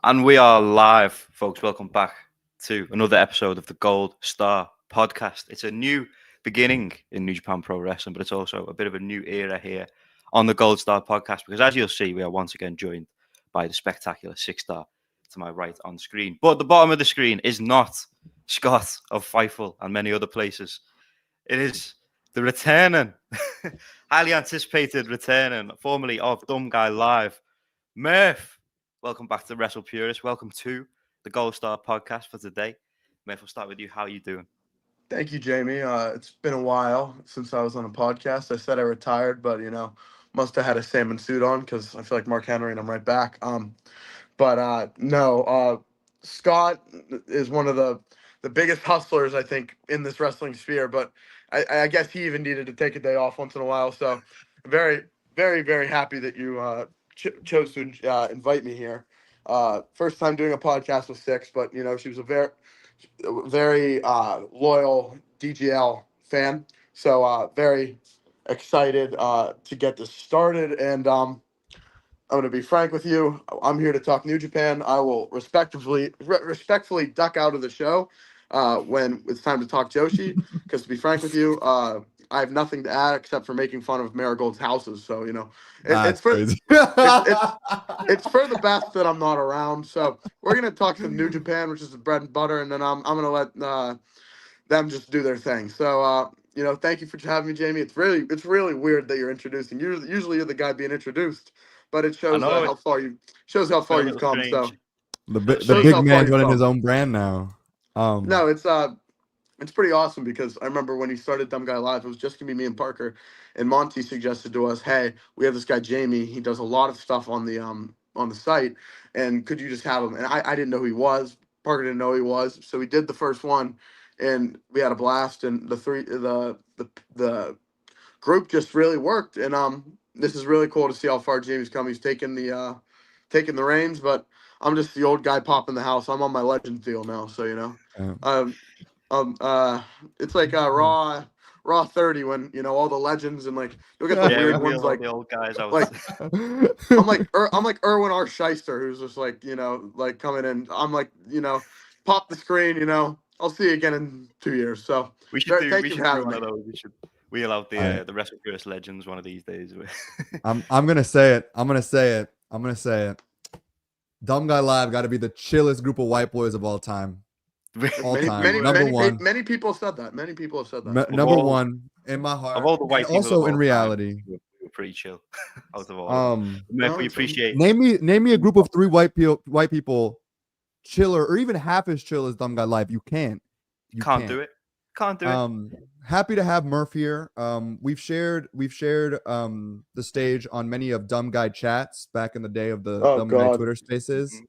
And we are live, folks. Welcome back to another episode of the Gold Star podcast. It's a new beginning in New Japan Pro Wrestling, but it's also a bit of a new era here on the Gold Star podcast because, as you'll see, we are once again joined by the spectacular Six Star to my right on screen. But at the bottom of the screen is not Scott of Fightful and many other places. It is the returning, highly anticipated returning, formerly of Dumb Guy Live, Murph. Welcome back to Wrestle Purist. Welcome to the Gold Star podcast for today. Murph, we'll start with you. How are you doing? Thank you, Jamie. It's been a while since I was on a podcast. I said I retired, but must have had a salmon suit on because I feel like Mark Henry and I'm right back. No. Scott is one of the biggest hustlers I think in this wrestling sphere. But I guess he even needed to take a day off once in a while. So very, very, very happy that you chose to invite me here. First time doing a podcast with Six, but she was a very loyal DGL fan. So very excited to get this started. And I'm going to be frank with you. I'm here to talk New Japan. I will respectfully duck out of the show when it's time to talk Joshi. Because to be frank with you, I have nothing to add except for making fun of Marigold's houses. So it's That's for crazy. it's for the best that I'm not around. So we're gonna talk some New Japan, which is the bread and butter, and then I'm gonna let them just do their thing. So thank you for having me, Jamie. It's really weird that you're introducing. Usually you're the guy being introduced, but it I shows know how far it's been a you've little come. strange. So The shows big how far man's you've running his come. own brand now. No, it's pretty awesome because I remember when he started Dumb Guy Live, it was just gonna be me and Parker, and Monty suggested to us, "Hey, we have this guy Jamie. He does a lot of stuff on the site, and could you just have him?" And I didn't know who he was. Parker didn't know who he was, so we did the first one, and we had a blast. And the group just really worked, and this is really cool to see how far Jamie's come. He's taking the reins, but I'm just the old guy popping the house. I'm on my legend deal now, so Yeah. um, um, uh, it's like Raw 30 when all the legends and like you'll get the Yeah, we weird wheel ones all the old guys out. like I'm like Erwin R. Shyster who's just like like coming in. I'm like pop the screen. I'll see you again in 2 years. So we should do. thank We you for should do having one me. of those. We should wheel out I the Wrestle Purist legends one of these days. I'm gonna say it. I'm gonna say it. I'm gonna say it. Dumb Guy Live got to be the chillest group of white boys of all time. All Many time. many Number many one. many people have said that. Many people have said that. of Number all one in my of heart, all the and white people of also in all time, reality. we're pretty chill out of all of them. Um, Murph, No, we it's appreciate. name me a group of three white people chiller or even half as chill as Dumb Guy Live. You can't. You Can't do can't. it. Can't do it. Happy to have Murph here. We've shared the stage on many of Dumb Guy chats back in the day of the oh Dumb Guy god. Twitter Spaces.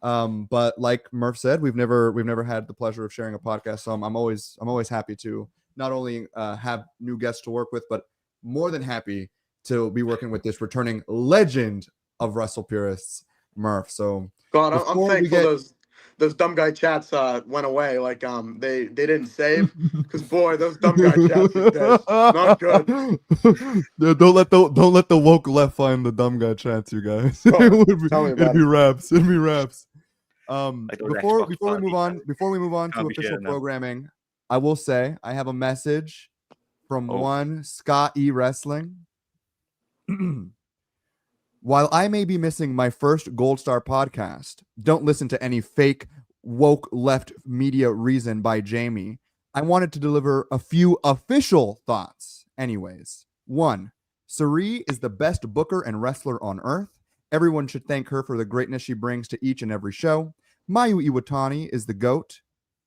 But like Murph said, we've never had the pleasure of sharing a podcast. So I'm always happy to not only have new guests to work with, but more than happy to be working with this returning legend of Wrestle Purists, Murph. So God, I'm before we thankful get those dumb guy chats went away. Like they didn't save because boy, those dumb guy chats these days not good. Yeah, don't let the woke left find the dumb guy chance, you guys. Oh, tell me It'd about be it. raps. It'd be raps. Like those Before Xbox before we move parties. on, before we move on Can't to be official sharing them. programming, I will say I have a message from Oh, one Scott E Wrestling. While I may be missing my first Gold Star podcast, don't listen to any fake woke left media reason by Jamie. I wanted to deliver a few official thoughts. Anyways, one, Sari is the best booker and wrestler on earth. Everyone should thank her for the greatness she brings to each and every show. Mayu Iwatani is the GOAT.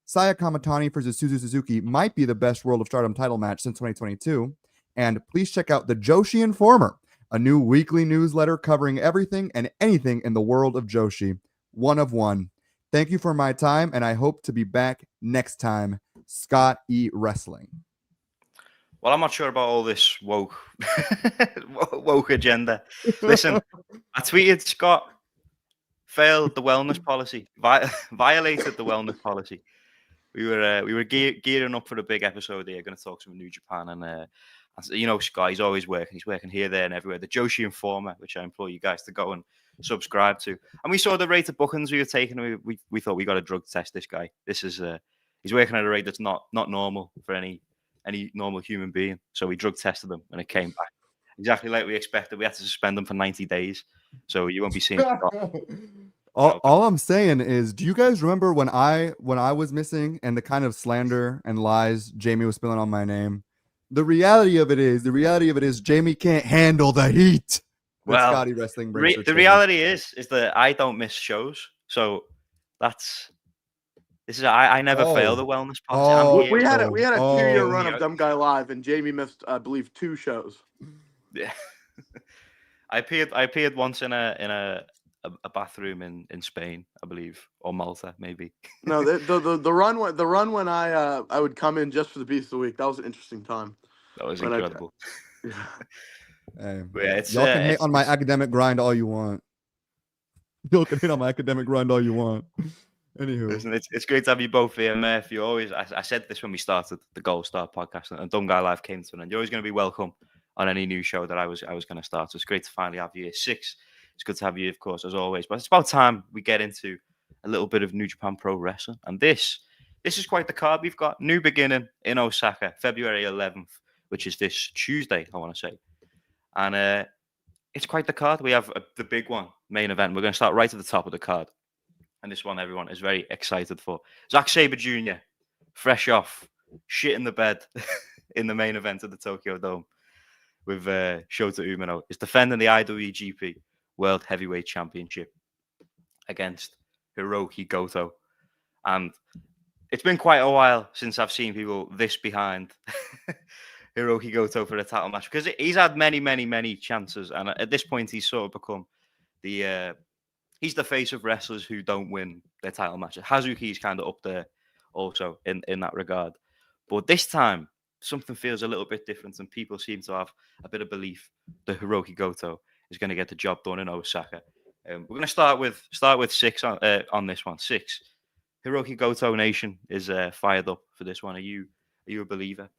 Saya Kamatani versus Suzu Suzuki might be the best World of Stardom title match since 2022. And please check out the Joshi Informer, a new weekly newsletter covering everything and anything in the world of Joshi. One of one. Thank you for my time, and I hope to be back next time. Scott E. Wrestling. well, I'm not sure about all this woke woke agenda. Listen, I tweeted Scott failed the wellness policy, violated the wellness policy. We were gearing up for a big episode here, going to talk some New Japan, and Scott, he's always working. He's working here, there, and everywhere. The Joshi Informer, which I implore you guys to go and subscribe to. And we saw the rate of bookings we were taking. And we thought we got to drug test this guy. This is he's working at a rate that's not normal for any normal human being. So we drug tested him, and it came back exactly like we expected. We had to suspend him for 90 days. So you won't be seeing. All I'm saying is, do you guys remember when I was missing and the kind of slander and lies Jamie was spilling on my name? The reality of it is Jamie can't handle the heat. Well, Scotty Wrestling brings the reality is that I don't miss shows. So I never fail the wellness policy. We had a 2-year run of Dumb Guy Live, and Jamie missed, I believe, 2 shows. Yeah. I appeared once in a bathroom in Spain, I believe, or Malta, maybe. No, the run when I would come in just for the Beast of the Week, that was an interesting time. That was incredible. Hey, yeah, y'all can hate on my academic grind all you want. Y'all can hate on my academic grind all you want. Anywho, listen, it's great to have you both here, Murph. You always, I said this when we started the Gold Star podcast, and Dumb Guy Live came to an end. You're always going to be welcome on any new show that I was going to start. So it's great to finally have you here. 6. It's good to have you, of course, as always. But it's about time we get into a little bit of New Japan Pro Wrestling. And this is quite the card we've got. New beginning in Osaka, February 11th, which is this Tuesday, I want to say. And it's quite the card. We have the big one, main event. We're going to start right at the top of the card. And this one everyone is very excited for. Zack Sabre Jr., fresh off, shit in the bed in the main event of the Tokyo Dome with Shota Umino, is defending the IWGP World Heavyweight Championship against Hiroki Goto. And it's been quite a while since I've seen people this behind Hiroki Goto for a title match, because he's had many chances. And at this point, he's sort of become he's the face of wrestlers who don't win their title matches. Hazuki's kind of up there also in that regard. But this time, something feels a little bit different, and people seem to have a bit of belief that Hiroki Goto is going to get the job done in Osaka. We're going to start with 6 on this one. 6. Hiroki Goto Nation is fired up for this one. Are you a believer?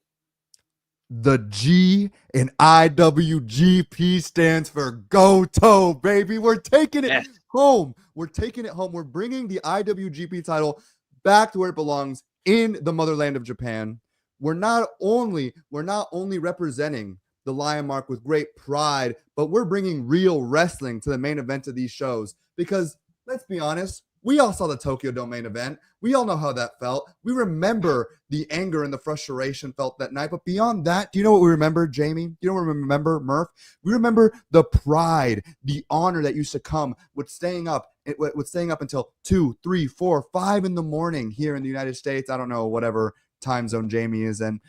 The G in IWGP stands for Goto, baby. We're taking it home. We're taking it home. We're bringing the IWGP title back to where it belongs, in the motherland of Japan. We're not only representing the Lion Mark with great pride, but we're bringing real wrestling to the main event of these shows. Because let's be honest, we all saw the Tokyo Dome main event. We all know how that felt. We remember the anger and the frustration felt that night. But beyond that, do you know what we remember, Jamie? Do you know what we remember, Murph? We remember the pride, the honor that used to come with staying up until 2, 3, 4, 5 in the morning here in the United States. I don't know, whatever time zone Jamie is in.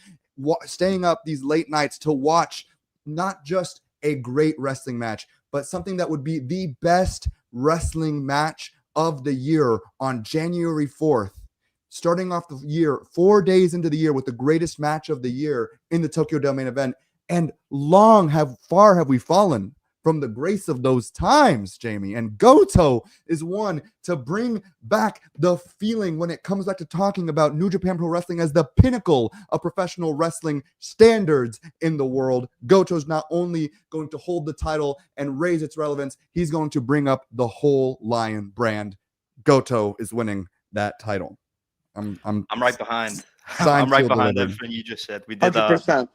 Staying up these late nights to watch not just a great wrestling match, but something that would be the best wrestling match of the year on January 4th, starting off the year 4 days into the year with the greatest match of the year in the Tokyo Dome main event. And far have we fallen from the grace of those times, Jamie. And Goto is one to bring back the feeling when it comes back to talking about New Japan Pro Wrestling as the pinnacle of professional wrestling standards in the world. Goto's not only going to hold the title and raise its relevance, he's going to bring up the whole Lion brand. Goto is winning that title. I'm right behind. I'm right behind everything you just said. We did 100%.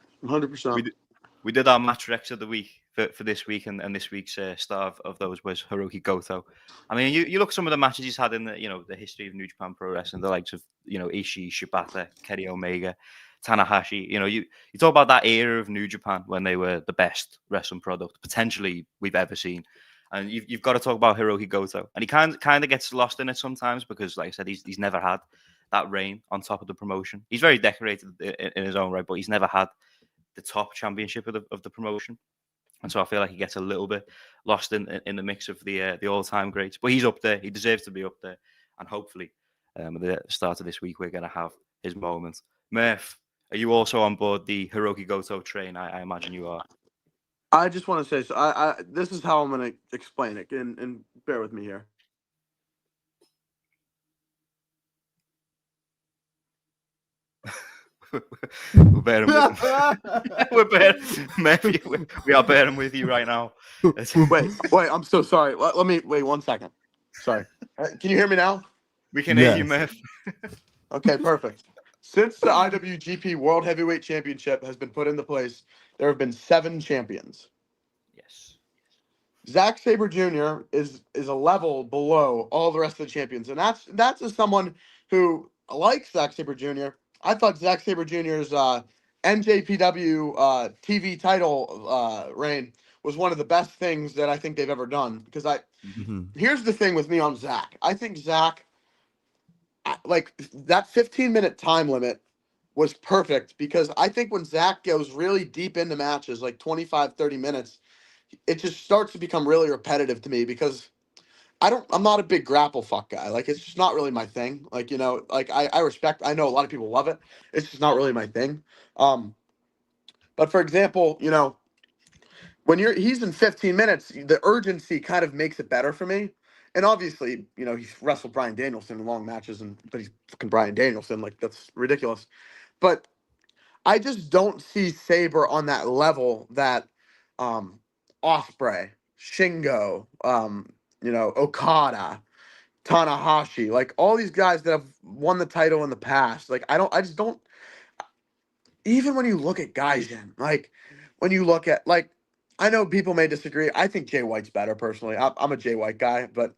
We did our match recs of the week for this week, and this week's star of those was Hiroki Goto. I mean, you look at some of the matches he's had in the history of New Japan Pro Wrestling, the likes of Ishii, Shibata, Kenny Omega, Tanahashi. You talk about that era of New Japan when they were the best wrestling product potentially we've ever seen, and you've got to talk about Hiroki Goto, and he kind of gets lost in it sometimes because, like I said, he's never had that reign on top of the promotion. He's very decorated in his own right, but he's never had the top championship of the promotion. And so I feel like he gets a little bit lost in the mix of the all-time greats. But he's up there. He deserves to be up there. And hopefully, at the start of this week, we're going to have his moment. Murph, are you also on board the Hiroki Goto train? I imagine you are. I just want to say, so this is how I'm going to explain it, and bear with me here. we're bearing with Murphy, we are bearing with you right now. Wait, I'm so sorry. Let me wait 1 second. Sorry. Can you hear me now? We can hear you, Yes. Murph. Okay, perfect. Since the IWGP World Heavyweight Championship has been put into place, there have been 7 champions. Yes. Zack Sabre Jr. is a level below all the rest of the champions, and that's as someone who likes Zack Sabre Jr. I thought Zack Sabre Jr.'s NJPW TV title reign was one of the best things that I think they've ever done. Because here's the thing with me on Zack. I think Zack, like that 15-minute time limit was perfect, because I think when Zack goes really deep into matches, like 25, 30 minutes, it just starts to become really repetitive to me, because I'm not a big grapple fuck guy. Like, it's just not really my thing. Like, like I I know a lot of people love it. It's just not really my thing. But for example, when he's in 15 minutes, the urgency kind of makes it better for me. And obviously, he's wrestled Bryan Danielson in long matches, but he's fucking Bryan Danielson. Like, that's ridiculous. But I just don't see Sabre on that level that Ospreay, Shingo, Okada, Tanahashi, like all these guys that have won the title in the past. Like, I just don't. Even when you look at Gaijin, like when you look at, like, I know people may disagree. I think Jay White's better personally. I'm a Jay White guy, but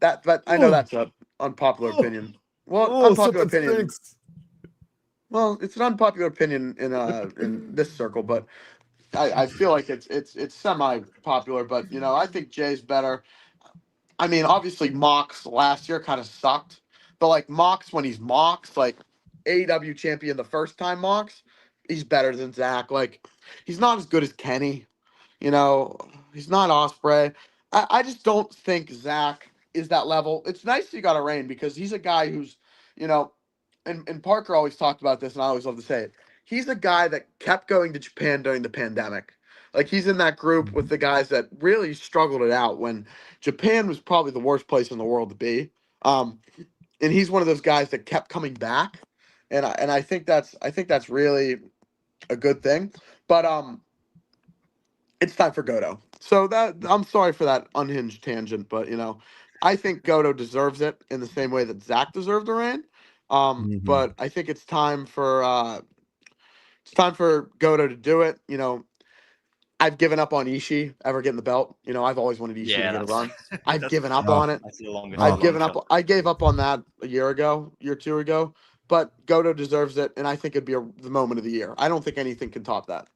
I know that's a unpopular opinion. Well, unpopular opinion. Well, it's an unpopular opinion in this circle, but I feel like it's semi popular. But I think Jay's better. I mean, obviously Mox last year kind of sucked, but like Mox, when he's Mox, like AEW champion the first time Mox, he's better than Zack. Like, he's not as good as Kenny. He's not Ospreay. I just don't think Zack is that level. It's nice you got a reign, because he's a guy who's, and Parker always talked about this, and I always love to say it. He's a guy that kept going to Japan during the pandemic. Like, he's in that group with the guys that really struggled it out when Japan was probably the worst place in the world to be. And he's one of those guys that kept coming back, and I think that's really a good thing. But it's time for Goto. So that, I'm sorry for that unhinged tangent, but I think Goto deserves it in the same way that Zack deserved the reign. But I think it's time for Goto to do it. I've given up on Ishii ever getting the belt. I've always wanted Ishii to get a run. I've given up on it. That's the longest. I've given up. I gave up on that a year or two ago. But Goto deserves it, and I think it'd be the moment of the year. I don't think anything can top that.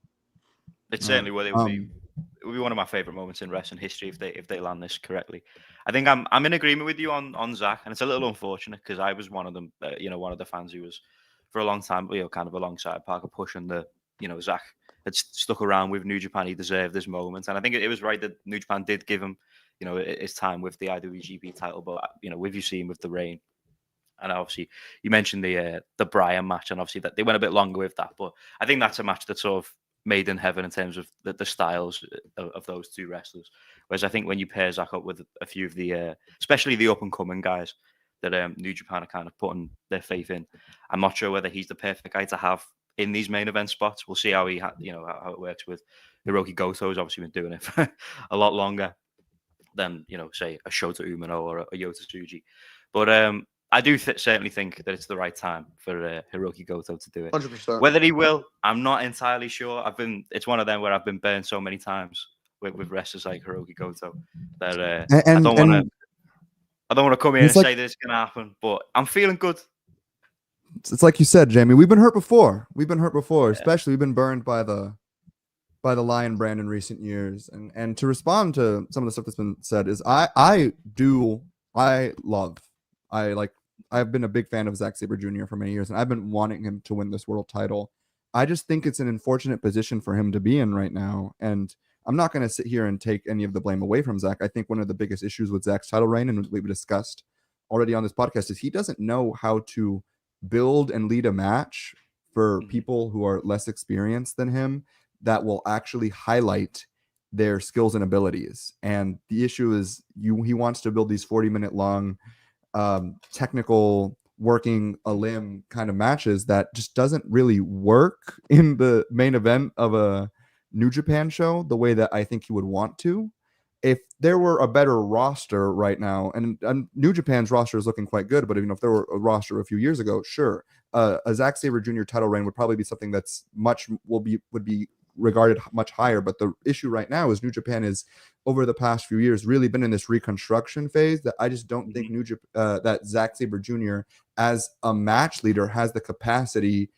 It certainly would. It would be. It would be one of my favorite moments in wrestling history if they land this correctly. I think I'm in agreement with you on Zack, and it's a little unfortunate because I was one of them. One of the fans who was for a long time, kind of alongside Parker pushing Zack had stuck around with New Japan. He deserved this moment, and I think it was right that New Japan did give him, his time with the IWGP title. But with you seeing with the reign, and obviously you mentioned the Bryan match, and obviously that they went a bit longer with that. But I think that's a match that sort of made in heaven in terms of the styles of those two wrestlers. Whereas I think when you pair Zack up with a few of the, especially the up and coming guys that New Japan are kind of putting their faith in, I'm not sure whether he's the perfect guy to have in these main event spots. We'll see how how it works with Hiroki Goto. Who's obviously been doing it for a lot longer than say a Shota Umino or a Yota Tsuji. But I do certainly think that it's the right time for Hiroki Goto to do it. 100%. Whether he will, I'm not entirely sure. It's one of them where I've been burned so many times with wrestlers like Hiroki Goto that I don't want to come in and say that it's going to happen. But I'm feeling good. It's like you said, Jamie. We've been hurt before. Especially we've been burned by the Lion brand in recent years. And to respond to some of the stuff that's been said is I've been a big fan of Zack Sabre Jr. for many years, and I've been wanting him to win this world title. I just think it's an unfortunate position for him to be in right now. And I'm not going to sit here and take any of the blame away from Zack. I think one of the biggest issues with Zack's title reign, and we've discussed already on this podcast, is he doesn't know how to build and lead a match for people who are less experienced than him that will actually highlight their skills and abilities. And the issue is he wants to build these 40-minute long technical working a limb kind of matches that just doesn't really work in the main event of a New Japan show the way that I think he would want to. If there were a better roster right now, and New Japan's roster is looking quite good, but if there were a roster a few years ago, sure, a Zack Sabre Jr. title reign would probably be something that's would be regarded much higher. But the issue right now is New Japan is, over the past few years, really been in this reconstruction phase that I just don't think that Zack Sabre Jr. as a match leader has the capacity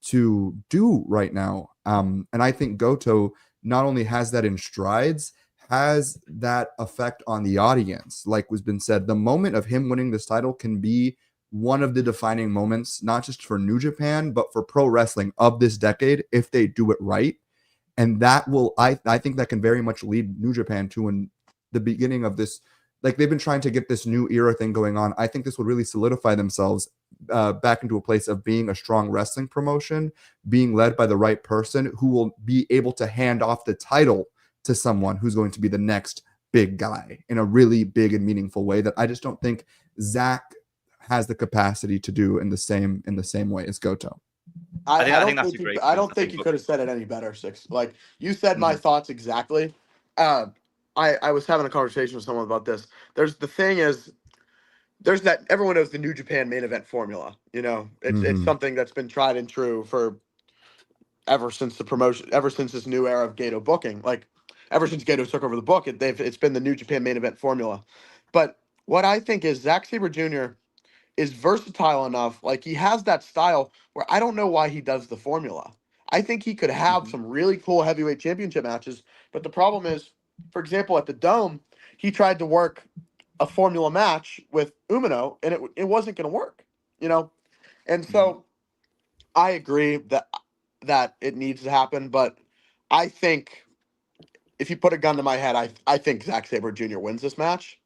to do right now. And I think Goto not only has that in strides, has that effect on the audience. Like was been said, the moment of him winning this title can be one of the defining moments, not just for New Japan, but for pro wrestling of this decade if they do it right. And that will, I think that can very much lead New Japan to the beginning of this. Like they've been trying to get this new era thing going on. I think this will really solidify themselves back into a place of being a strong wrestling promotion, being led by the right person who will be able to hand off the title to someone who's going to be the next big guy in a really big and meaningful way that I just don't think Zach has the capacity to do in the same way as Goto. I think that's a great point. I don't think you could have said it any better, Six. Like you said my thoughts exactly. I was having a conversation with someone about this. There's that everyone knows the New Japan main event formula. It's something that's been tried and true for ever since this new era of Gato booking. Like ever since Gato took over the book, it's been the New Japan main event formula. But what I think is Zack Sabre Jr. is versatile enough. Like he has that style where I don't know why he does the formula. I think he could have some really cool heavyweight championship matches. But the problem is, for example, at the Dome, he tried to work a formula match with Umino, and it wasn't going to work. And so I agree that it needs to happen. But I think if you put a gun to my head, I think Zack Sabre Jr. wins this match.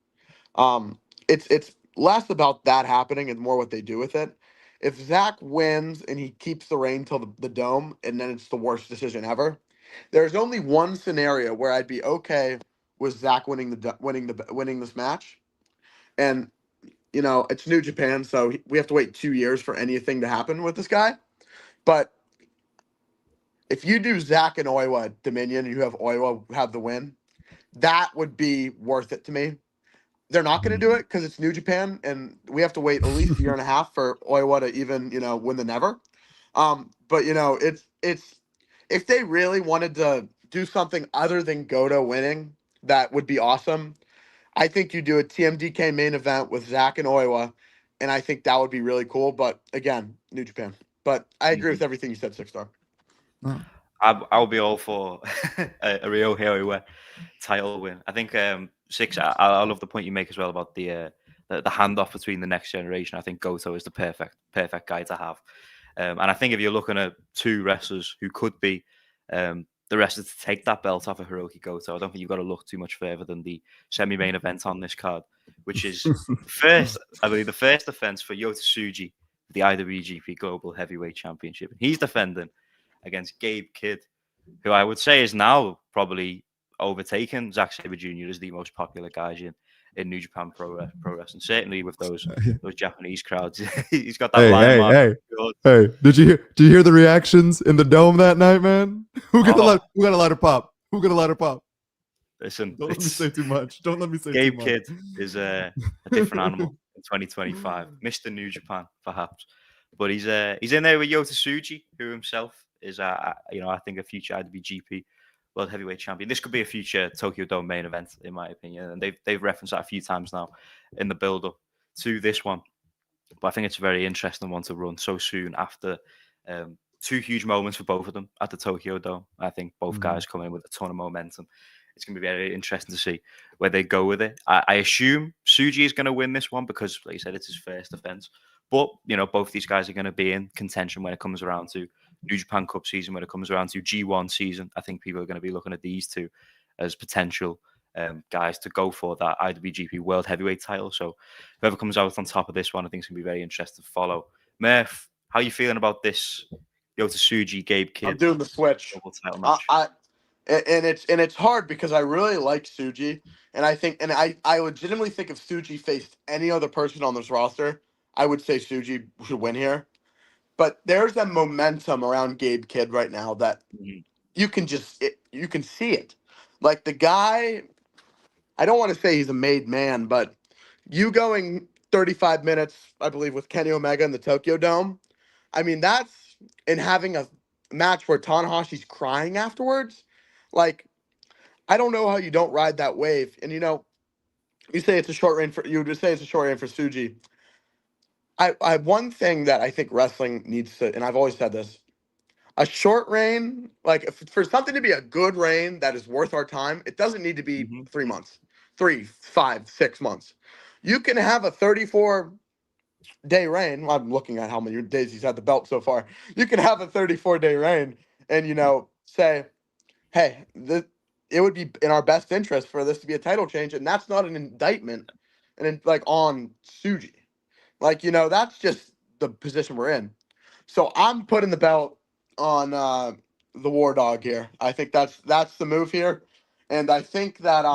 It's less about that happening and more what they do with it. If Zach wins and he keeps the reign till the Dome, and then it's the worst decision ever, there's only one scenario where I'd be okay with Zach winning this match, and it's New Japan, so we have to wait 2 years for anything to happen with this guy. But if you do Zach and Oiwa at Dominion, and you have Oiwa have the win, that would be worth it to me. They're not going to do it because it's New Japan, and we have to wait at least a year and a half for Oiwa to even, win the never. But it's if they really wanted to do something other than Goto winning, that would be awesome. I think you do a TMDK main event with Zach and Oiwa, and I think that would be really cool. But again, New Japan. But I agree with everything you said, Six Star. I'll be all for a Rio Heiwa title win. I think Six. I love the point you make as well about the handoff between the next generation. I think Goto is the perfect guy to have. And I think if you're looking at two wrestlers who could be the wrestlers to take that belt off of Hiroki Goto, I don't think you've got to look too much further than the semi-main event on this card, which is the first defense for Yota Tsuji, the IWGP Global Heavyweight Championship. He's defending against Gabe Kidd, who I would say is now probably overtaken Zack Sabre Jr. as the most popular guy in New Japan Pro Wrestling. Certainly with those Japanese crowds, he's got that line mark. Hey! Did you hear the reactions in the Dome that night, man? Who got a lot of pop? Who got a lot of pop? Listen, don't let me say too much. Don't let me say Gabe too much. Kidd is a different animal in 2025. Mr. New Japan, perhaps, but he's in there with Yota Tsuji, who himself is I think a future IWGP World Heavyweight Champion. This could be a future Tokyo Dome main event, in my opinion, and they've referenced that a few times now in the build-up to this one. But I think it's a very interesting one to run so soon after two huge moments for both of them at the Tokyo Dome. I think both guys come in with a ton of momentum. It's going to be very interesting to see where they go with it. I assume Tsuji is going to win this one because, like you said, it's his first defense. But, both these guys are going to be in contention when it comes around to New Japan Cup season, when it comes around to G1 season. I think people are going to be looking at these two as potential guys to go for that IWGP World Heavyweight title. So whoever comes out on top of this one, I think it's going to be very interesting to follow. Murph, how are you feeling about this Yota Tsuji, Gabe Kidd? I'm doing the switch. And it's hard because I really like Tsuji, and I legitimately think if Tsuji faced any other person on this roster, I would say Suji should win here. But there's a momentum around Gabe Kidd right now that you can you can see it. Like the guy, I don't want to say he's a made man, but you going 35 minutes, I believe, with Kenny Omega in the Tokyo Dome. I mean, that's and having a match where Tanahashi's crying afterwards. Like, I don't know how you don't ride that wave. And you say it's a short reign for you would say it's a short reign for Suji. I one thing that I think wrestling needs to, and I've always said this, a short reign, like for something to be a good reign that is worth our time, it doesn't need to be 3 months, 3, 5, 6 months. You can have a 34-day reign. I'm looking at how many days he's had the belt so far. You can have a 34-day reign and, say, hey, it would be in our best interest for this to be a title change. And that's not an indictment on Suji. That's just the position we're in. So I'm putting the belt on the War Dog here. I think that's the move here. And I think that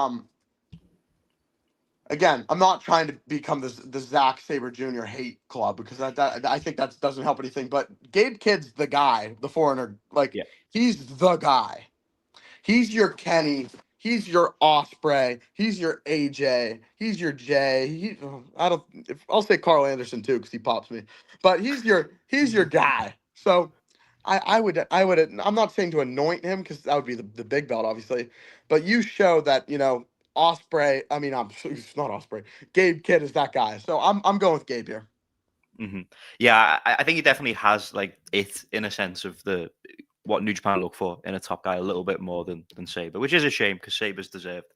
again, I'm not trying to become the Zack Sabre Jr. hate club because I think that doesn't help anything. But Gabe Kidd's the guy, the foreigner. He's the guy. He's your Kenny. He's your Osprey. He's your AJ. He's your Jay. I'll say Carl Anderson too because he pops me. But he's your guy. So I would. I'm not saying to anoint him because that would be the big belt, obviously. But you show that Osprey. I mean, it's not Osprey. Gabe Kidd is that guy. So I'm going with Gabe here. Yeah, I think he definitely has it in a sense of what New Japan look for in a top guy a little bit more than Sabre, which is a shame because Sabre's deserved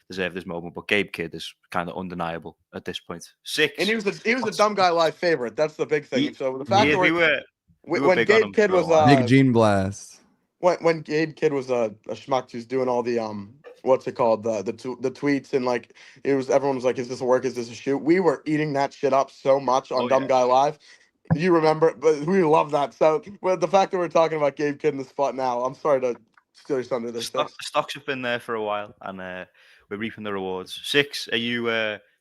this moment. But Gabe Kidd is kind of undeniable at this point. 6, and he was a dumb guy live favorite. That's the big thing. So the fact that we were when big on Gabe him Kidd for a was while. Big Gene Blast. when Gabe Kidd was a schmuck who's doing all the what's it called, the tweets, and everyone was like, is this a work, is this a shoot? We were eating that shit up so much on Dumb Guy Live. You remember, but we love that. So the fact that we're talking about Gabe Kidd in the spot now, I'm sorry to steal your thunder there. Stocks have been there for a while, and we're reaping the rewards. 6, are you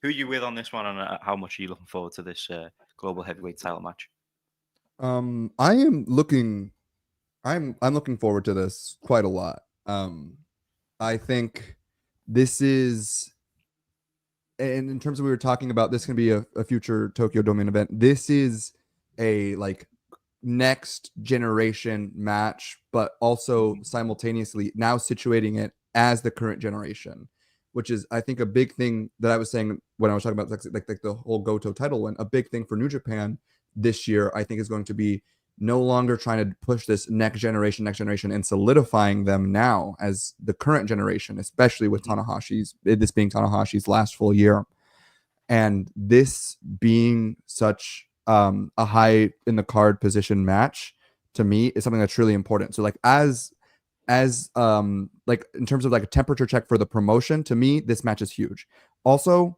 who are you with on this one, and how much are you looking forward to this global heavyweight title match? I'm looking forward to this quite a lot. I think this is, and in terms of we were talking about, this can be a future Tokyo Dome event. This is a next generation match, but also simultaneously now situating it as the current generation, which is, I think, a big thing that I was saying when I was talking about the whole Goto title win. A big thing for New Japan this year, I think, is going to be no longer trying to push this next generation and solidifying them now as the current generation, especially with this being Tanahashi's last full year, and this being such a high in the card position match to me is something that's really important. So as in terms of a temperature check for the promotion, to me this match is huge. Also,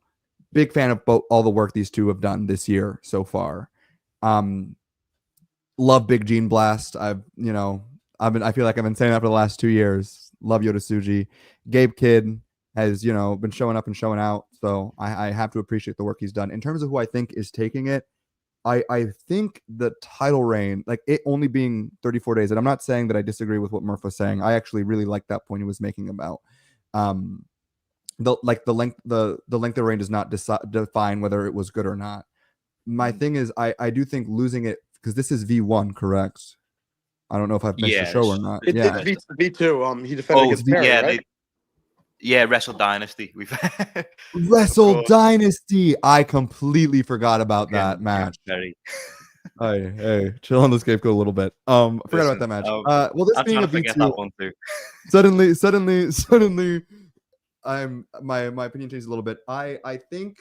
big fan of all the work these two have done this year so far. Love Big Gene Blast. I feel like I've been saying that for the last 2 years. Love Yota Tsuji. Gabe Kidd has been showing up and showing out, so I have to appreciate the work he's done. In terms of who I think is taking it, I think the title reign, it only being 34 days, and I'm not saying that I disagree with what Murph was saying. I actually really like that point he was making about the length of the reign does not define whether it was good or not. My thing is, I do think losing it, because this is V1, correct? I don't know if I've missed the show or not. It's V2. He defended against Perry, right? Wrestle Dynasty. We've Wrestle Dynasty. I completely forgot about that match. Hey, chill on the scapegoat a little bit. I forgot about that match. Well, this being a V2, suddenly, my opinion changes a little bit. I think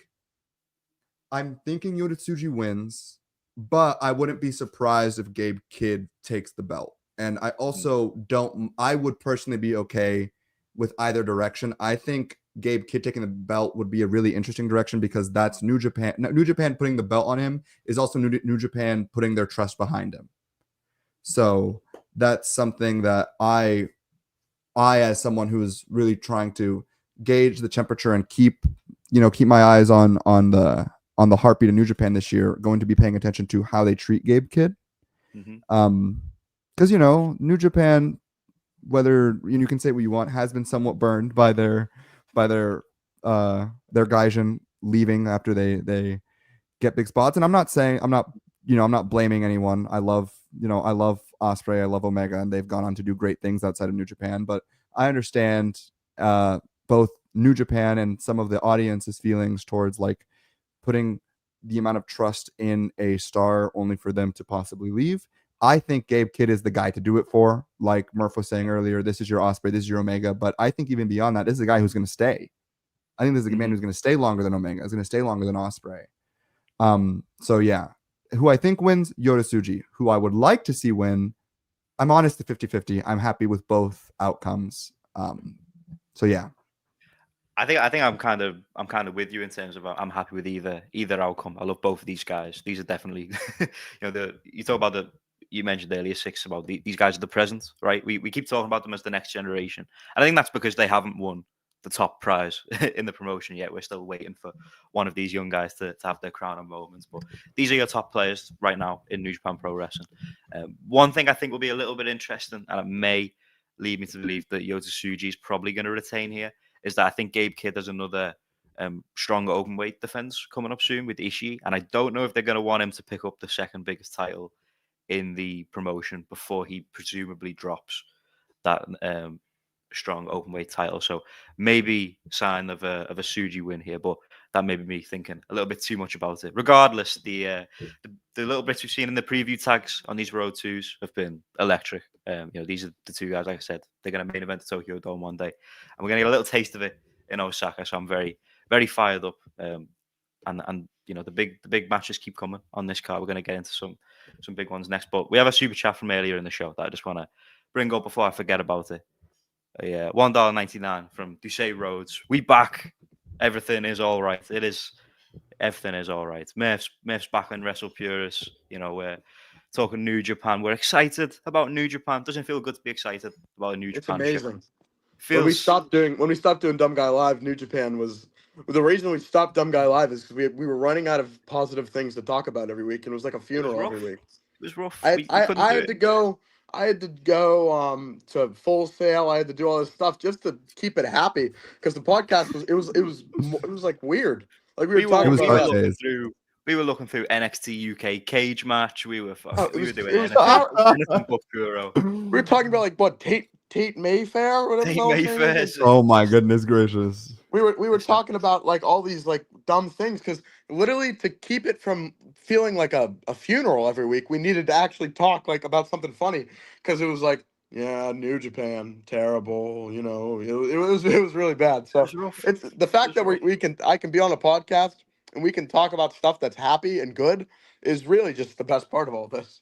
I'm thinking Yota Tsuji wins, but I wouldn't be surprised if Gabe Kidd takes the belt. And I also I would personally be okay with either direction. I think Gabe Kidd taking the belt would be a really interesting direction because that's New Japan. New Japan putting the belt on him is also New Japan putting their trust behind him. So that's something that I as someone who's really trying to gauge the temperature and keep my eyes on on the heartbeat of New Japan this year going to be paying attention to how they treat Gabe Kidd. Because New Japan, whether you can say what you want, has been somewhat burned by their Gaijin leaving after they get big spots. And I'm not blaming anyone. I love Ospreay, I love Omega, and they've gone on to do great things outside of New Japan. But I understand both New Japan and some of the audience's feelings towards like putting the amount of trust in a star only for them to possibly leave. I think Gabe Kidd is the guy to do it for. Like Murph was saying earlier, this is your Ospreay, this is your Omega. But I think even beyond that, this is a guy who's going to stay. I think this is a man who's going to stay longer than Omega. Is going to stay longer than Ospreay. So yeah, who I think wins, Yota Tsuji. Who I would like to see win, I'm honest to 50-50. I'm happy with both outcomes. So yeah. I think I'm kind of with you in terms of I'm happy with either outcome. I love both of these guys. These are definitely you mentioned earlier 6 about these guys are the present, right? We keep talking about them as the next generation. And I think that's because they haven't won the top prize in the promotion yet. We're still waiting for one of these young guys to have their crown and moments. But these are your top players right now in New Japan Pro Wrestling. One thing I think will be a little bit interesting, and it may lead me to believe that Yota Tsuji is probably going to retain here, is that I think Gabe Kidd has another strong open weight defense coming up soon with Ishii. And I don't know if they're going to want him to pick up the second biggest title in the promotion before he presumably drops that strong open weight title. So maybe sign of a Tsuji win here, but that may be me thinking a little bit too much about it. Regardless, the little bits we've seen in the preview tags on these Road 2s have been electric. These are the 2 guys, like I said, they're going to main event the Tokyo Dome one day, and we're going to get a little taste of it in Osaka. So I'm very, very fired up. And the big matches keep coming on this card. We're going to get into some big ones next, but we have a super chat from earlier in the show that I just want to bring up before I forget about it. Yeah, $1.99 from Ducey Rhodes. We back. Everything is all right. Everything is all right. Murph's back on Wrestle Purists. We're talking New Japan. We're excited about New Japan. Doesn't feel good to be excited about a New Japan. It's amazing. Show. When we stopped doing Dumb Guy Live, New Japan was the reason we stopped Dumb Guy Live is because we were running out of positive things to talk about every week, and it was like a funeral every week. It was rough. I had to go to Full Sail. I had to do all this stuff just to keep it happy because the podcast was like weird. Like we were talking about we were looking through NXT UK cage match. We were doing anything but Puro. We were talking about like what Tate Mayfair, whatever. Tate Mayfair. Oh my goodness gracious. We were talking about like all these like dumb things because literally to keep it from feeling like a funeral every week, we needed to actually talk like about something funny because it was like, yeah, New Japan, terrible, it was really bad. So it's the fact that I can be on a podcast and we can talk about stuff that's happy and good is really just the best part of all this.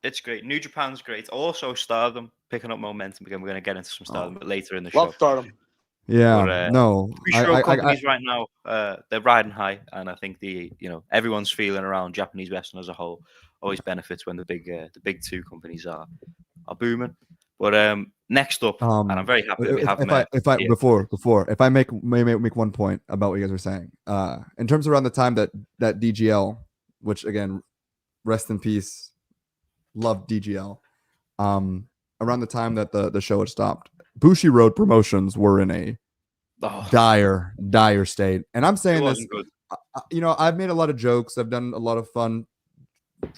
It's great. New Japan's great. Also, Stardom picking up momentum again. We're going to get into some Stardom, but later in the show. Love Stardom. Yeah, no. Companies right now, they're riding high, and I think everyone's feeling around Japanese wrestling as a whole always benefits when the big 2 companies are booming. But next up, and I'm very happy that we have if I make one point about what you guys were saying, in terms of around the time that DGL, which again, rest in peace, love DGL, around the time that the show had stopped, Bushi Road Promotions were in a dire state. And I'm saying this, I've made a lot of jokes. I've done a lot of fun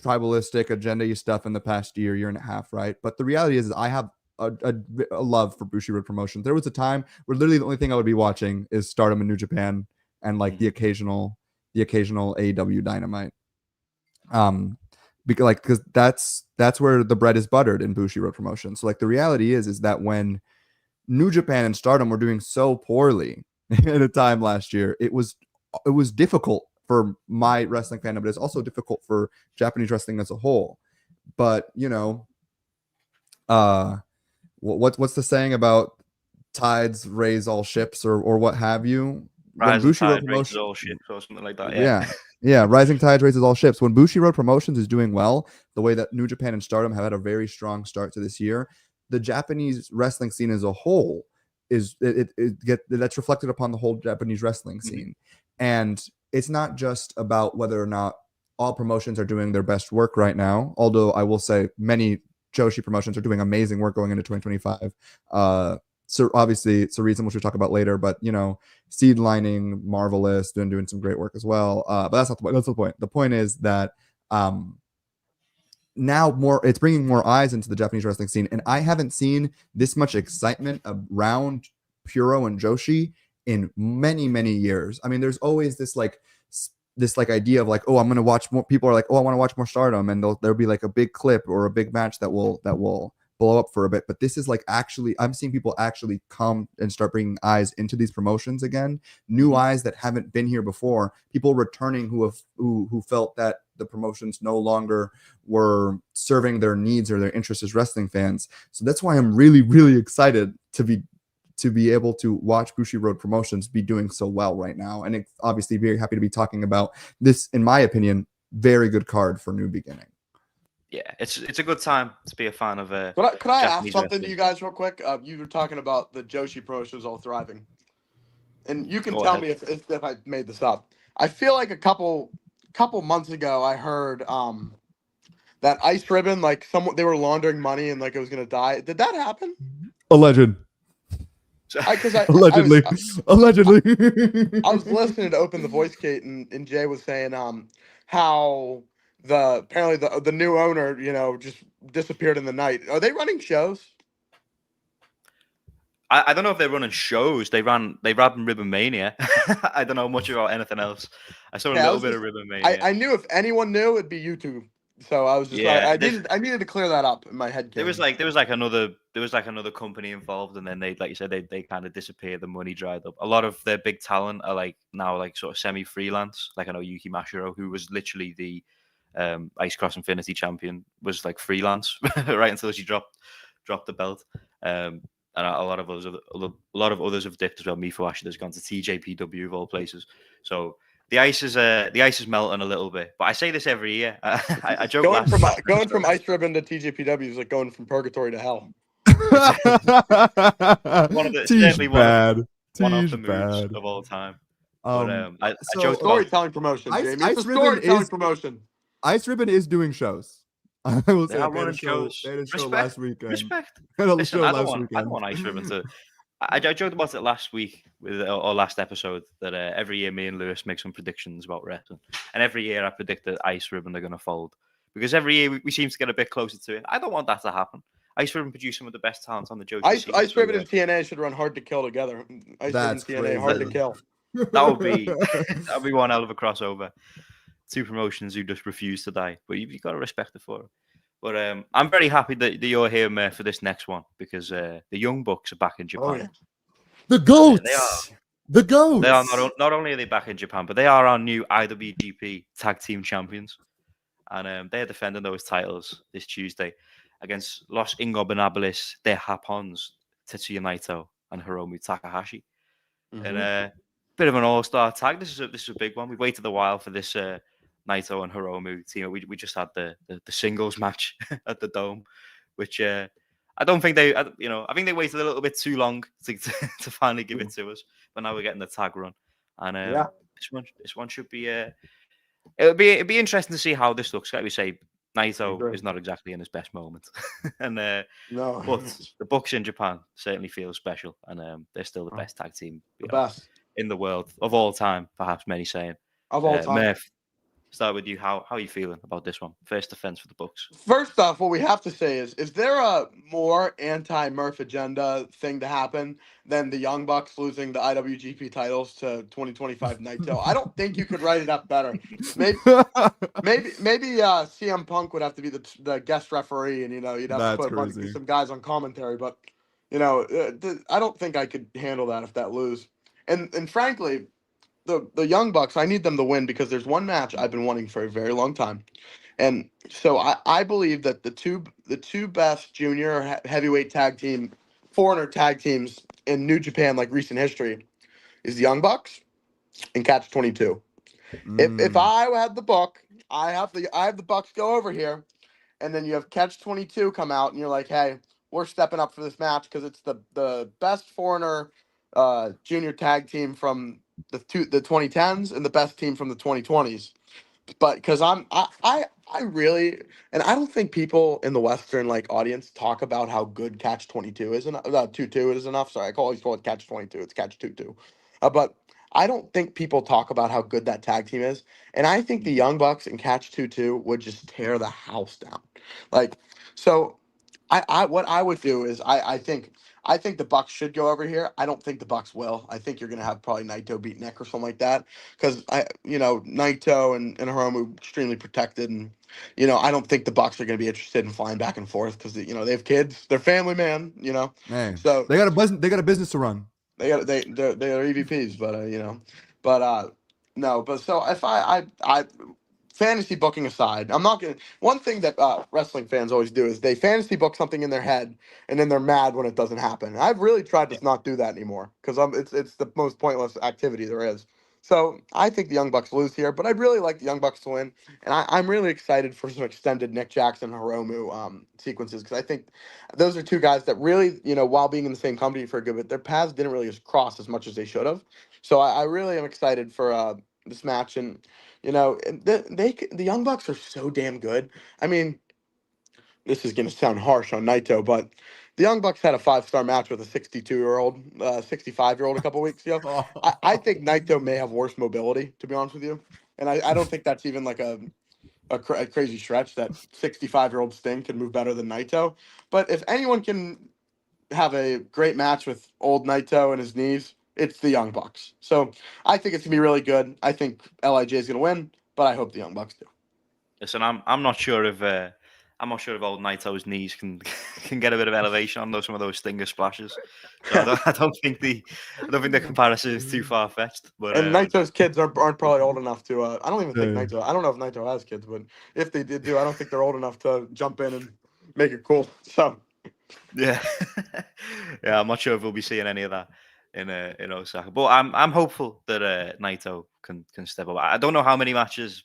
tribalistic agenda stuff in the past year and a half, right? But the reality is I have a love for Bushi Road Promotions. There was a time where literally the only thing I would be watching is Stardom in New Japan and like the occasional AEW Dynamite. Because that's where the bread is buttered in Bushi Road Promotions. So like the reality is that when New Japan and Stardom were doing so poorly at a time last year, it was difficult for my wrestling fandom, but it's also difficult for Japanese wrestling as a whole. But what's the saying about tides raise all ships or what have you? Rising tide raises all ships or something like that. Yeah. Rising tides raises all ships. When Bushi Road Promotions is doing well, the way that New Japan and Stardom have had a very strong start to this year, the Japanese wrestling scene as a whole that's reflected upon the whole Japanese wrestling scene. And it's not just about whether or not all promotions are doing their best work right now, although I will say many Joshi promotions are doing amazing work going into 2025. So obviously it's a reason which we'll talk about later, but Seed Lining, Marvelous, doing some great work as well. But that's not the point. That's the point. The point is that now it's bringing more eyes into the Japanese wrestling scene, and I haven't seen this much excitement around Puro and Joshi in many years. I mean, there's always this idea of like, oh, I'm gonna watch more. People are like, oh, I want to watch more Stardom, and there'll be like a big clip or a big match that will blow up for a bit. But this is like actually, I'm seeing people actually come and start bringing eyes into these promotions again, new eyes that haven't been here before, people returning who felt that the promotions no longer were serving their needs or their interests as wrestling fans. So that's why I'm really excited to be able to watch Bushiroad Promotions be doing so well right now. And it's obviously very happy to be talking about this, in my opinion, very good card for New Beginning. Yeah, it's a good time to be a fan of Could I ask Japanese something wrestling. to you guys real quick? You were talking about the Joshi promotions all thriving. And you can Go tell ahead. me if I made this up. I feel like a couple months ago I heard that Ice Ribbon, like they were laundering money and like it was gonna die. Did that happen? Alleged. Allegedly. Allegedly. I was listening to Open the Voice Gate and Jay was saying how apparently the new owner, just disappeared in the night. Are they running shows? I don't know if they're running shows. They ran Ribbon Mania. I don't know much about anything else. I saw a little bit of Ribbon Mania. I knew if anyone knew, it'd be YouTube. So I was just I needed to clear that up in my head. There was another company involved, and then they, like you said, they kind of disappeared. The money dried up. A lot of their big talent are now sort of semi freelance. Like I know Yuki Mashiro, who was literally the Ice Cross Infinity champion, was like freelance right until she dropped the belt. And a lot of others have dipped as well. Mifu Ashita's gone to TJPW of all places. So the ice is melting a little bit. But I say this every year. I joke going from Ice Ribbon to TJPW is like going from purgatory to hell. One of the moves of all time. But I joked storytelling promotion, Jamie. It's a storytelling promotion. Ice Ribbon is doing shows. I will say they are running shows. They had a show last weekend. Respect. Listen, I don't want Ice Ribbon to. I joked about it last week or last episode that every year me and Lewis make some predictions about wrestling, and every year I predict that Ice Ribbon are going to fold because every year we seem to get a bit closer to it. I don't want that to happen. Ice Ribbon produce some of the best talent on the Joshi scene. Ice Ribbon and TNA should run Hard to Kill together. Ice Ribbon and TNA Hard to Kill. That would be one hell of a crossover. Two promotions who just refuse to die, but you've got to respect it for it. But I'm very happy that you're here, Murph, for this next one because the Young Bucks are back in Japan. Oh, yeah. The goats. They are. The goats. They are not only are they back in Japan, but they are our new IWGP Tag Team Champions, and they are defending those titles this Tuesday against Los Ingobernables de Japons, Tetsuya Naito and Hiromu Takahashi. Mm-hmm. And a bit of an all-star tag. This is a big one. We waited a while for this. Naito and Hiromu team. We just had the singles match at the Dome, which I don't think I think they waited a little bit too long to finally give it to us. But now we're getting the tag run, and this one should be it'd be interesting to see how this looks. Like we say, Naito is not exactly in his best moment, and no, but the Bucks in Japan certainly feel special, and they're still the best tag team best in the world of all time. Perhaps many saying of all time. Murph, start with you. How are you feeling about this one? First defense for the Bucks. First off, what we have to say is there a more anti-Murph agenda thing to happen than the Young Bucks losing the IWGP titles to 2025 Naito? I don't think you could write it up better. Maybe CM Punk would have to be the guest referee, and you'd have to put some guys on commentary. But I don't think I could handle that if that lose. And frankly, the Young Bucks, I need them to win because there's one match I've been wanting for a very long time. And so I believe that the two best junior heavyweight tag team, foreigner tag teams in New Japan, like recent history, is the Young Bucks and Catch 22. If I had the book, I have the Bucks go over here, and then you have Catch 22 come out, and you're like, hey, we're stepping up for this match because it's the best foreigner junior tag team from the 2010s and the best team from the 2020s. But because I really, and I don't think people in the Western like audience talk about how good Catch 22 is, and 2-2 is enough. Sorry, always call it Catch 22. It's Catch 2-2. But I don't think people talk about how good that tag team is, and I think the Young Bucks and Catch 2-2 would just tear the house down. Like, so I what I would do is I think the Bucks should go over here. I don't think the Bucks will. I think you're gonna have probably Naito beat Nick or something like that. Because Naito and Hiromu extremely protected, and I don't think the Bucks are gonna be interested in flying back and forth because they have kids. They're family man. Hey, So they got a business to run. they're EVPs, but but no, but so if I fantasy booking aside, I'm not gonna. One thing that wrestling fans always do is they fantasy book something in their head, and then they're mad when it doesn't happen. And I've really tried to not do that anymore because it's the most pointless activity there is. So I think the Young Bucks lose here, but I'd really like the Young Bucks to win, and I'm really excited for some extended Nick Jackson Hiromu sequences because I think those are two guys that really, while being in the same company for a good bit, their paths didn't really cross as much as they should have. So I really am excited for this match, and the Young Bucks are so damn good. I mean, this is gonna sound harsh on Naito, but the Young Bucks had a 5-star match with a 62-year-old, 65-year-old a couple weeks ago. I think Naito may have worse mobility, to be honest with you, and I don't think that's even like a crazy stretch that 65-year-old Sting can move better than Naito. But if anyone can have a great match with old Naito and his knees, it's the Young Bucks. So I think it's gonna be really good. I think Lij is gonna win, but I hope the Young Bucks do. Listen, I'm not sure if old Naito's knees can can get a bit of elevation on some of those stinger splashes. So I don't think the comparison is too far fetched. But And Naito's kids aren't probably old enough to. I don't even think Yeah. Naito. I don't know if Naito has kids, but if they did do, I don't think they're old enough to jump in and make it cool. So yeah, yeah, I'm not sure if we'll be seeing any of that in Osaka. But I'm hopeful that Naito can step up. I don't know how many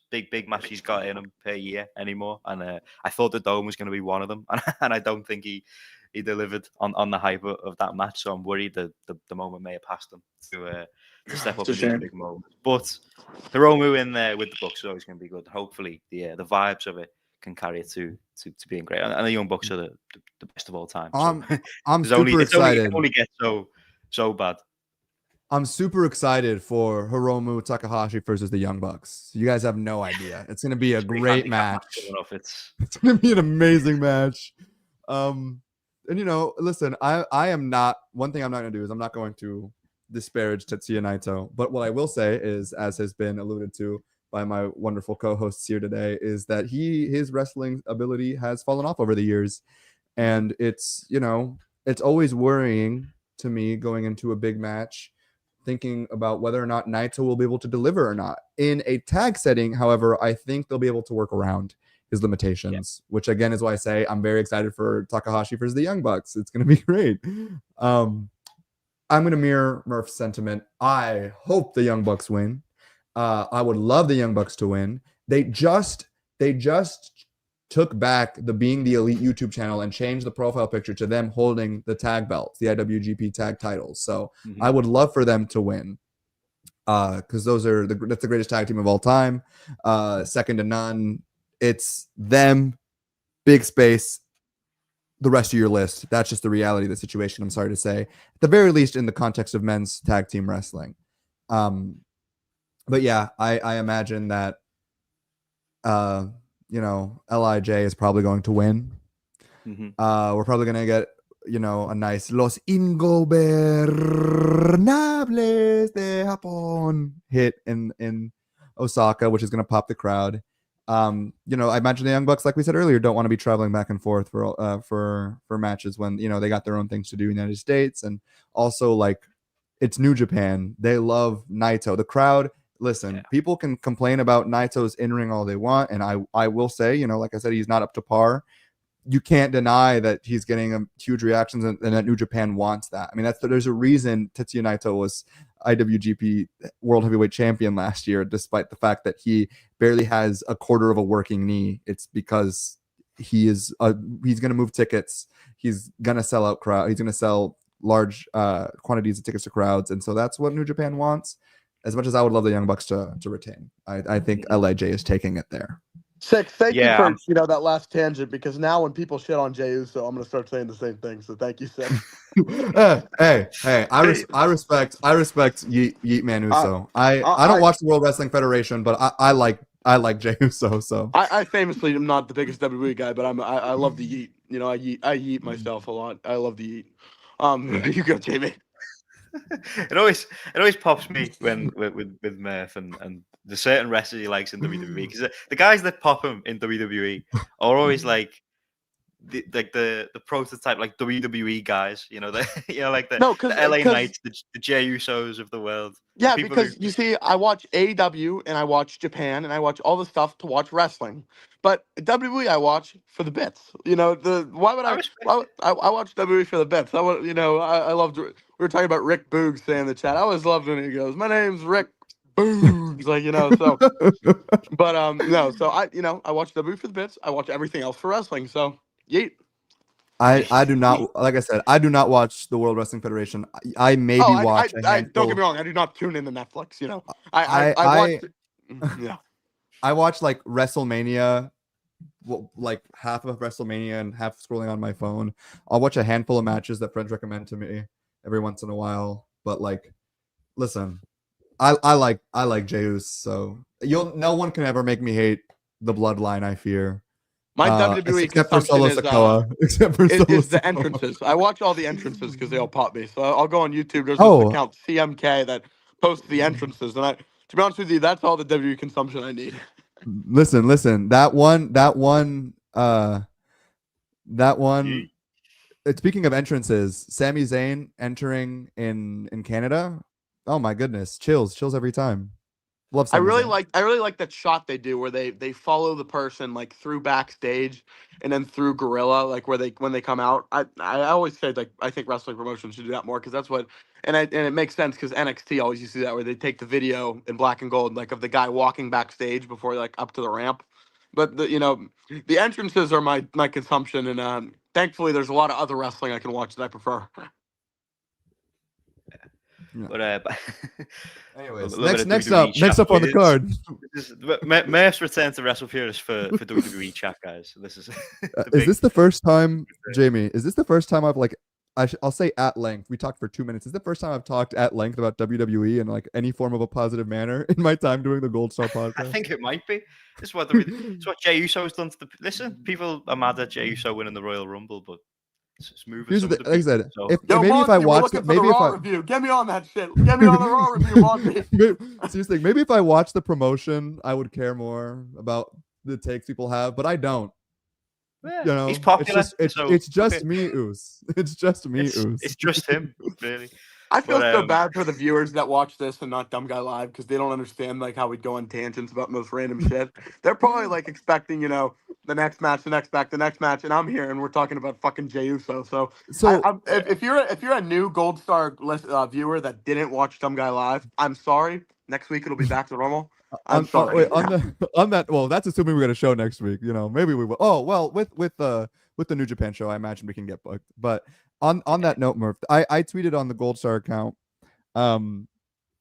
big matches he's got in him per year anymore, and I thought the Dome was going to be one of them, and I don't think he delivered on the hype of that match. So I'm worried that the moment may have passed him to step up it's a in these shame. big moments. But Hiromu in there with the Bucks is always going to be good. Hopefully, the vibes of it can carry it to being great. And the Young Bucks are the best of all time. So I'm it super excited. only gets so bad. I'm super excited for Hiromu Takahashi versus the Young Bucks. You guys have no idea. It's going to be a great match. It's going to be an amazing match. And listen, I am not. One thing I'm not going to do is I'm not going to disparage Tetsuya Naito. But what I will say is, as has been alluded to by my wonderful co-hosts here today, is that his wrestling ability has fallen off over the years, and it's always worrying to me going into a big match, thinking about whether or not Naito will be able to deliver or not. In a tag setting, however, I think they'll be able to work around his limitations, which again is why I say I'm very excited for Takahashi versus the Young Bucks. It's going to be great. I'm going to mirror Murph's sentiment. I hope the Young Bucks win. I would love the Young Bucks to win. They just took back the Being the Elite YouTube channel and changed the profile picture to them holding the tag belts, the IWGP tag titles. So I would love for them to win because that's the greatest tag team of all time, second to none. It's them, big space, the rest of your list. That's just the reality of the situation, I'm sorry to say, at the very least in the context of men's tag team wrestling. But yeah, I imagine that Lij is probably going to win. We're probably going to get a nice Los Ingobernables de Japón hit in Osaka, which is going to pop the crowd. I imagine the Young Bucks, like we said earlier, don't want to be traveling back and forth for matches when they got their own things to do in the United States, and also like it's New Japan. They love Naito. The crowd. Listen, people can complain about Naito's in-ring all they want, and I will say, like I said, he's not up to par. You can't deny that he's getting huge reactions, and that New Japan wants that. I mean, there's a reason Tetsuya Naito was IWGP World Heavyweight Champion last year, despite the fact that he barely has a quarter of a working knee. It's because he's going to move tickets. He's going to sell out crowd. He's going to sell large quantities of tickets to crowds, and so that's what New Japan wants. as much as I would love the Young Bucks to retain, I think LIJ is taking it there. Six, thank you Yeah, for I'm- that last tangent, because now when people shit on Jey Uso, I'm gonna start saying the same thing. So thank you, Six. hey, I respect Yeet Man Uso. I don't watch the World Wrestling Federation, but I like Jey Uso. So I famously am not the biggest WWE guy, but I love the yeet. You know, I yeet myself a lot. I love the yeet. You go, Jamie. it always pops me when with Murph and the certain wrestlers he likes in WWE, because the guys that pop him in WWE are always like the prototype, like WWE guys, you know, like the No, LA Knights, the Jey Usos of the world. Yeah, People because who- you see, I watch AEW and I watch Japan and I watch all the stuff to watch wrestling. But WWE I watch for the bits. You know, why would I I? respect Why would, I watch WWE for the bits. I loved. We were talking about Rick Boogs saying in the chat. I always loved when he goes, "My name's Rick Boogs," like, you know. So, but no. So I watch WWE for the bits. I watch everything else for wrestling. So, yeet. I do not, like I said, I do not watch the World Wrestling Federation. I maybe watch a I handful. don't get me wrong. I do not tune into Netflix. You know, I watch. Yeah. I watch like WrestleMania, like half of WrestleMania and half scrolling on my phone. I'll watch a handful of matches that friends recommend to me every once in a while. But like, listen, I like Jey Uso, so no one can ever make me hate the bloodline. I fear. My WWE except for consumption Solo is, Sikoa. Except for Solo is the Sikoa. entrances. I watch all the entrances because they all pop me. So I'll go on YouTube. There's this account CMK that posts the entrances, and to be honest with you, that's all the WWE consumption I need. Listen. That one. Speaking of entrances, Sami Zayn entering in Canada. Oh my goodness, chills every time. Love Sami Zayn. I really like that shot they do where they follow the person like through backstage and then through Gorilla, like when they come out. I always say, like, I think wrestling promotions should do that more, because that's what and it makes sense, because NXT always used to do that, where they take the video in black and gold, like, of the guy walking backstage before, like, up to the ramp. But the entrances are my consumption, and thankfully there's a lot of other wrestling I can watch that I prefer. But anyways, a little bit of next WWE up on the card. Murph's return to WrestleFurious for WWE chat, guys. This is is this the first time, Jamie? Is this the first time I've like I'll say at length. We talked for 2 minutes. Is this the first time I've talked at length about WWE in like any form of a positive manner in my time doing the Gold Star podcast? I think it might be. This is what Jey Uso has done to the. Listen, people are mad at Jey Uso winning the Royal Rumble, but it's moving. Like I said, so. if I watched it, maybe if I review, get me on that shit. Get me on the Raw review, Monty. Seriously, maybe if I watched the promotion, I would care more about the takes people have, but I don't. Yeah, you know, he's popular. It's just me, Oos. It's just me, Oos. It's just him, really. I feel so bad for the viewers that watch this and not Dumb Guy Live, because they don't understand like how we'd go on tangents about most random shit. They're probably like expecting, the next match, the next match, and I'm here and we're talking about fucking Jey Uso. So if you're a new Gold Star viewer that didn't watch Dumb Guy Live, I'm sorry. Next week it'll be back to normal. I'm sorry. On that. Well, that's assuming we're gonna show next week. Maybe we will. Oh well, with the New Japan show, I imagine we can get booked. But on that note, Murph, I tweeted on the Gold Star account.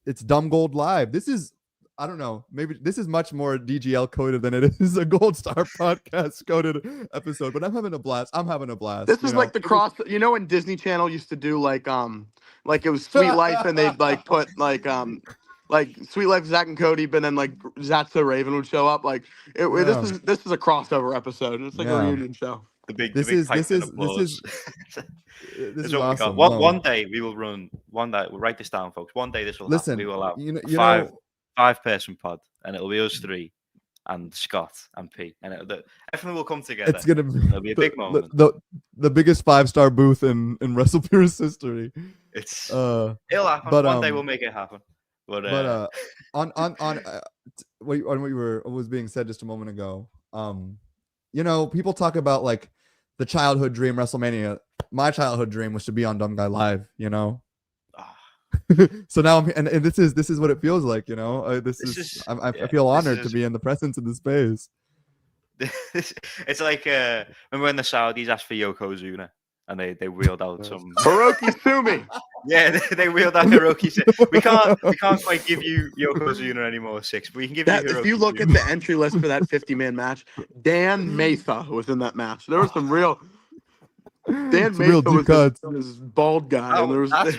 It's Dumb Gold Live. This is, I don't know, maybe this is much more DGL coded than it is a Gold Star podcast coded episode. But I'm having a blast. This is like the cross. When Disney Channel used to do like it was Sweet Life, and they'd like put like Sweet Life, Zach and Cody, but then like Zatsu Raven would show up. Like this is a crossover episode. It's like a reunion show. This is awesome. One day we will run. One day we'll write this down, folks. One day this will happen. We will have five-person pod, and it'll be us three, and Scott and P, and everythone will come together. It'll be a big moment. The biggest 5-star booth in WrestlePurious history. It'll happen. But one day we'll make it happen. But on what was being said just a moment ago, people talk about like the childhood dream WrestleMania. My childhood dream was to be on Dumb Guy Live, So now and this is what it feels like, I feel honored to be in the presence of the space. It's like remember when the Saudis asked for Yokozuna and they wheeled out some. Hiroki Sumi. Yeah, they wheeled out Hiroki. We can't quite give you Yokozuna anymore, 6, but we can give you That, Hiroki. if you look at the entry list for that 50-man match, Dan Mesa was in that match. There was some real. Dan Some real Mesa deep was cuts. this bald guy. Oh, and there was, that's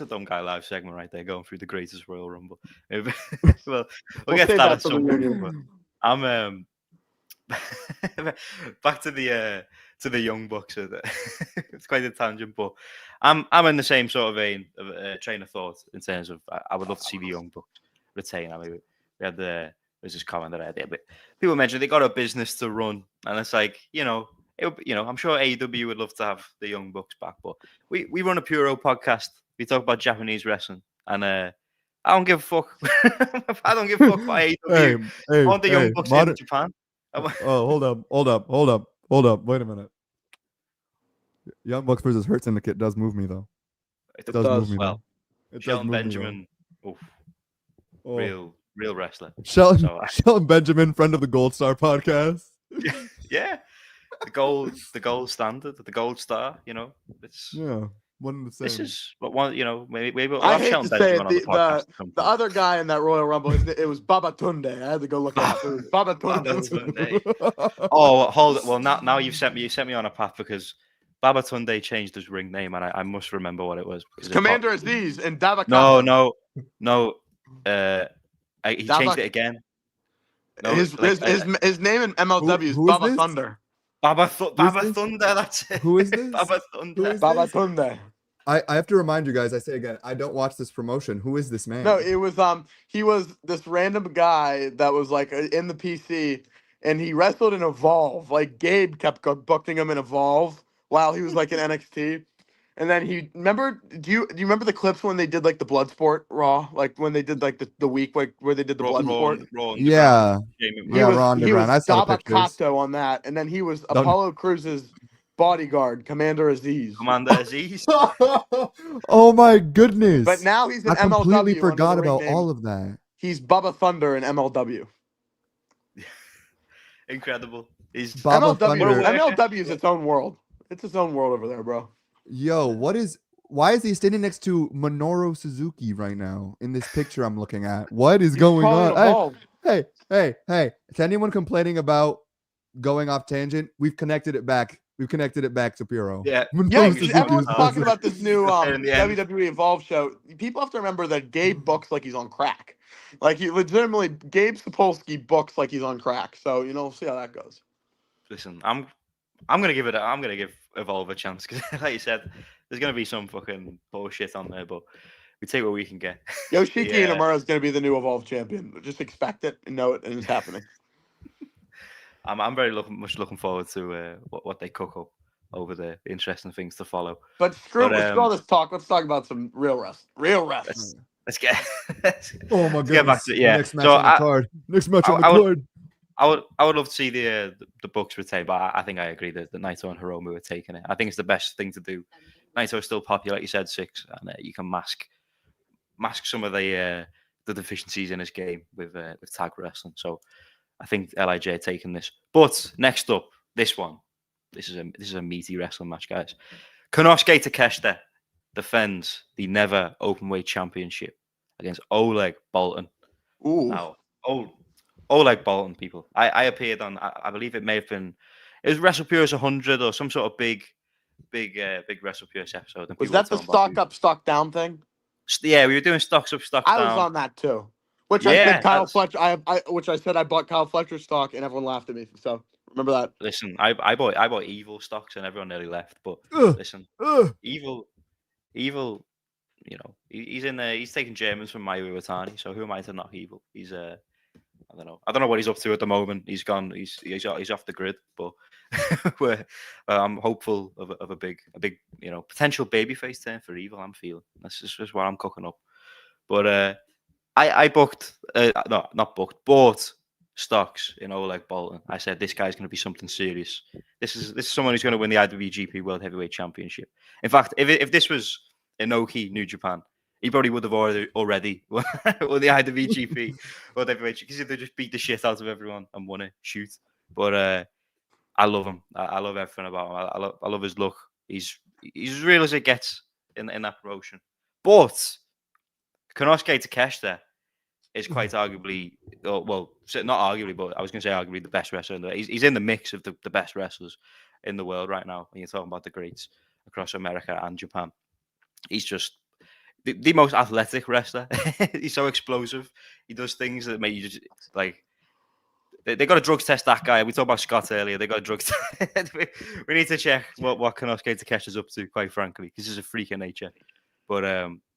a dumb guy live segment right there, going through the greatest Royal Rumble. Well, we'll We'll get to save that that at for the some point. reunion. But I'm back to the Young Bucks. It's quite a tangent, but I'm in the same sort of vein of train of thought in terms of I would love to see the Young Bucks retain. I mean, we had there's this comment that I had there, but people mentioned they got a business to run, and it's like I'm sure AEW would love to have the Young Bucks back, but we run a Puro podcast. We talk about Japanese wrestling, and I don't give a fuck. I don't give a fuck about AEW. I want the Young Bucks in Japan. Oh, hold up. Wait a minute. Young Bucks versus Hurt Syndicate does move me though. It does. Move me Well, though. It Shelton does move Benjamin, me though. real wrestler. Shelton Benjamin, friend of the Gold Star podcast. Yeah, the gold standard, the gold star. It's one and the same. This is what one. Maybe we'll I have hate Shelton to say Benjamin it, on the podcast. the other guy in that Royal Rumble, it was Babatunde. I had to go look it up. It was Babatunde. Oh, hold it. Well, now you've sent me on a path because Babatunde changed his ring name, and I must remember what it was. Commander Aziz and Davakato. No. He changed it again. No, his name in MLW is Baba Thunder. Baba Thunder. That's it. Who is this? Baba Thunder. Babatunde. I have to remind you guys. I say again, I don't watch this promotion. Who is this man? No, it was he was this random guy that was like in the PC, and he wrestled in Evolve. Like Gabe kept booking him in Evolve while he was like in NXT. And then do you remember the clips when they did like the Bloodsport Raw, like when they did like the week like where they did the Bloodsport? Yeah, Raw He was I saw the pictures. Dabakato on that, and then he was Apollo Cruz's bodyguard, Commander Aziz. Oh my goodness! But now he's in MLW. I completely forgot about name. all of that. He's Bubba Thunder in MLW. Incredible. He's MLW is its own world. It's its own world over there, bro. Yo, why is he standing next to Minoru Suzuki right now in this picture I'm looking at? What is going on? Hey. Is anyone complaining about going off tangent? We've connected it back. To Puro. Yeah. Everyone's talking about this new WWE Evolve show. People have to remember that Gabe books like he's on crack. Like he legitimately, Gabe Sapolsky books like he's on crack. So we'll see how that goes. Listen, I'm gonna give Evolve a chance because, like you said, there's gonna be some fucking bullshit on there, but we take what we can get. Yoshiki Inamura is gonna be the new Evolve champion. Just expect it and know it, and it's happening. I'm very much looking forward to what they cook up over there. Interesting things to follow. But screw all this talk. Let's talk about some real wrestling. Let's get. Oh my goodness! Get back to Next match on the card. Next match on the card. I would love to see the Bucks retain, but I think I agree that Naito and Hiromu are taking it. I think it's the best thing to do. Naito is still popular, like you said, 6, and you can mask some of the deficiencies in his game with tag wrestling. So I think LIJ are taking this. But next up, this is a meaty wrestling match, guys. Konosuke Takeshita defends the Never Openweight Championship against Oleg Boltin. Ooh. Now, Oleg Boltin, people. I appeared on, I believe it was WrestlePure's 100 or some sort of big WrestlePure's episode. Was that the stock up, stock down thing? Yeah, we were doing stocks up, stocks down. I was on that too. Which I said Kyle Fletcher. Which I said I bought Kyle Fletcher's stock, and everyone laughed at me. So remember that. Listen, I bought Evil stocks, and everyone nearly left. But listen, Evil, he's in there. He's taking Germans from Mayu Iwatani. So who am I to knock Evil? He's I don't know what he's up to at the moment. He's gone. He's off the grid. But I'm hopeful of a big potential babyface turn for Evil. I'm feeling that's just what I'm cooking up. But I bought stocks in Oleg Boltin. I said this guy's going to be something serious. This is someone who's going to win the IWGP World Heavyweight Championship. In fact, if this was Inoki New Japan, he probably would have already won the IWGP World Heavyweight because they just beat the shit out of everyone and won it. Shoot, but I love him. I love everything about him. I love his look. He's as real as it gets in that promotion. But Konosuke Takeshita is quite arguably, well, not arguably, but I was going to say arguably the best wrestler. He's in the mix of the best wrestlers in the world right now. When you're talking about the greats across America and Japan, he's just the most athletic wrestler. He's so explosive. He does things that make you just like. They got to drugs test that guy. We talked about Scott earlier. They got to drugs test. We need to check what Konosuke Takeshi's up to, quite frankly, because he's a freak of nature. But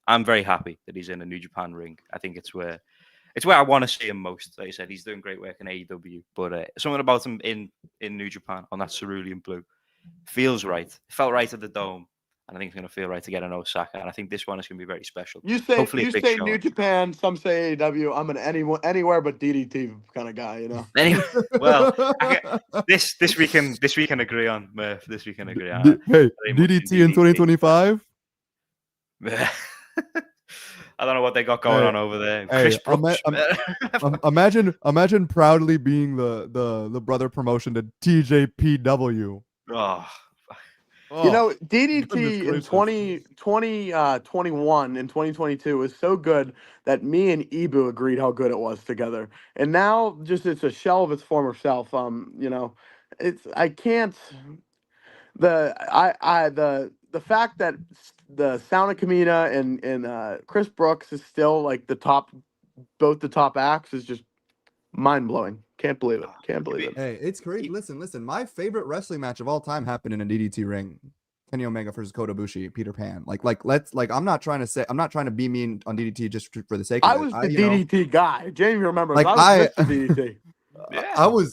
I'm very happy that he's in a New Japan ring. I think it's where I want to see him most. Like I said, he's doing great work in AEW, but something about him in New Japan on that cerulean blue feels right. It felt right at the Dome, and I think it's going to feel right again in Osaka. And I think this one is going to be very special. You say Hopefully New Japan, some say AEW. I'm an anywhere but DDT kind of guy, you know. Anyway, well, this we can agree on, Murph. This we can agree on. Hey, DDT in 2025. I don't know what they got going on over there. Hey, Chris Brooks. imagine proudly being the brother promotion to NJPW. You know, DDT in 2021 and 2022 was so good that me and Ibu agreed how good it was together. And now just it's a shell of its former self. You know, I can't the fact that the Sound of Kamina and Chris Brooks is still like both the top acts is just mind blowing. Can't believe it. Hey, it's crazy. Listen. My favorite wrestling match of all time happened in a DDT ring. Kenny Omega versus Kota Ibushi, Peter Pan. I'm not trying to be mean on DDT just for the sake of it. I was the DDT guy. Jamie remembers. Like I was Mr. DDT. Yeah.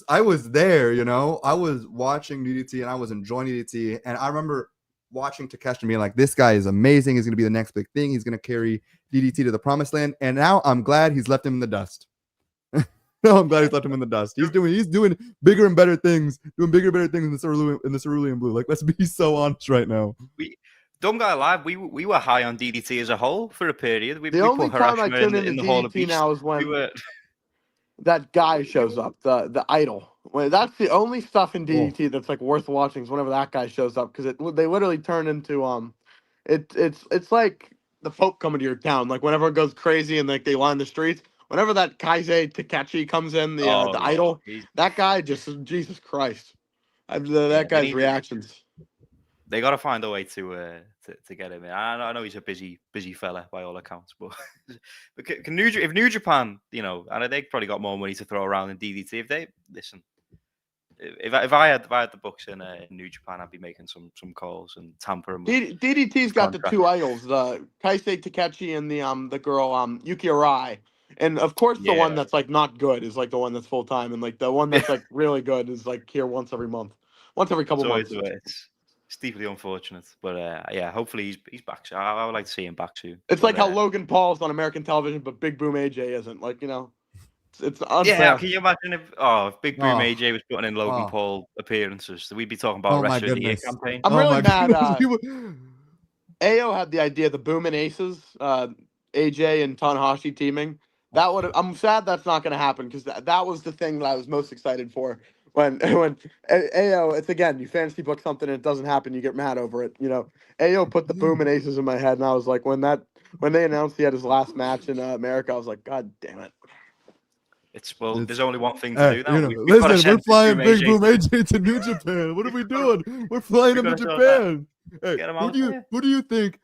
I was there, you know. I was watching DDT and I was enjoying DDT, and I remember watching Takeshita being like, "This guy is amazing. He's going to be the next big thing. He's going to carry DDT to the promised land." And now I'm glad he's left him in the dust. I'm glad he's left him in the dust. He's doing bigger and better things, in the cerulean blue. Like, let's be so honest right now. Dumb Guy Live, we were high on DDT as a whole for a period. The only time I tune into DDT now is when that guy shows up, the idol. Well, that's the only stuff in DDT that's like worth watching is whenever that guy shows up, because they literally turn into it's like the Pope coming to your town. Like whenever it goes crazy and like they line the streets. Whenever that Kaizei Takechi comes in, the idol, that guy just Jesus Christ. That guy's reactions. They got to find a way to get him in. I know he's a busy fella by all accounts, but if New Japan, you know, and they probably got more money to throw around than DDT. If they listen, if I had the books in New Japan, I'd be making some calls and tampering. DDT's got the two idols, the Kaisei Takechi and the girl Yuki Arai. And of course, the one that's like not good is like the one that's full time, and like the one that's like really good is like here once every couple months. It's deeply unfortunate, but hopefully he's back. So I would like to see him back soon. It's like how Logan Paul's on American television, but Big Boom AJ isn't. Like, you know, it's unfair. Yeah, can you imagine if Big Boom AJ was putting in Logan Paul appearances? So we'd be talking about Wrestler of the Year campaign. I'm really mad. Ayo had the idea of the Boom and Aces, AJ and Tanahashi teaming. I'm sad that's not going to happen, because that was the thing that I was most excited for. When Ayo, it's again, you fantasy book something and it doesn't happen, you get mad over it. You know, Ayo put the Boom and Aces in my head, and I was like, when they announced he had his last match in America, I was like, God damn it. There's only one thing to do now. You know, we're flying Big Boom AJ to New Japan. What are we doing? We're flying him to Japan. Hey, who do you think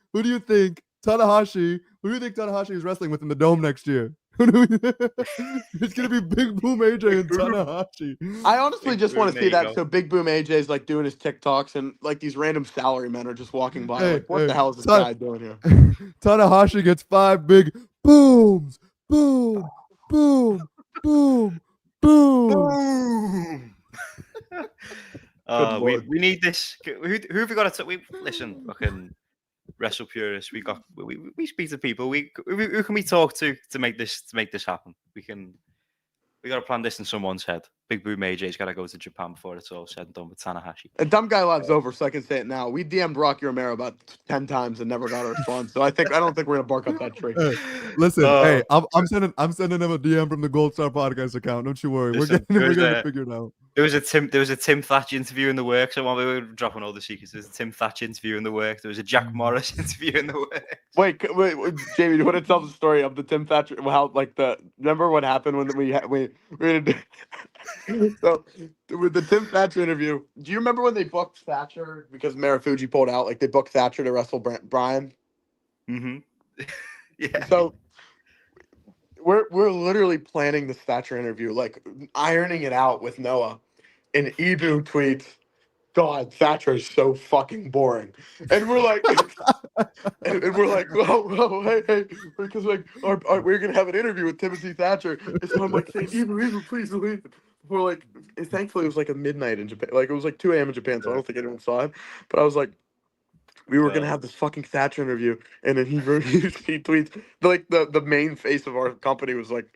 Tanahashi? Who do you think Tanahashi is wrestling with in the Dome next year? It's gonna be Big Boom AJ and Tanahashi. I honestly just want to see that. So Big Boom AJ is like doing his TikToks, and like these random salary men are just walking by. What the hell is this guy doing here? Tanahashi gets 5 big booms, boom, boom, boom, boom. We need this. Who have we got to? Listen, fucking wrestle purists. We speak to people. Who can we talk to make this happen? We got to plan this in someone's head. Big Boom AJ's got to go to Japan before it's all said and done with Tanahashi. A Dumb Guy Live's over, so I can say it now. We DM'd Rocky Romero about 10 times and never got a response. So I don't think we're gonna bark up that tree. Hey, listen, I'm sending him a DM from the Gold Star Podcast account. Don't you worry. We're gonna figure it out. There was a Tim Thatcher interview in the works. So while we were dropping all the secrets, there was a Tim Thatcher interview in the works. There was a Jack Morris interview in the works. Wait, Jamie, you want to tell the story of the Tim Thatcher? How remember what happened when we so with the Tim Thatcher interview? Do you remember when they booked Thatcher because Marufuji pulled out? Like they booked Thatcher to wrestle Brian. Mm-hmm. Yeah. So we're literally planning this Thatcher interview, like ironing it out with Noah, and Ibu tweets, "God, Thatcher is so fucking boring," and we're like, and we're like, whoa, hey, because like we're gonna have an interview with Timothy Thatcher, and so I'm like saying, Ibu, please leave. We're like, and thankfully it was like a midnight in Japan, like it was like 2 a.m. in Japan, so I don't think anyone saw it, but I was like, we were gonna have this fucking Thatcher interview, and then he tweets like the main face of our company was like,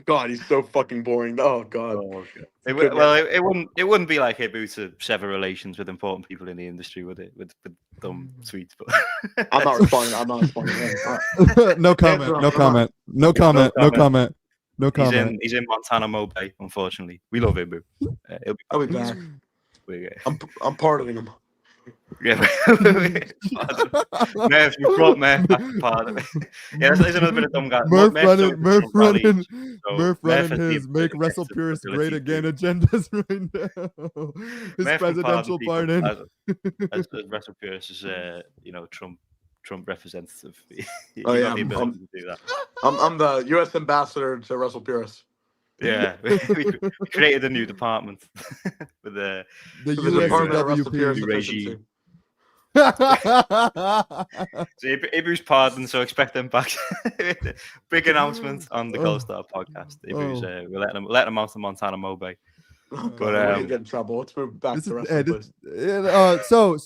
"God, he's so fucking boring." Oh God. Oh, okay. It wouldn't be like Ibu to sever relations with important people in the industry, would it? With dumb tweets, but I'm not responding. No comment. He's in Montana Mobay, unfortunately. We love Ibu. I'll be back. I'm pardoning him. Yeah, Murph, you brought Murph back part of it. Yeah, there's another bit of dumb guy. Murph running his make Wrestle Purist great again agendas right now. His Murph presidential pardon. As Wrestle Purist is, Trump representative. Oh yeah, the ability to do that. I'm the U.S. ambassador to Wrestle Purist. Yeah, we created a new department with the Department of Wrestle Purist regime. So Ibu's pardon, so expect them back. Big announcement on the Gold Star podcast. Ibu's, we're letting him out to Montana Mobay. But we're gonna get in trouble. Let's move back to wrestling. So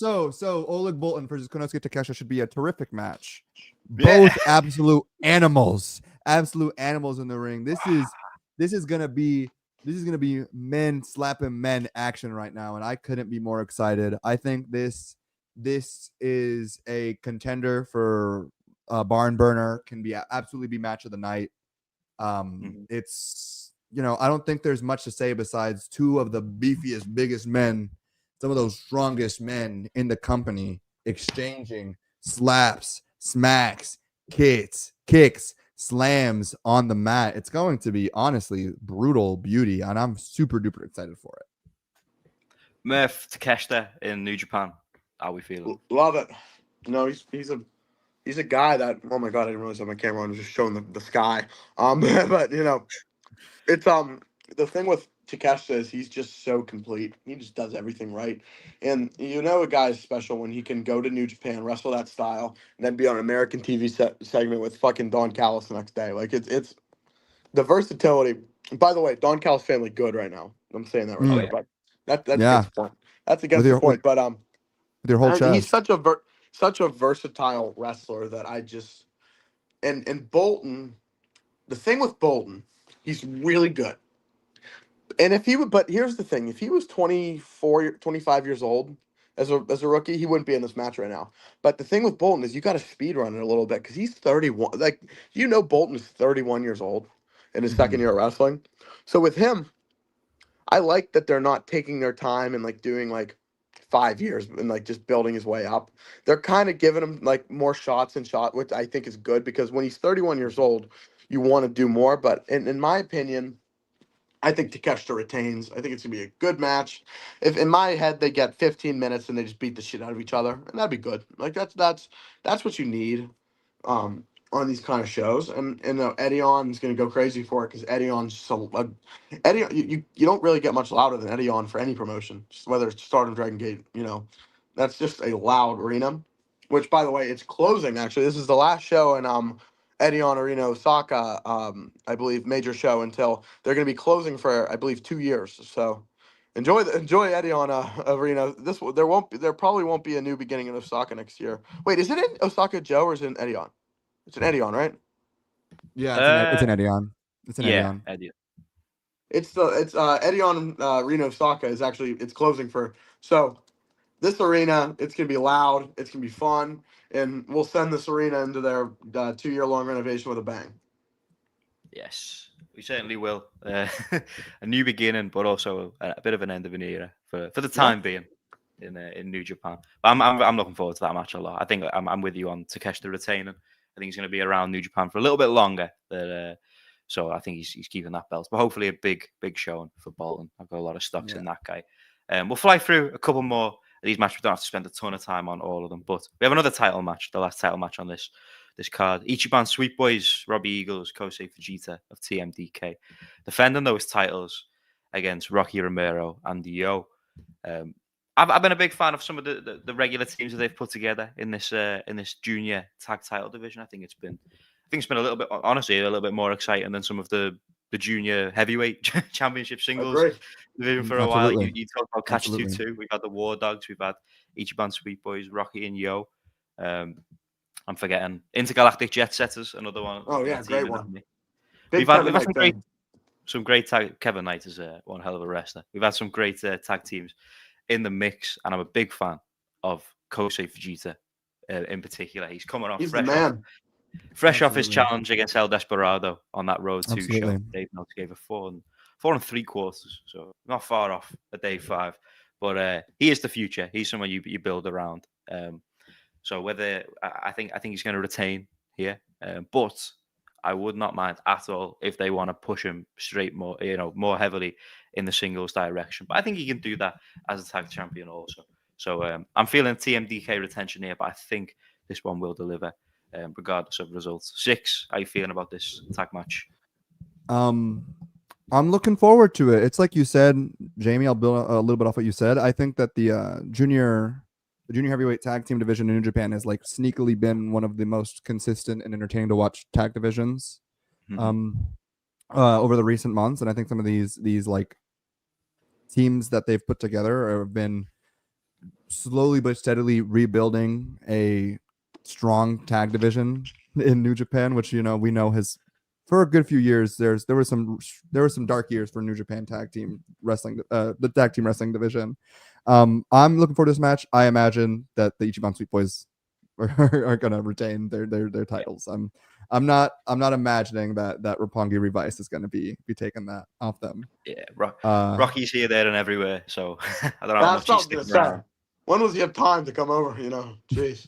Oleg Boltin versus Konosuke Takeshita should be a terrific match. Both absolute animals in the ring. This is gonna be men slapping men action right now, and I couldn't be more excited. I think this is a contender for barn burner. Can be absolutely be match of the night. It's I don't think there's much to say besides two of the beefiest, biggest men, some of those strongest men in the company exchanging slaps, smacks, kicks, slams on the mat. It's going to be honestly brutal beauty, and I'm super duper excited for it. Murph Takeshita in New Japan. How we feeling? Love it. No, he's a guy that, oh my God, I didn't realize on my camera I was just showing the sky. But it's the thing with Takeshita is he's just so complete. He just does everything right. And a guy's special when he can go to New Japan, wrestle that style, and then be on an American TV segment with fucking Don Callis the next day. Like it's the versatility. And by the way, Don Callis' family good right now. I'm saying that right now, but that's against the point. That's against the point. But with your whole chest. He's such a versatile wrestler that I just and Bolton. The thing with Bolton, he's really good. And but here's the thing: if he was 25 years old as a rookie, he wouldn't be in this match right now. But the thing with Bolton is you got to speed run it a little bit because he's 31. Like Bolton is 31 years old in his second year of wrestling. So with him, I like that they're not taking their time and doing 5 years and just building his way up. They're kind of giving him more shots, which I think is good because when he's 31 years old, you want to do more. But in my opinion, I think Takeshita retains. I think it's gonna be a good match. If in my head they get 15 minutes and they just beat the shit out of each other, and that'd be good. That's what you need on these kind of shows. And Edion's gonna go crazy for it because Edion's so Edion. You don't really get much louder than Edion for any promotion, just whether it's Stardom, Dragon Gate. That's just a loud arena. Which, by the way, it's closing. Actually, this is the last show in Edion Arena Osaka, I believe, major show until they're going to be closing for, I believe, 2 years. So enjoy Edion Arena. There probably won't be a new beginning in Osaka next year. Wait, is it in Osaka, Joe, or is it in Edion? It's in Edion, right? Yeah, it's an Edion. It's an Edion. It's Edion Arena Osaka is actually it's closing for this arena. It's gonna be loud. It's gonna be fun. And we'll send this arena into their 2-year-long renovation with a bang. Yes. We certainly will. A new beginning, but also a bit of an end of an era for the Yeah. time being in New Japan. But I'm looking forward to that match a lot. I think I'm with you on Takeshita retaining. I think he's going to be around New Japan for a little bit longer. So I think he's keeping that belt. But hopefully a big showing for Bolton. I've got a lot of stocks in that guy. We'll fly through a couple more of these matches. We don't have to spend a ton of time on all of them. But we have another title match, the last title match on this card. Ichiban Sweet Boys, Robbie Eagles, Kosei Fujita of TMDK, defending those titles against Rocky Romero and Yo. I've been a big fan of some of the regular teams that they've put together in this junior tag title division. I think it's been a little bit, honestly, a little bit more exciting than some of the junior heavyweight championship singles division for a while. You talk about Catch 2-2. We've had the War Dogs. We've had Ichiban Sweet Boys, Rocky and Yo. I'm forgetting Intergalactic Jet Setters, another one. Oh yeah, great one. We've had some great tag. Kevin Knight is one hell of a wrestler. We've had some great tag teams in the mix, and I'm a big fan of Kosei Fujita in particular. He's coming off fresh off his challenge against El Desperado on that Road 2 show. Dave Meltzer gave a 4 3/4, so not far off a day 5. But he is the future. He's someone you build around. So whether I think he's going to retain here, but I would not mind at all if they want to push him straight more heavily in the singles direction. But I think he can do that as a tag champion also. So I'm feeling TMDK retention here, but I think this one will deliver regardless of results. 6, how are you feeling about this tag match? I'm looking forward to it. It's like you said, Jamie. I'll build a little bit off what you said. I think that the junior heavyweight tag team division in New Japan has like sneakily been one of the most consistent and entertaining to watch tag divisions over the recent months. And I think some of these like teams that they've put together have been slowly but steadily rebuilding a strong tag division in New Japan, which we know has for a good few years there were some dark years for New Japan tag team wrestling, the tag team wrestling division. I'm looking forward to this match. I imagine that the Ichiban Sweet Boys are going to retain their titles. I'm not imagining that Roppongi Revice is going to be taking that off them. Yeah, Rocky's here, there, and everywhere. So I don't know how much he's sticking around. When was he have time to come over? Jeez.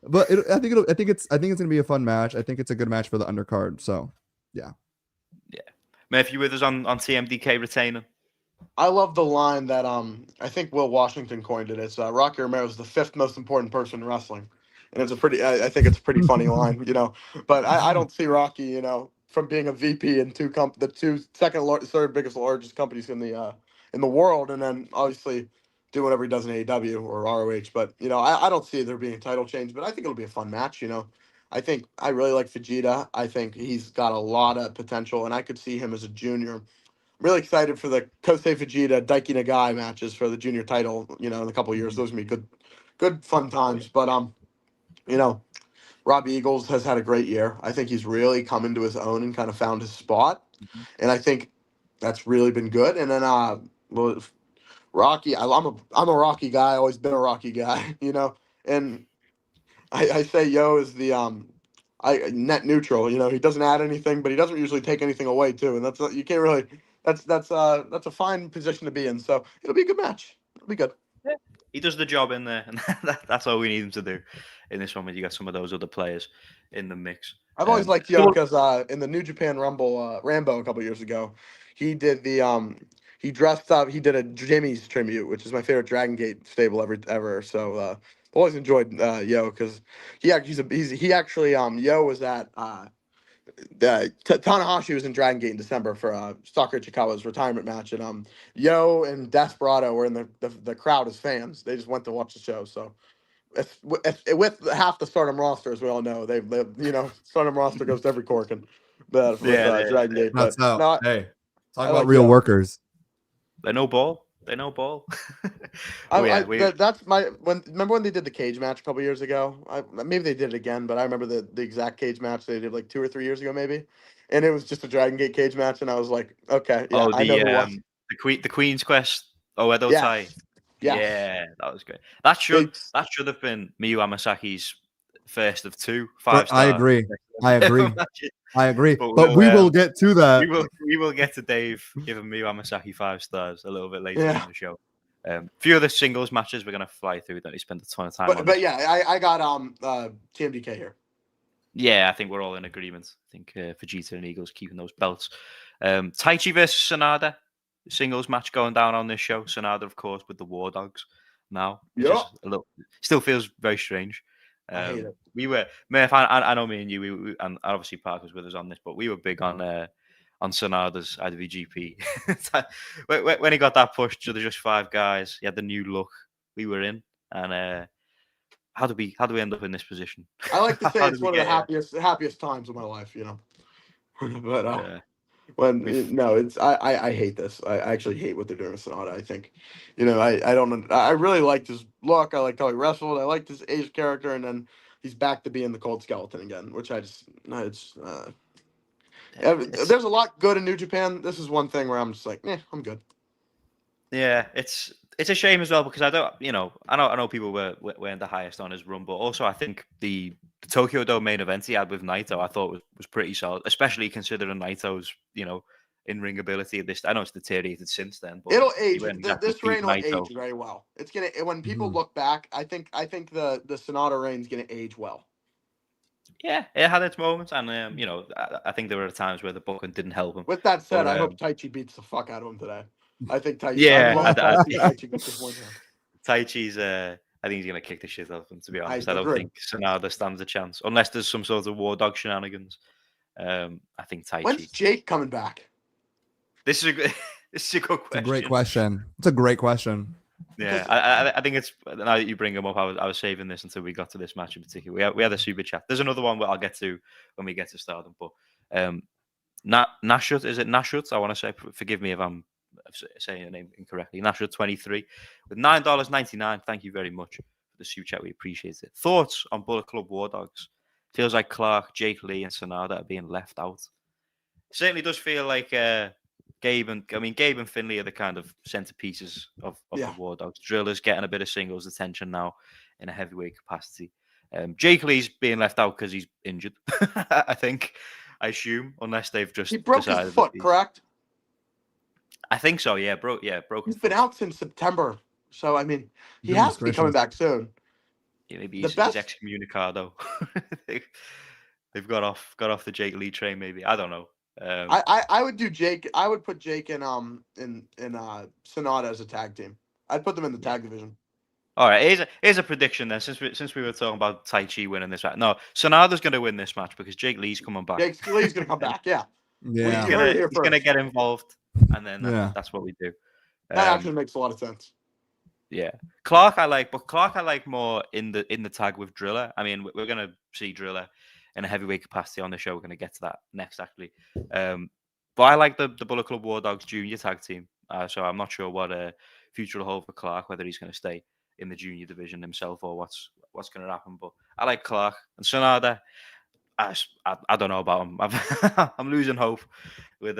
But I think it's going to be a fun match. I think it's a good match for the undercard. So yeah. Murph, you with us on TMDK retaining? I love the line that I think Will Washington coined it. It's Rocky Romero is the 5th most important person in wrestling, and it's I think it's a pretty funny line, But I don't see Rocky, from being a VP in the third biggest largest companies in the world, and then obviously do whatever he does in AEW or ROH. But I don't see there being a title change. But I think it'll be a fun match. I think I really like Fujita. I think he's got a lot of potential, and I could see him as a junior. I'm really excited for the Kosei Fujita Daiki Nagai matches for the junior title. In a couple of years, those will be good fun times. But Robbie Eagles has had a great year. I think he's really come into his own and kind of found his spot, and I think that's really been good. And then Rocky, I'm a Rocky guy. Always been a Rocky guy. And I say Yo is the net neutral. He doesn't add anything, but he doesn't usually take anything away too. And that's you can't really. That's a fine position to be in. So it'll be a good match. It'll be good. Yeah. He does the job in there, and that's all we need him to do in this one. When you got some of those other players in the mix, I've always liked Yo because in the New Japan Rumble, Rambo a couple years ago, he did he dressed up. He did a Jimmy's tribute, which is my favorite Dragon Gate stable ever. So always enjoyed Yo because he actually Yo was at Tanahashi was in Dragon Gate in December for Stalker Ichikawa's retirement match, and Yo and Desperado were in the crowd as fans. They just went to watch the show. So with half the Stardom roster, as we all know, they Stardom roster goes to every cork and Dragon Gate. That's but, hey, talk about real workers. They know ball. Remember when they did the cage match a couple years ago? Maybe they did it again, but I remember the exact cage match they did like 2 or 3 years ago, maybe. And it was just a Dragon Gate cage match, and I was like, okay, yeah, I know who was. The Queen's Quest. Edo Tai. Yes. Yeah, that was great. That should have been Miyu Amasaki's first of two 5-star. I agree. matches. I agree. But But we will get to that. We will get to Dave giving me Wamasaki 5 stars a little bit later Yeah. in the show. Few of the singles matches we're gonna fly through. Don't need to spend a ton of time on. But yeah, I got TMDK here. Yeah, I think we're all in agreement. I think Vegeta and Eagles keeping those belts. Taichi versus Sonada, singles match going down on this show. Sonada, of course, with the War Dogs now. Which is a little, still feels very strange. I hate it. We were, Murph, I know me and you, we and obviously Park was with us on this, but we were big on Sonada's IWGP. When he got that push to the Just 5 guys, he had the new look. We were in, and how do we end up in this position? I like to say it's one of the happiest times of my life, you know. But I hate this. I actually hate what they're doing with Sonata. I think, you know, I really liked his look. I liked how he wrestled. I liked his Ace character, and then he's back to being the Cold Skeleton again, which there's a lot good in New Japan. This is one thing where I'm just like, I'm good. Yeah, it's a shame as well because I know people weren't the highest on his run, but also I think the Tokyo Dome main event he had with Naito I thought was pretty solid, especially considering Naito's in-ring ability at this. I know it's deteriorated since then, but it'll age. This reign will age very well. It's gonna when people look back. I think the Sonata reign's gonna age well. Yeah, it had its moments, and I think there were times where the booking didn't help him. With that said, I hope Taichi beats the fuck out of him today. I think Taichi. Yeah, Taichi gets this one down. Taichi's. I think he's gonna kick the shit out of him. To be honest, I don't think Sonada stands a chance unless there's some sort of War Dog shenanigans. I think Taichi. When's Jake coming back? This is a good question. It's a great question. It's a great question. Yeah, I think it's now that you bring him up. I was saving this until we got to this match in particular. We had a super chat. There's another one I'll get to when we get to Stardom. But Nashut, is it Nashut? I want to say. Forgive me if I'm saying your name incorrectly. Nashut 23 with $9.99. Thank you very much for the super chat. We appreciate it. Thoughts on Bullet Club War Dogs? Feels like Clark, Jake Lee, and Sonada are being left out. Certainly does feel like Gabe and Finley are the kind of centerpieces of the War Dogs. Driller's getting a bit of singles attention now in a heavyweight capacity. Jake Lee's being left out because he's injured. I assume, unless they've just he broke his foot, correct? I think so. Yeah, broke. He's been out since September, so I mean, he has to be coming back soon. Yeah, maybe he's excommunicado. They've got off the Jake Lee train. Maybe I don't know. I would do Jake. I would put Jake in Sonata as a tag team. I'd put them in the tag division. All right, here's a prediction then. Since we were talking about Taichi winning this match, no, Sonata's going to win this match because Jake Lee's coming back. Jake Lee's going to come back. Yeah. Yeah. He's going to get involved, and then that's what we do. That actually makes a lot of sense. Yeah, Clark I like more in the tag with Driller. I mean, we're going to see Driller in a heavyweight capacity on the show. We're going to get to that next, actually. But I like the Bullet Club War Dogs junior tag team. So I'm not sure what future will hold for Clark, whether he's going to stay in the junior division himself or what's going to happen. But I like Clark and Sonada. I don't know about him. I'm losing hope with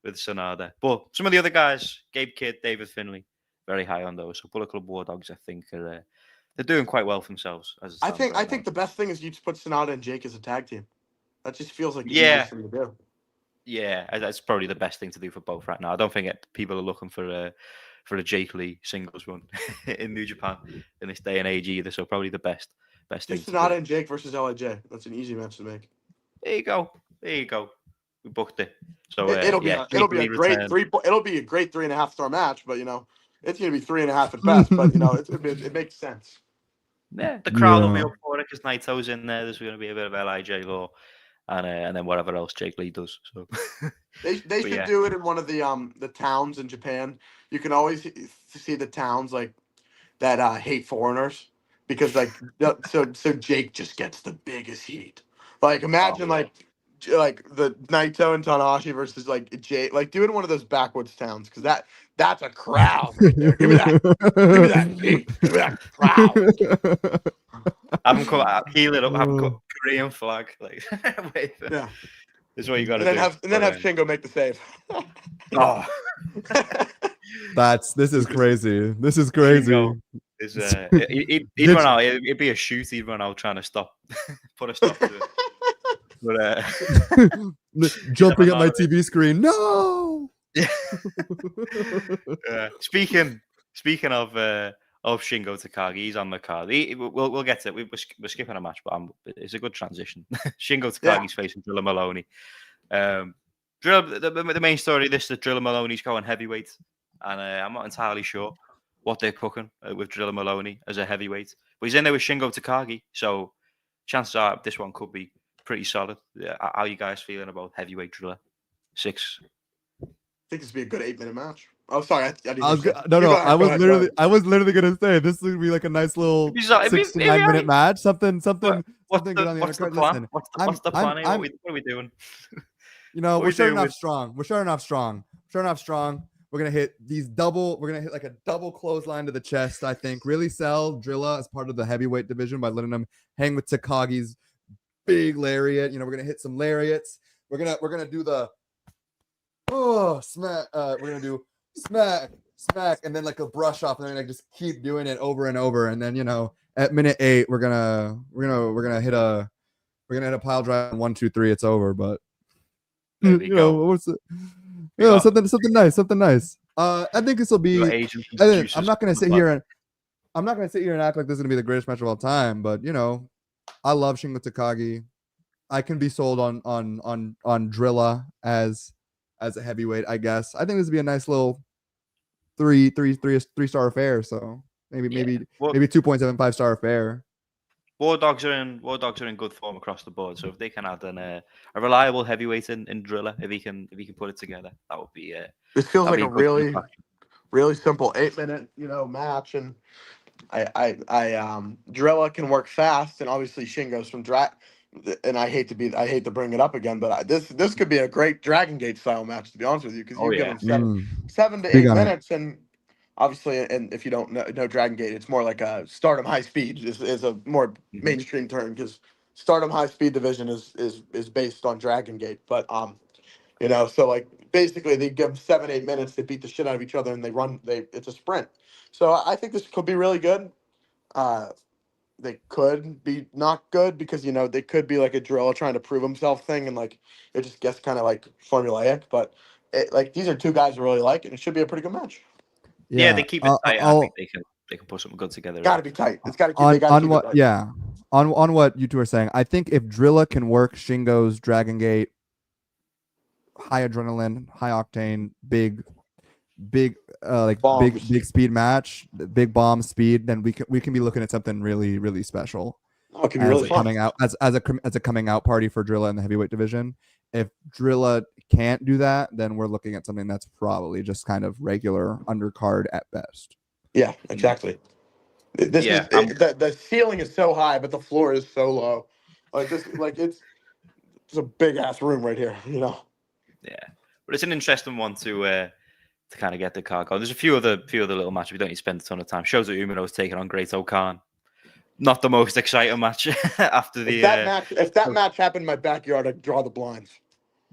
Sonada. But some of the other guys, Gabe Kidd, David Finley, very high on those. So Bullet Club War Dogs, I think, they're doing quite well for themselves. I think the best thing is you just put Sonata and Jake as a tag team. That just feels like the easiest thing to do. Yeah, that's probably the best thing to do for both right now. I don't think people are looking for a Jake Lee singles run in New Japan in this day and age either. So probably the best thing. Sonata and Jake versus LIJ. That's an easy match to make. There you go. We booked it. So it'll be a great 3.5-star match, but it's going to be 3.5 at best. But it makes sense. Yeah, the crowd will be up for it because Naito's in there. There's going to be a bit of LIJ law. And then whatever else Jake Lee does. So they should do it in one of the towns in Japan. You can always see the towns like that hate foreigners because so Jake just gets the biggest heat. Like imagine like the Naito and Tanahashi versus like Jake. Like do it in one of those backwoods towns because that's a crowd. Right there. Give me that heat. Give me that crowd. Have him come out, heal it up, have him cut Korean flag. Like, wait, this is what you got to do. And then have Shingo make the save. Oh, this is crazy. This is crazy. Is he'd run out. It'd be a shoot. He'd run out trying to stop, put a stop to it. But jumping at my TV screen. No. Yeah. Speaking of Shingo Takagi, he's on the card. We'll get to it. We're skipping a match, but it's a good transition. Shingo Takagi's facing Drilla Maloney. The main story of this is that Drilla Maloney's going heavyweight, and I'm not entirely sure what they're cooking with Drilla Maloney as a heavyweight. But he's in there with Shingo Takagi, so chances are this one could be pretty solid. How are you guys feeling about heavyweight Drilla? 6. I think this would be a good 8-minute match. Oh, sorry. I was literally gonna say this would be like a nice little 6 to 9 minute match. Something what's good the, on the what's the undercard. plan? Listen, What's the plan? What are we doing? We're starting off strong. We're starting off strong. We're gonna hit We're gonna hit like a double clothesline to the chest. I think really sell Drilla as part of the heavyweight division by letting him hang with Takagi's big lariat. We're gonna hit some lariats. We're gonna do the smack. We're gonna do smack, and then like a brush off, and then like just keep doing it over and over. And then at minute 8, we're gonna hit a pile drive. 1, 2, 3. It's over. But what's it? Something nice. I think this will be. I'm not gonna sit here and act like this is gonna be the greatest match of all time. But I love Shingo Takagi. I can be sold on Drilla as a heavyweight, I guess. I think this would be a nice little 3-star affair. So maybe 2.75 star affair. War Dogs are in good form across the board. So if they can add a reliable heavyweight in Drilla, if he can put it together, that would be. This feels like a really, really simple 8-minute match, and Drilla can work fast, and obviously Shingo's from and I hate to bring it up again, but this could be a great Dragon Gate style match, to be honest with you, because give him 7 to 8 minutes, and obviously, and if you don't know Dragon Gate, it's more like a Stardom High Speed is a more mainstream term, because Stardom High Speed division is based on Dragon Gate, but so like basically they give them 7-8 minutes, they beat the shit out of each other, and it's a sprint. So I think this could be really good. They could be not good because they could be like a Drilla trying to prove himself thing, and like it just gets kind of like formulaic. But these are two guys I really like, and it should be a pretty good match. Yeah, they keep it tight. I think they can put something good together. Got to be tight. It's got to keep. On what you two are saying, I think if Drilla can work Shingo's Dragon Gate, high adrenaline, high octane, big speed match, big bomb speed, then we can be looking at something really, really special. Oh, it can be really fun. Coming out as a coming out party for Drilla in the heavyweight division. If Drilla can't do that, then we're looking at something that's probably just kind of regular undercard at best. Yeah, exactly. The ceiling is so high, but the floor is so low. It's a big ass room right here. Yeah, but it's an interesting one to kind of get the card going. There's a few other little matches we don't need to spend a ton of time. Shota Umino's taking on Great Okan. Not the most exciting match after the if that match happened in my backyard, I'd draw the blinds.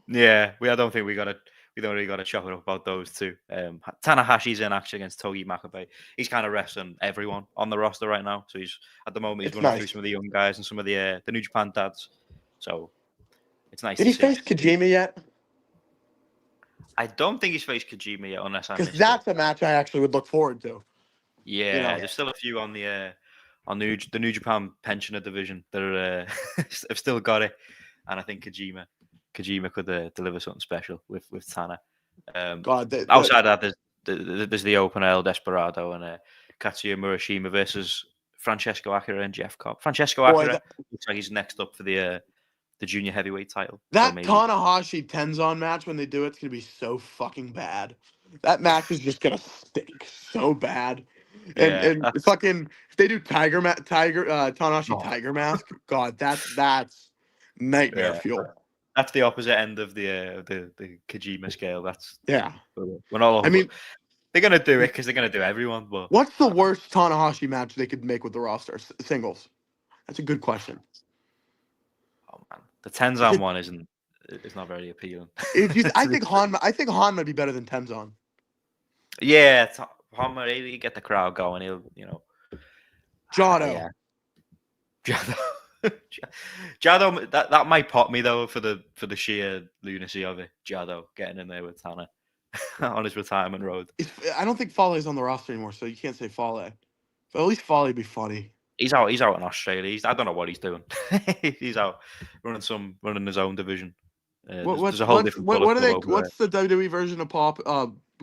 Yeah, I don't think we don't really got to chop it up about those two. Tanahashi's in action against Togi Makabe. He's kind of wrestling everyone on the roster right now. So he's running through some of the young guys and some of the New Japan dads. So it's nice. Did he face Kojima yet? I don't think he's faced Kojima yet, unless I missed because that's a match I actually would look forward to. Yeah, there's still a few on the New Japan pensioner division that have still got it, and I think Kojima could deliver something special with Tana. Outside that, there's the open El Desperado and Katsuya Murashima versus Francesco Akira and Jeff Cobb. Francesco Akira looks like he's next up for the junior heavyweight title. That Tanahashi Tenzan match, when they do it's gonna be so fucking bad. That match is just gonna stink so bad. And fucking if they do Tanahashi Tiger Mask, God, that's nightmare fuel. That's the opposite end of the Kojima scale. They're gonna do it because they're gonna do everyone. But what's the worst Tanahashi match they could make with the roster singles? That's a good question. Oh man, the Tenzan one is not very appealing. I think Han might be better than Tenzan. Yeah, Han, he'll get the crowd going. He'll Goto. Yeah. Jado. Jado, that might pop me though for the sheer lunacy of it. Jado getting in there with Tanner on his retirement road. I don't think Fale's on the roster anymore, so you can't say Fale. But at least Fale would be funny. He's out in Australia. I don't know what he's doing. He's out running his own division. There's a whole different what are they? over What's the WWE version of Pop?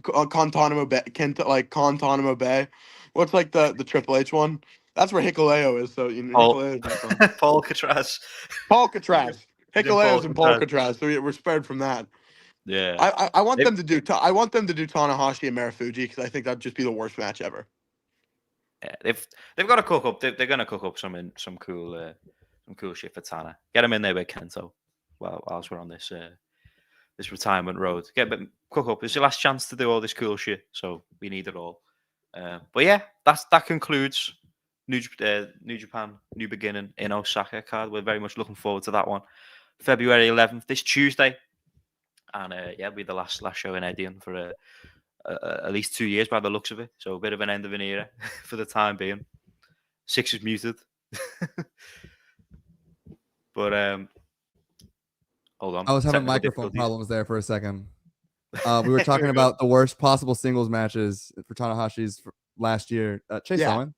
Guantanamo Bay, Guantanamo Bay. What's like the Triple H one? That's where Hikuleo is. So Hikuleo's not from. there. Paul Catraz. Paul Catraz. He's in Hikuleo's in Paul Catraz. Catraz. So we're spared from that. Yeah. I want them to do. I want them to do Tanahashi and Marufuji because I think that'd just be the worst match ever. Yeah, they've got to cook up. They're going to cook up some cool shit for Tanner. Get him in there with Kento. Well, whilst we're on this this retirement road, cook up. It's your last chance to do all this cool shit, so we need it all. But yeah, that concludes New Japan New Beginning in Osaka card. We're very much looking forward to that one. February 11th, this Tuesday, and it'll be the last show in Edion for at least 2 years by the looks of it. So a bit of an end of an era for the time being. Six is muted. But hold on. I was having microphone problems there for a second. We were talking about the worst possible singles matches for Tanahashi's last year. Chase Owen.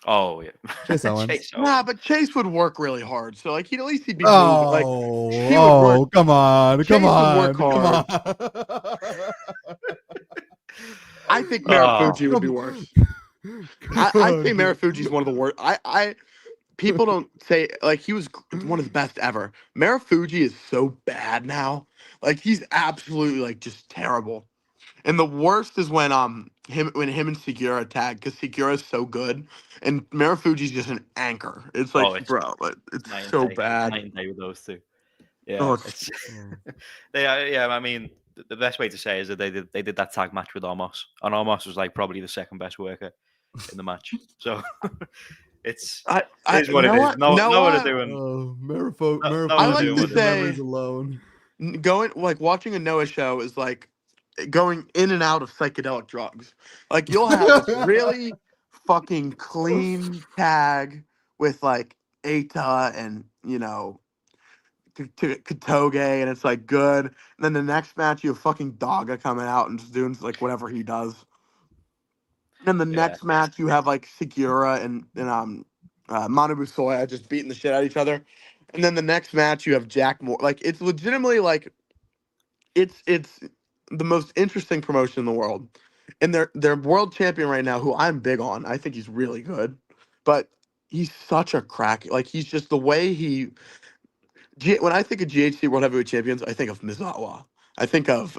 Oh yeah, Chase Owens. Nah, but Chase would work really hard. So like at least he'd be moving. Like come on, come on. I think Marufuji would be worse. I think Marufuji's one of the worst. People don't say like he was one of the best ever. Marufuji is so bad now. Like he's absolutely like just terrible. And the worst is when him and Segura tag because Segura is so good and Marufuji's just an anchor. It's like it's so bad. Night and day with those two. Yeah, yeah. I mean, the best way to say is that they did that tag match with Omos, and Omos was like probably the second best worker in the match. So it's what it is. No one are doing. I like to say alone. Watching a Noah show is like going in and out of psychedelic drugs. Like you'll have this really fucking clean tag with like Eita and Katoge, and it's like good. And then the next match you have fucking Daga coming out and just doing like whatever he does. And then the next match you have like Segura and Manabu Soya just beating the shit out of each other. And then the next match you have Jack Moore. Like it's legitimately like it's the most interesting promotion in the world. And they're world champion right now, who I'm big on. I think he's really good. But he's such a crack. Like he's just the way he when I think of GHC World Heavyweight Champions, I think of Misawa. I think of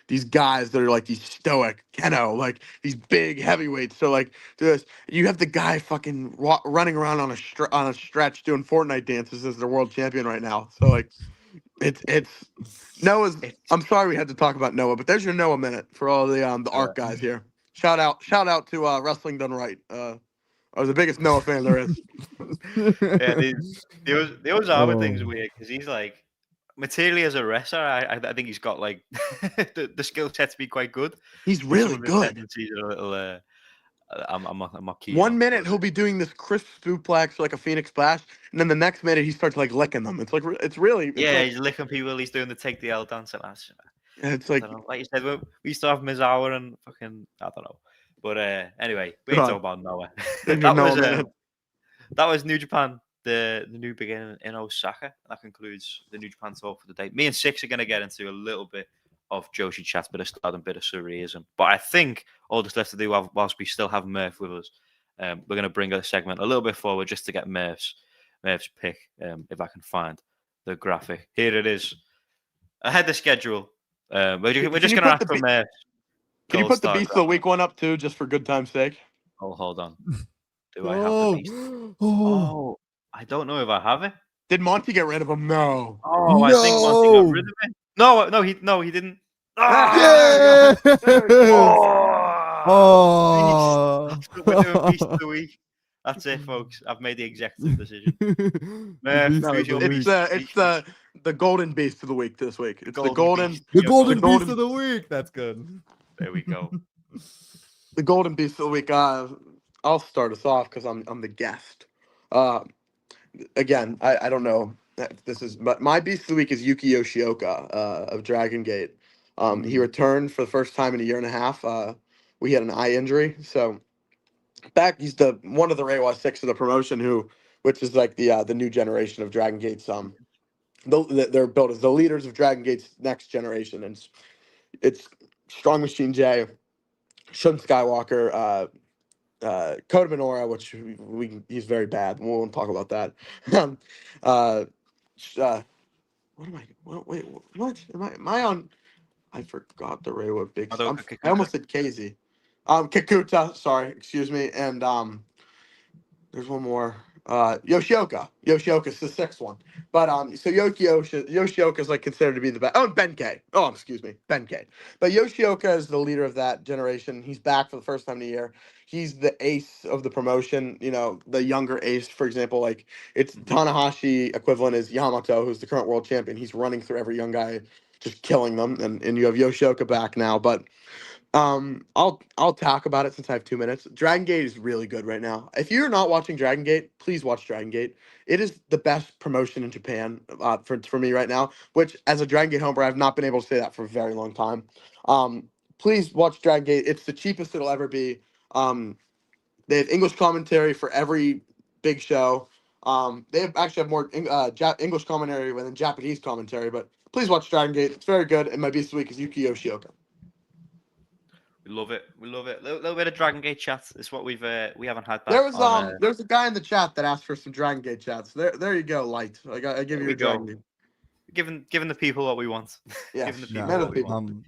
these guys that are like these stoic, like these big heavyweights. So like this, you have the guy fucking running around on a stretch doing Fortnite dances as the world champion right now. So like it's Noah's. I'm sorry we had to talk about Noah, but there's your Noah minute for all the ARC guys here. Shout out to Wrestling Done Right. I was the biggest Noah fan there is. Yeah, the Ozawa thing's weird because he's like materially as a wrestler. I think he's got like the skill set to be quite good. He's really good. He's a little. I'm not keen. 1 minute he'll be doing this crisp suplex like a Phoenix Splash, and then the next minute he starts like licking them. It's like he's licking people. He's doing the take the L dance and that's. It's like you said, we used to have Mizawa and fucking I don't know. But anyway, we ain't talking about Noah. That was New Japan, the New Beginning in Osaka. That concludes the New Japan talk for the day. Me and Six are going to get into a little bit of Joshi chat, bit of Stardom, bit of surrealism. But I think all that's left to do whilst we still have Murph with us, we're going to bring a segment a little bit forward just to get Murph's pick, if I can find the graphic. Here it is. I had the schedule. We're just going to ask for Murph. Can you put the Beast of the Week one up too, just for good time's sake? Oh, hold on. Do I have the Beast? Oh, I don't know if I have it. Did Monty get rid of him? No. Oh, I think Monty got rid of it. No, he didn't. Yeah! We're doing Beast of the Week. That's it, folks. I've made the executive decision. It's the Golden Beast of the Week this week. It's the Golden Beast of the Week. That's good. There we go. The Golden Beast of the Week. I'll start us off because I'm the guest. Uh, Again, I don't know. This is but my beast of the week is Yuki Yoshioka of Dragon Gate. He returned for the first time in a year and a half. We had an eye injury, so back he's the one of the Reiwa Six of the promotion, which is like the new generation of Dragon Gate's they're built as the leaders of Dragon Gate's next generation, and it's Strong Machine J, Shun Skywalker, Kota Minoura, which he's very bad. We won't talk about that. uh, what am I? Wait, what am I on? I forgot the Reiwa big. Madoka I Kikuta. almost said KZ. Kikuta. Sorry, excuse me. And there's one more. Yoshioka. Yoshioka's the sixth one. But so Yoshioka is like considered to be the best. Oh, Benkei. Oh, excuse me, Benkei. But Yoshioka is the leader of that generation. He's back for the first time in a year. He's the ace of the promotion. You know, the younger ace, for example, like it's Tanahashi equivalent is Yamato, who's the current world champion. He's running through every young guy, just killing them. And you have Yoshioka back now, but I'll talk about it since I have 2 minutes. Dragon Gate is really good right now. If you're not watching Dragon Gate, please watch Dragon Gate. It is the best promotion in Japan for me right now. Which, as a Dragon Gate homer, I've not been able to say that for a very long time. Please watch Dragon Gate. It's the cheapest it'll ever be. They have English commentary for every big show. Actually have more English commentary than Japanese commentary. But please watch Dragon Gate. It's very good. And my beast of the week is Yuki Yoshioka. We love it. We love it. Little bit of Dragon Gate chat. It's what we haven't had that. There's a guy in the chat that asked for some Dragon Gate chats. There you go, Light. I give you a Dragon Gate. Giving the people what we want. Yeah, Giving the yeah. people what we want.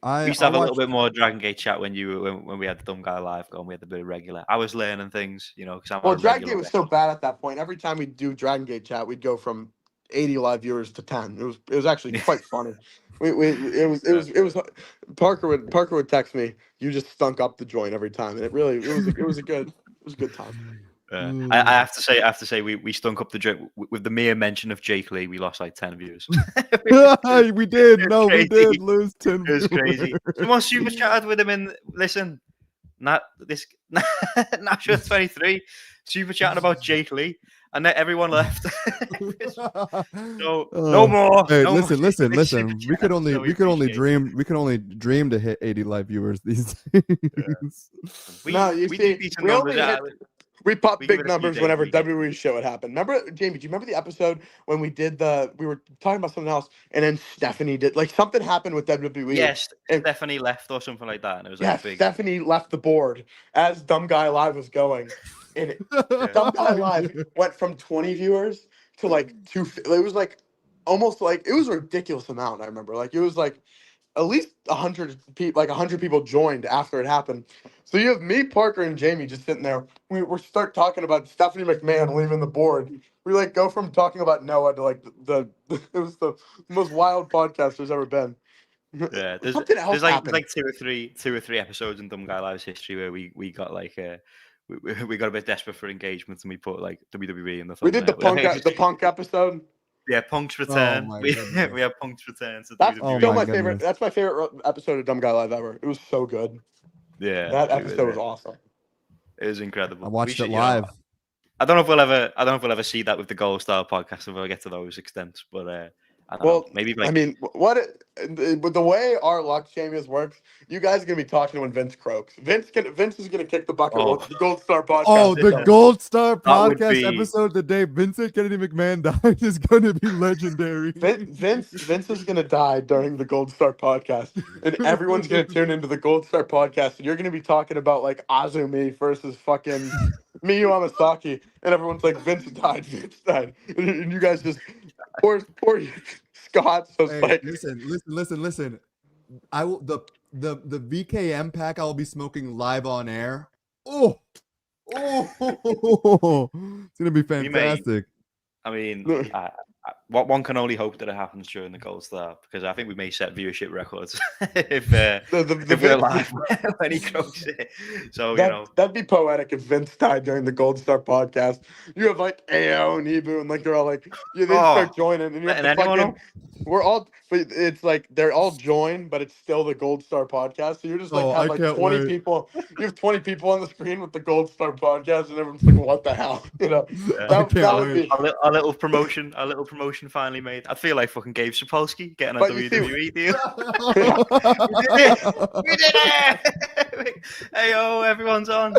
I We used to have a little watched- bit more Dragon Gate chat when we had the Dumb Guy Live going. We had the bit of regular. I was learning things, you know, because I'm Well, a Dragon regular. Gate was so bad at that point. Every time we'd do Dragon Gate chat, we'd go from 80 live viewers to 10. It was actually quite funny. It was Parker would text me, "You just stunk up the joint every time," and it was a good time. I have to say we stunk up the joint with the mere mention of Jake Lee. We lost like 10 views. we did. No, we crazy. did lose 10 It was viewers. crazy. Someone super chatted with him and listen, not this National 23 super chatting about Jake Lee, and then everyone left. So no more. Hey, no listen. more super We could chats, only so we could only appreciate it. dream to hit 80 live viewers these days. No, you we see, do decent we numbers. only we popped we give big it a few numbers days, whenever we get WWE show would happen. Remember, Jamie? Do you remember the episode when we were talking about something else, and then Stephanie did like something happened with WWE? Yes, and Stephanie left or something like that, and it was like yeah, big. Stephanie left the board as Dumb Guy Live was going, and Dumb Guy Live went from 20 viewers to like two. It was like almost like it was a ridiculous amount. I remember like it was like at least 100 people, like 100 people joined after it happened. So you have me, Parker, and Jamie just sitting there. We start talking about Stephanie McMahon leaving the board. We like go from talking about Noah to like the it was the most wild podcast there's ever been. Yeah, Something else there's like happened. two or three episodes in Dumb Guy Live's history where we got like we got a bit desperate for engagement and we put like WWE in the We did the punk episode. Yeah, Punk's return. my we goodness. have Punk's return to That's WWE. still my my favorite. goodness. That's my favorite episode of Dumb Guy Live ever. It was so good. Yeah, That episode was awesome. It was incredible. I watched it you know, live. I don't know if we'll ever see that with the Gold Star podcast if we'll get to those extents, but I don't know. Maybe like I mean, with the way our luck champions works, you guys are gonna be talking when Vince croaks. Vince is gonna kick the bucket. Oh. The Gold Star podcast. Oh, the Gold Star That would podcast be- episode the day Vincent Kennedy McMahon died is going to be legendary. Vince is gonna die during the Gold Star podcast, and everyone's gonna tune into the Gold Star podcast, and you're gonna be talking about like Azumi versus fucking Miyu Amasaki, and everyone's like, Vince died, and you guys just poor Scott. So Hey, like, listen. I will the VKM pack I will be smoking live on air. Oh, it's gonna be fantastic. I mean, what one can only hope that it happens during the Gold Star, because I think we may set viewership records if we're live when he croaks it. So that'd be poetic if Vince died during the Gold Star podcast. You have like AO and Ibu, and like they're all like, yeah, they start joining, and you have to fucking. We're all, but it's like they're all joined, but it's still the Gold Star podcast. So you're just like have like 20 people. You have 20 people on the screen with the Gold Star podcast, and everyone's like, "What the hell?" That would be a little promotion. A little promotion finally made. I feel like fucking Gabe Sapolsky getting a WWE deal. We did it! Hey yo, everyone's on.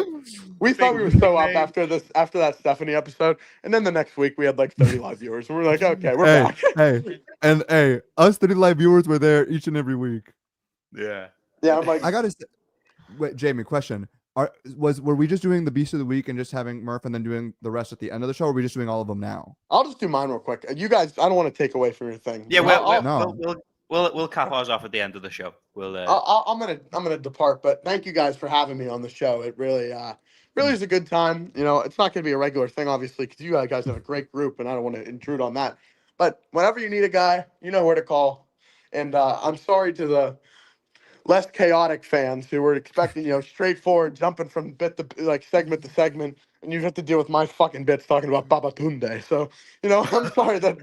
We thought we were so up after that Stephanie episode, and then the next week we had like 30 live viewers, and we're like, okay, we're back. Us 30 live viewers were there each and every week. Yeah. I'm like, I gotta say, wait, Jamie, question: were we just doing the Beast of the Week and just having Murph and then doing the rest at the end of the show, or are we just doing all of them now? I'll just do mine real quick. You guys, I don't want to take away from your thing. Yeah, we'll cap ours off at the end of the show. I'm gonna depart, but thank you guys for having me on the show. It really is a good time. It's not gonna be a regular thing, obviously, because you guys have a great group, and I don't want to intrude on that. But whenever you need a guy, you know where to call. And I'm sorry to the less chaotic fans who were expecting, straightforward jumping from bit to like segment to segment, and you have to deal with my fucking bits talking about Babatunde. So, I'm sorry that.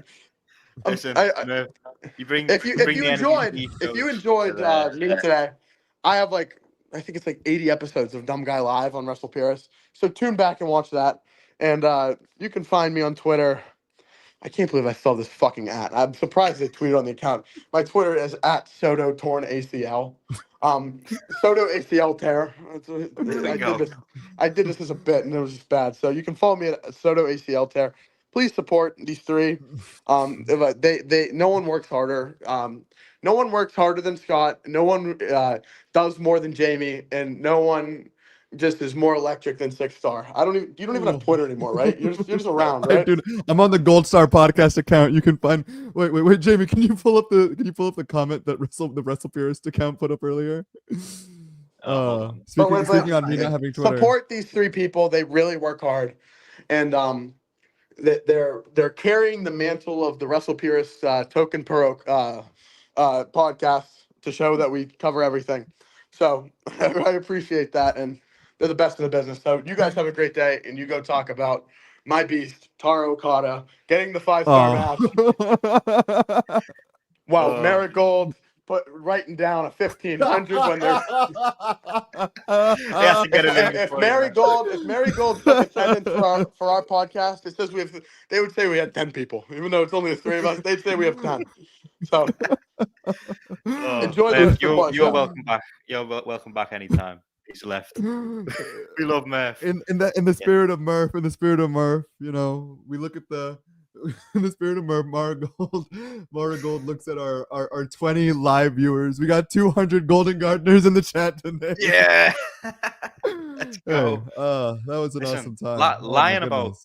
Listen, if you enjoyed me today, I have I think it's 80 episodes of Dumb Guy Live on Wrestle Purist. So tune back and watch that. And you can find me on Twitter. I can't believe I still have this fucking @ I'm surprised they tweeted on the account. My Twitter is @Soto Torn ACL. Soto ACL tear. I did this as a bit, and it was just bad. So you can follow me at Soto ACL tear. Please support these three. No one works harder. No one works harder than Scott. No one does more than Jamie, and no one just is more electric than 6-star. You don't even have Twitter anymore, right? You're just around, right? Dude, I'm on the Gold Star podcast account. You can find. Wait, Jamie, can you pull up the comment that the Wrestle Purist account put up earlier? Speaking on me not having Twitter. Support these three people. They really work hard, and they're carrying the mantle of the Wrestle Purist Token Pro podcast to show that we cover everything. So I appreciate that, and they're the best in the business. So you guys have a great day, and you go talk about my beast, Taro Okada, getting the 5-star match. Wow, Marigold writing down a 1,500 when they're. If Marigold took attendance for our podcast, it says they would say we had 10 people, even though it's only the three of us. They'd say we have 10. So enjoy the You're welcome back. You're welcome back anytime. He's left. We love Murph. In the spirit of Murph, we look at the. In the spirit of Marigold looks at our 20 live viewers. We got 200 Golden Gardeners in the chat today. Yeah. Let's go. That was an awesome time. Lying about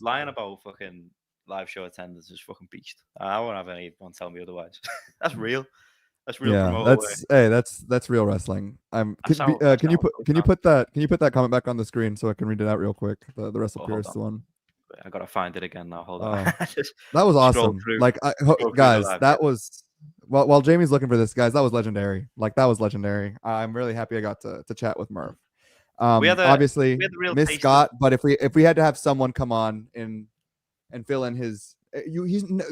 fucking live show attendance is fucking beast. I won't have anyone tell me otherwise. That's real. That's real. Yeah, that's real wrestling. Can you put that comment back on the screen so I can read it out real quick? The Wrestle Purist one. I gotta find it again now. Hold on. That was awesome. Guys, that was while Jamie's looking for this, guys, that was legendary. That was legendary. I'm really happy I got to chat with Murph. Obviously miss Scott, but if we had to have someone come on and fill in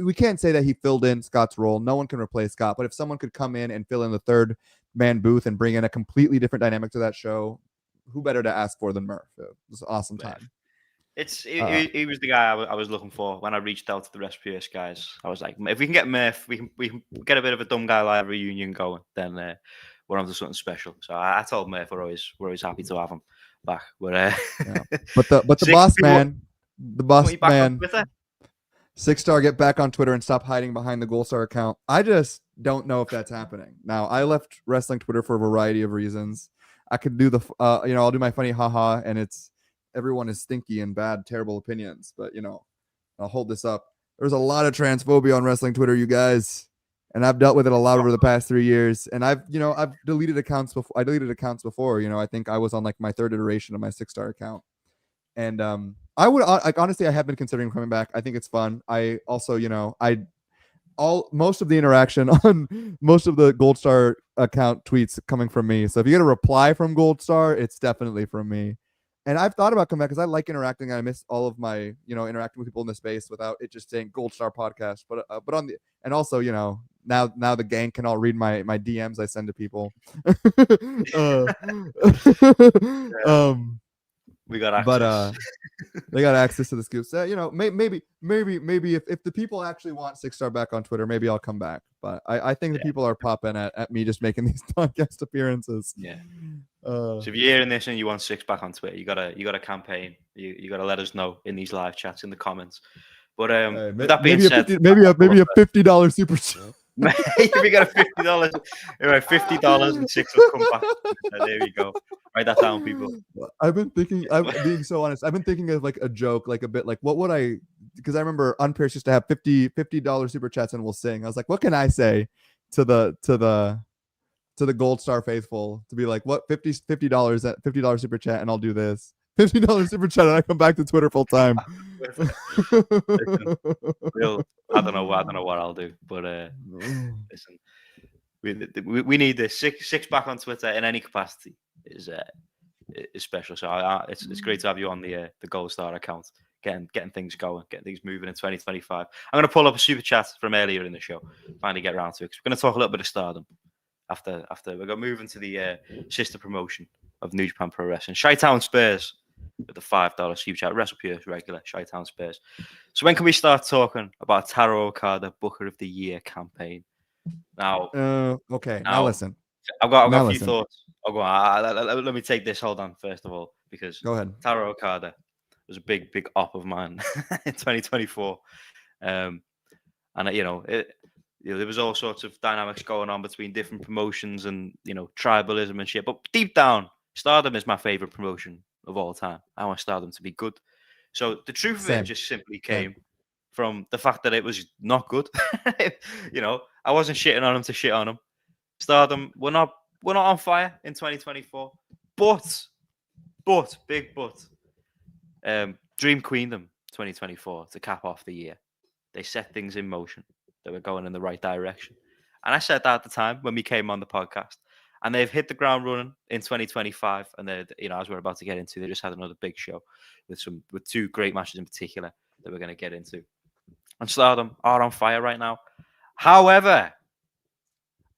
we can't say that he filled in Scott's role. No one can replace Scott, but if someone could come in and fill in the third man booth and bring in a completely different dynamic to that show, who better to ask for than Murph? It was an awesome time. He was the guy I was looking for when I reached out to the Rest PS guys. I was like, if we can get Murph, we can get a bit of a Dumb Guy Live reunion going, then we're on to something special. So I told Murph we're always happy to have him back. But the boss man, man, 6-star, get back on Twitter and stop hiding behind the Gold Star account. I just don't know if that's happening. Now, I left wrestling Twitter for a variety of reasons. I could do I'll do my funny haha, and everyone is stinky and bad, terrible opinions. But I'll hold this up. There's a lot of transphobia on wrestling Twitter, you guys, and I've dealt with it a lot over the past 3 years. And I've deleted accounts before. I deleted accounts before. I think I was on my third iteration of my 6-star account, and I would honestly, I have been considering coming back. I think it's fun. I also, most of the interaction on most of the Gold Star account tweets coming from me. So if you get a reply from Gold Star, it's definitely from me. And I've thought about coming back because I like interacting. I miss all of my, interacting with people in the space without it just saying Gold Star podcast. But on the, and also, now the gang can all read my DMs I send to people. We got access. But they got access to the scoops. Maybe if the people actually want 6-star back on Twitter, maybe I'll come back. But I think the people are popping at me just making these podcast appearances. Yeah. So if you're hearing this and you want 6 back on Twitter, you gotta campaign. You gotta let us know in these live chats in the comments. But with that being said, maybe a $50 super chat. If you got a $50, anyway, $50 and 6 will come back. There we go. Write that down, people. I'm being so honest. I've been thinking of like a joke, like a bit like what would I? Because I remember Unpierce used to have $50 super chats and we'll sing. I was like, what can I say to the Gold Star faithful to be like, what $50 at $50 super chat and I'll do this. $50 super chat and I come back to Twitter full time. I don't know what I'll do, but listen, we need this six back on Twitter in any capacity is special. So it's great to have you on the Gold Star account, getting things going, getting things moving in 2025. I'm going to pull up a super chat from earlier in the show, finally get around to it. Because we're going to talk a little bit of Stardom after we're going to move into the sister promotion of New Japan Pro Wrestling. Chi-Town Spurs with the $5 super chat. WrestlePure regular Chi-Town Spurs. So when can we start talking about Taro Okada Booker of the Year campaign? Now, okay. Now listen. I've got a few thoughts. I'll go on. Let me take this. Hold on, first of all, because go ahead. Taro Okada was a big op of mine in 2024, and there was all sorts of dynamics going on between different promotions and tribalism and shit. But deep down, Stardom is my favorite promotion of all time. I want Stardom to be good. So the truth of it just simply came from the fact that it was not good. I wasn't shitting on them to shit on them. Stardom, we're not on fire in 2024. But big but. Dream Queendom 2024 to cap off the year. They set things in motion. They were going in the right direction. And I said that at the time when we came on the podcast. And they've hit the ground running in 2025. And they, as we're about to get into, they just had another big show with 2 great matches in particular that we're going to get into. And Stardom are on fire right now. However,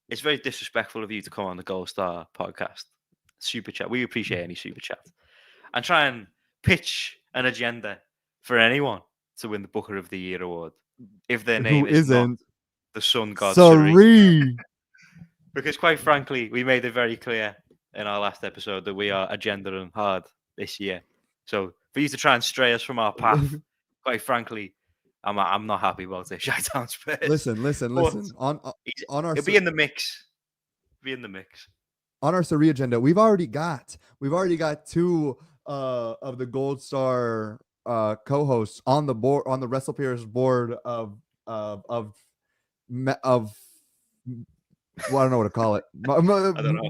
it's very disrespectful of you to come on the Gold Star podcast. Super chat. We appreciate any super chat. And try and pitch an agenda for anyone to win the Booker of the Year award if their name isn't the Sun God Sari. Because quite frankly, we made it very clear in our last episode that we are agendaing hard this year. So for you to try and stray us from our path, quite frankly, I'm not happy about it. Chi-Town Spurs. Listen. On our it'll be in the mix. On our Sari agenda, we've already got 2 of the Gold Star co-hosts on the board, on the WrestlePeers board of well, I don't know what to call it.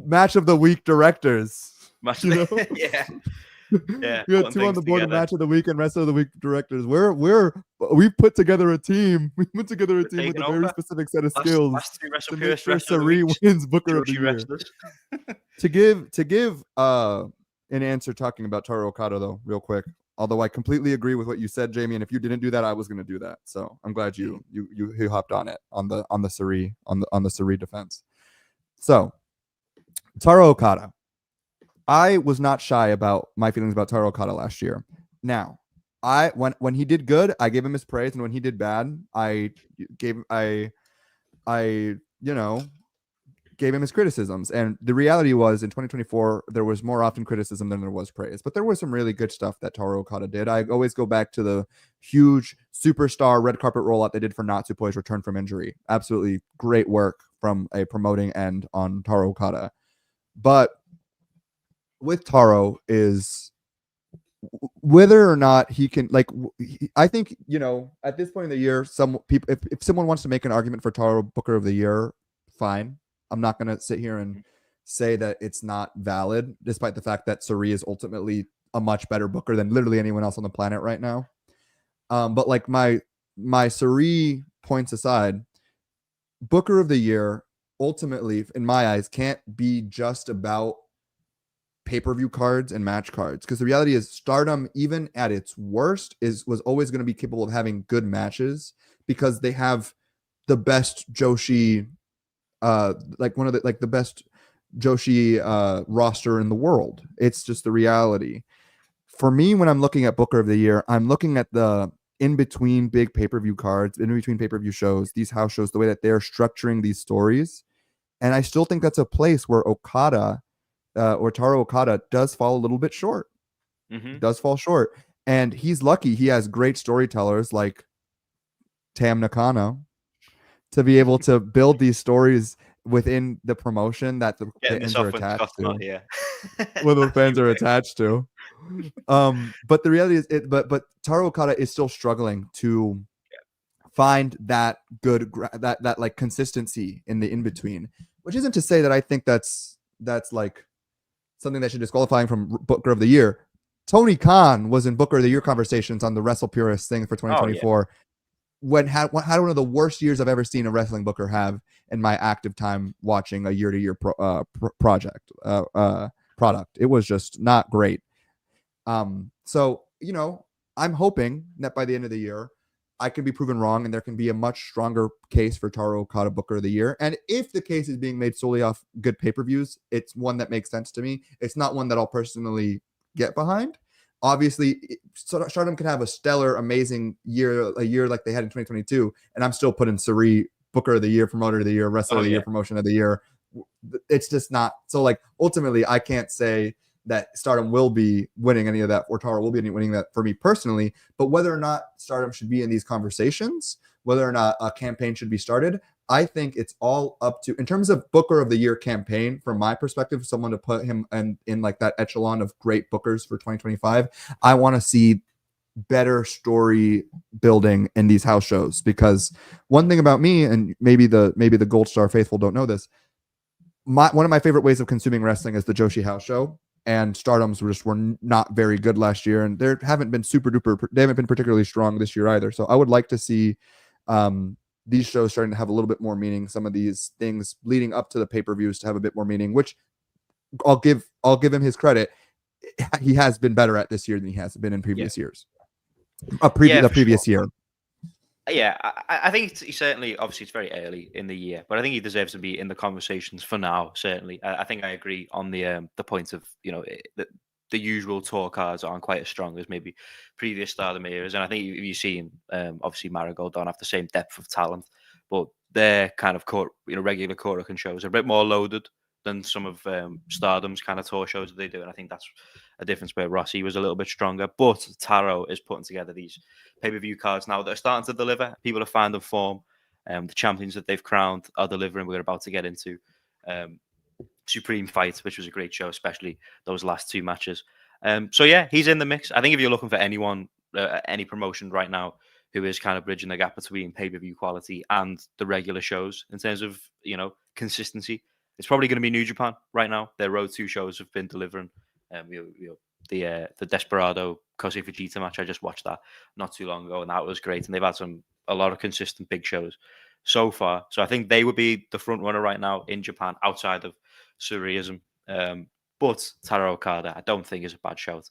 Match of the week directors. Yeah. We got 2 on the board of Match of the Week and Rest of the Week directors. We put together a team. We put together a team with a very specific set of skills to make sure Sari wins Booker of the Year. To give an answer talking about Taro Okada though, real quick. Although I completely agree with what you said, Jamie, and if you didn't do that, I was going to do that. So I'm glad you hopped on it on the Sari defense. So Taro Okada, I was not shy about my feelings about Taro Okada last year. Now, when he did good, I gave him his praise, and when he did bad, I gave him his criticisms. And the reality was in 2024, there was more often criticism than there was praise. But there was some really good stuff that Taro Okada did. I always go back to the huge superstar red carpet rollout they did for Natsupoi's return from injury. Absolutely great work from a promoting end on Taro Okada. But with Taro is whether or not he can, I think, at this point in the year, some people, if someone wants to make an argument for Taro Booker of the Year, fine. I'm not going to sit here and say that it's not valid, despite the fact that Sari is ultimately a much better booker than literally anyone else on the planet right now. But my Sari points aside, Booker of the Year ultimately, in my eyes, can't be just about pay-per-view cards and match cards, because the reality is Stardom, even at its worst, was always going to be capable of having good matches because they have the best Joshi, the best Joshi roster in the world. It's just the reality. For me, when I'm looking at Booker of the Year, I'm looking at the in between big pay-per-view cards, in between pay-per-view shows, these house shows, the way that they're structuring these stories. And I still think that's a place where Okada or Taro Okada does fall a little bit short. Mm-hmm. Does fall short. And he's lucky he has great storytellers like Tam Nakano to be able to build these stories within the promotion that the Getting this fans are off when attached Scott's to. not here. When the fans are attached to. But the reality is but Taro Okada is still struggling to find that good that like consistency in the in-between, which isn't to say that I think that's like something that should disqualify him from Booker of the Year. Tony Khan was in Booker of the Year conversations on the Wrestle Purist thing for 2024. When had one of the worst years I've ever seen a wrestling booker have in my active time watching a year-to-year product. It was just not great. So, I'm hoping that by the end of the year, I can be proven wrong and there can be a much stronger case for Taro Okada Booker of the Year. And if the case is being made solely off good pay-per-views, it's one that makes sense to me. It's not one that I'll personally get behind. Obviously, Stardom can have a stellar, amazing year, a year like they had in 2022, and I'm still putting Suri Booker of the Year, Promoter of the Year, Wrestler of the Year, Promotion of the Year. It's just not. So, like, ultimately, I can't say that Stardom will be winning any of that, or Taro will be winning that for me personally. But whether or not Stardom should be in these conversations, whether or not a campaign should be started, I think it's all up to, in terms of Booker of the Year campaign, from my perspective, someone to put him in like that echelon of great bookers for 2025. I want to see better story building in these house shows, because one thing about me, and maybe the Gold Star faithful don't know this, one of my favorite ways of consuming wrestling is the Joshi house show. And Stardoms were not very good last year, and they haven't been they haven't been particularly strong this year either. So I would like to see these shows starting to have a little bit more meaning. Some of these things leading up to the pay-per-views to have a bit more meaning, which I'll give him his credit. He has been better at this year than he has been in previous years. The previous year. Yeah, I think he certainly, obviously it's very early in the year, but I think he deserves to be in the conversations for now, certainly. I think I agree on the point of, the usual tour cards aren't quite as strong as maybe previous Stardom eras. And I think you've seen, obviously Marigold don't have the same depth of talent, but their kind of regular Korakuen shows are a bit more loaded than some of Stardom's kind of tour shows that they do. And I think that's a difference where Rossi was a little bit stronger. But Taro is putting together these pay-per-view cards now that are starting to deliver. People are finding form. The champions that they've crowned are delivering. We're about to get into Supreme Fight, which was a great show, especially those last two matches. So yeah, he's in the mix. I think if you're looking for anyone, any promotion right now who is kind of bridging the gap between pay-per-view quality and the regular shows in terms of, consistency, it's probably going to be New Japan right now. Their Road 2 shows have been delivering. The Desperado Kosei Fujita match, I just watched that not too long ago, and that was great. And they've had a lot of consistent big shows so far. So I think they would be the front runner right now in Japan outside of Surrealism. But Taro Okada, I don't think is a bad shout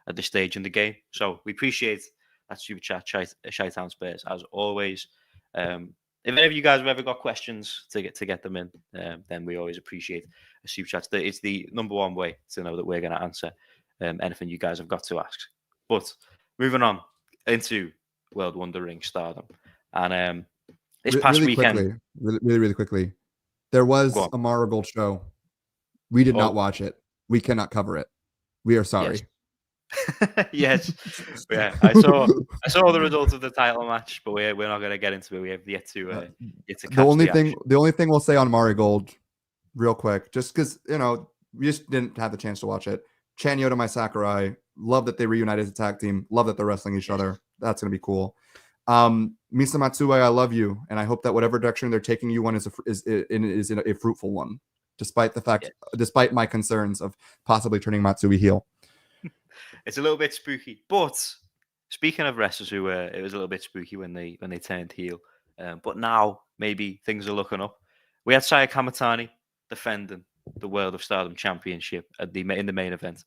at this stage in the game. So we appreciate that super chat, Shytown Spurs, as always. If any of you guys have ever got questions to get them in, then we always appreciate a super chat. It's the number one way to know that we're going to answer anything you guys have got to ask. But moving on into World Wonder Ring Stardom, and this past weekend, really quickly, there was a Marigold show. We did not watch it. We cannot cover it. We are sorry. Yes. Yeah, I saw the results of the title match, but we're not going to get into it. We have yet to catch the only thing we'll say on Marigold, real quick, just because we just didn't have the chance to watch it. Chan Yota Mai Sakurai, love that they reunited as a tag team. Love that they're wrestling each other. That's going to be cool. Misa Matsue, I love you, and I hope that whatever direction they're taking you on is a fruitful one, despite my concerns of possibly turning Matsui heel. It's a little bit spooky, but speaking of wrestlers who it was a little bit spooky when they turned heel, but now maybe things are looking up. We had Saya Kamatani defending the World of Stardom Championship in the main event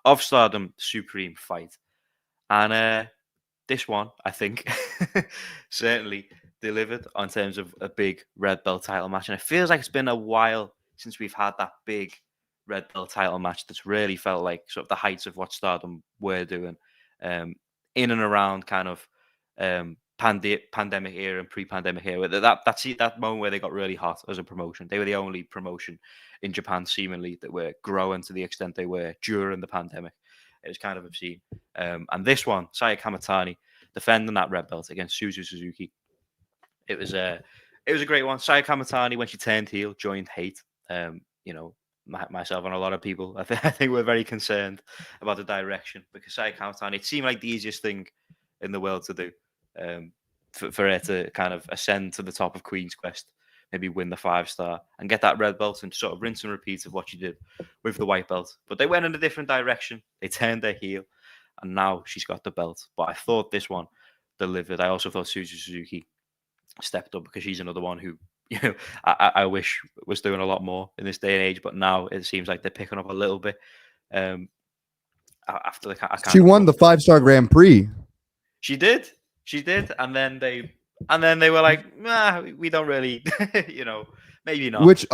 of Stardom Supreme Fight. And this one, I think, certainly delivered in terms of a big red belt title match. And it feels like it's been a while since we've had that big red belt title match that's really felt like sort of the heights of what Stardom were doing in and around kind of pandemic era and pre-pandemic era. That moment where they got really hot as a promotion. They were the only promotion in Japan seemingly that were growing to the extent they were during the pandemic. It was kind of obscene. And this one, Saya Kamatani defending that red belt against Suzu Suzuki. It was a great one. Saya Kamatani, when she turned heel, joined hate. Myself and a lot of people, I think we're very concerned about the direction, because Saya Kamatani, it seemed like the easiest thing in the world to do, for her to kind of ascend to the top of Queen's Quest, maybe win the 5-star and get that red belt and sort of rinse and repeat of what she did with the white belt. But they went in a different direction. They turned their heel, and now she's got the belt. But I thought this one delivered. I also thought Suzu Suzuki stepped up, because she's another one who, I wish was doing a lot more in this day and age. But now it seems like they're picking up a little bit. After she won the 5-star Grand Prix. She did, and then they were like, nah, we don't really, maybe not. Which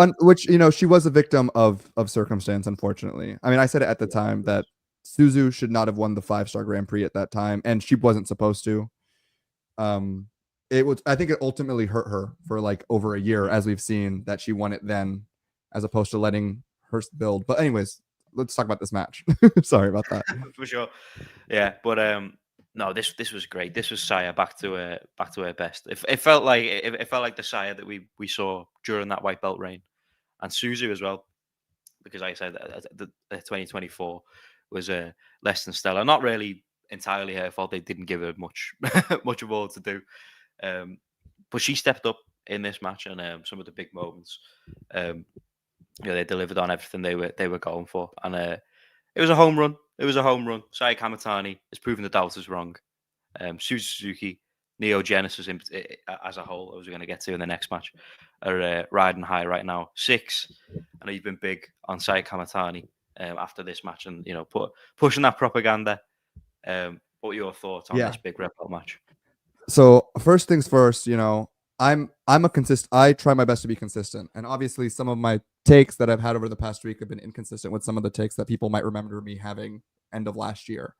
she was a victim of circumstance, unfortunately. I mean, I said it at the time that Suzu should not have won the 5-star Grand Prix at that time, and she wasn't supposed to. I think it ultimately hurt her for like over a year, as we've seen that she won it then, as opposed to letting her build. But anyways, let's talk about this match. Sorry about that. For sure. Yeah, but no, this was great. This was Saya back to her best. It felt like the Saya that we saw during that white belt reign, and Suzu as well, because like I said, the 2024 was less than stellar. Not really entirely her fault. They didn't give her much of all to do, but she stepped up in this match, and some of the big moments. They delivered on everything they were going for, and it was a home run. It was a home run. Saya Kamatani has proven the doubters wrong. Suzu Suzuki, Neo Genesis as a whole, as we're going to get to in the next match, are riding high right now. 6. I know you've been big on Saya Kamatani after this match, and pushing that propaganda. What were your thoughts on this big red belt match? So first things first, I'm I try my best to be consistent, and obviously some of my takes that I've had over the past week have been inconsistent with some of the takes that people might remember me having end of last year.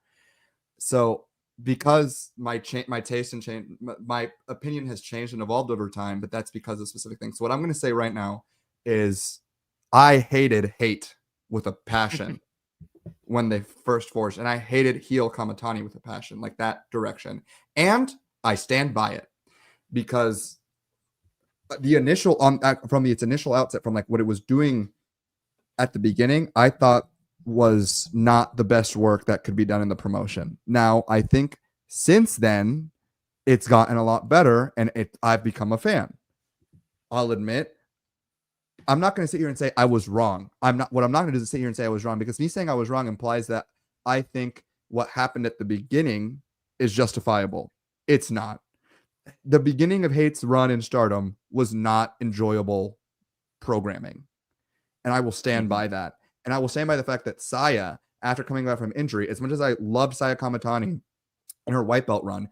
So because my taste and change, my opinion has changed and evolved over time, but that's because of specific things. So what I'm going to say right now is I hated hate with a passion when they first forged, and I hated heel Kamatani with a passion, like that direction. And I stand by it, because the initial from its initial outset, from like what it was doing at the beginning, I thought was not the best work that could be done in the promotion. Now, I think since then it's gotten a lot better, and I've become a fan. I'll admit, I'm not going to sit here and say I was wrong. What I'm not going to do is sit here and say I was wrong, because me saying I was wrong implies that I think what happened at the beginning is justifiable. It's not. The beginning of Hate's run in Stardom was not enjoyable programming, and I will stand by that. And I will stand by the fact that Saya, after coming back from injury, as much as I loved Saya Kamatani in her white belt run,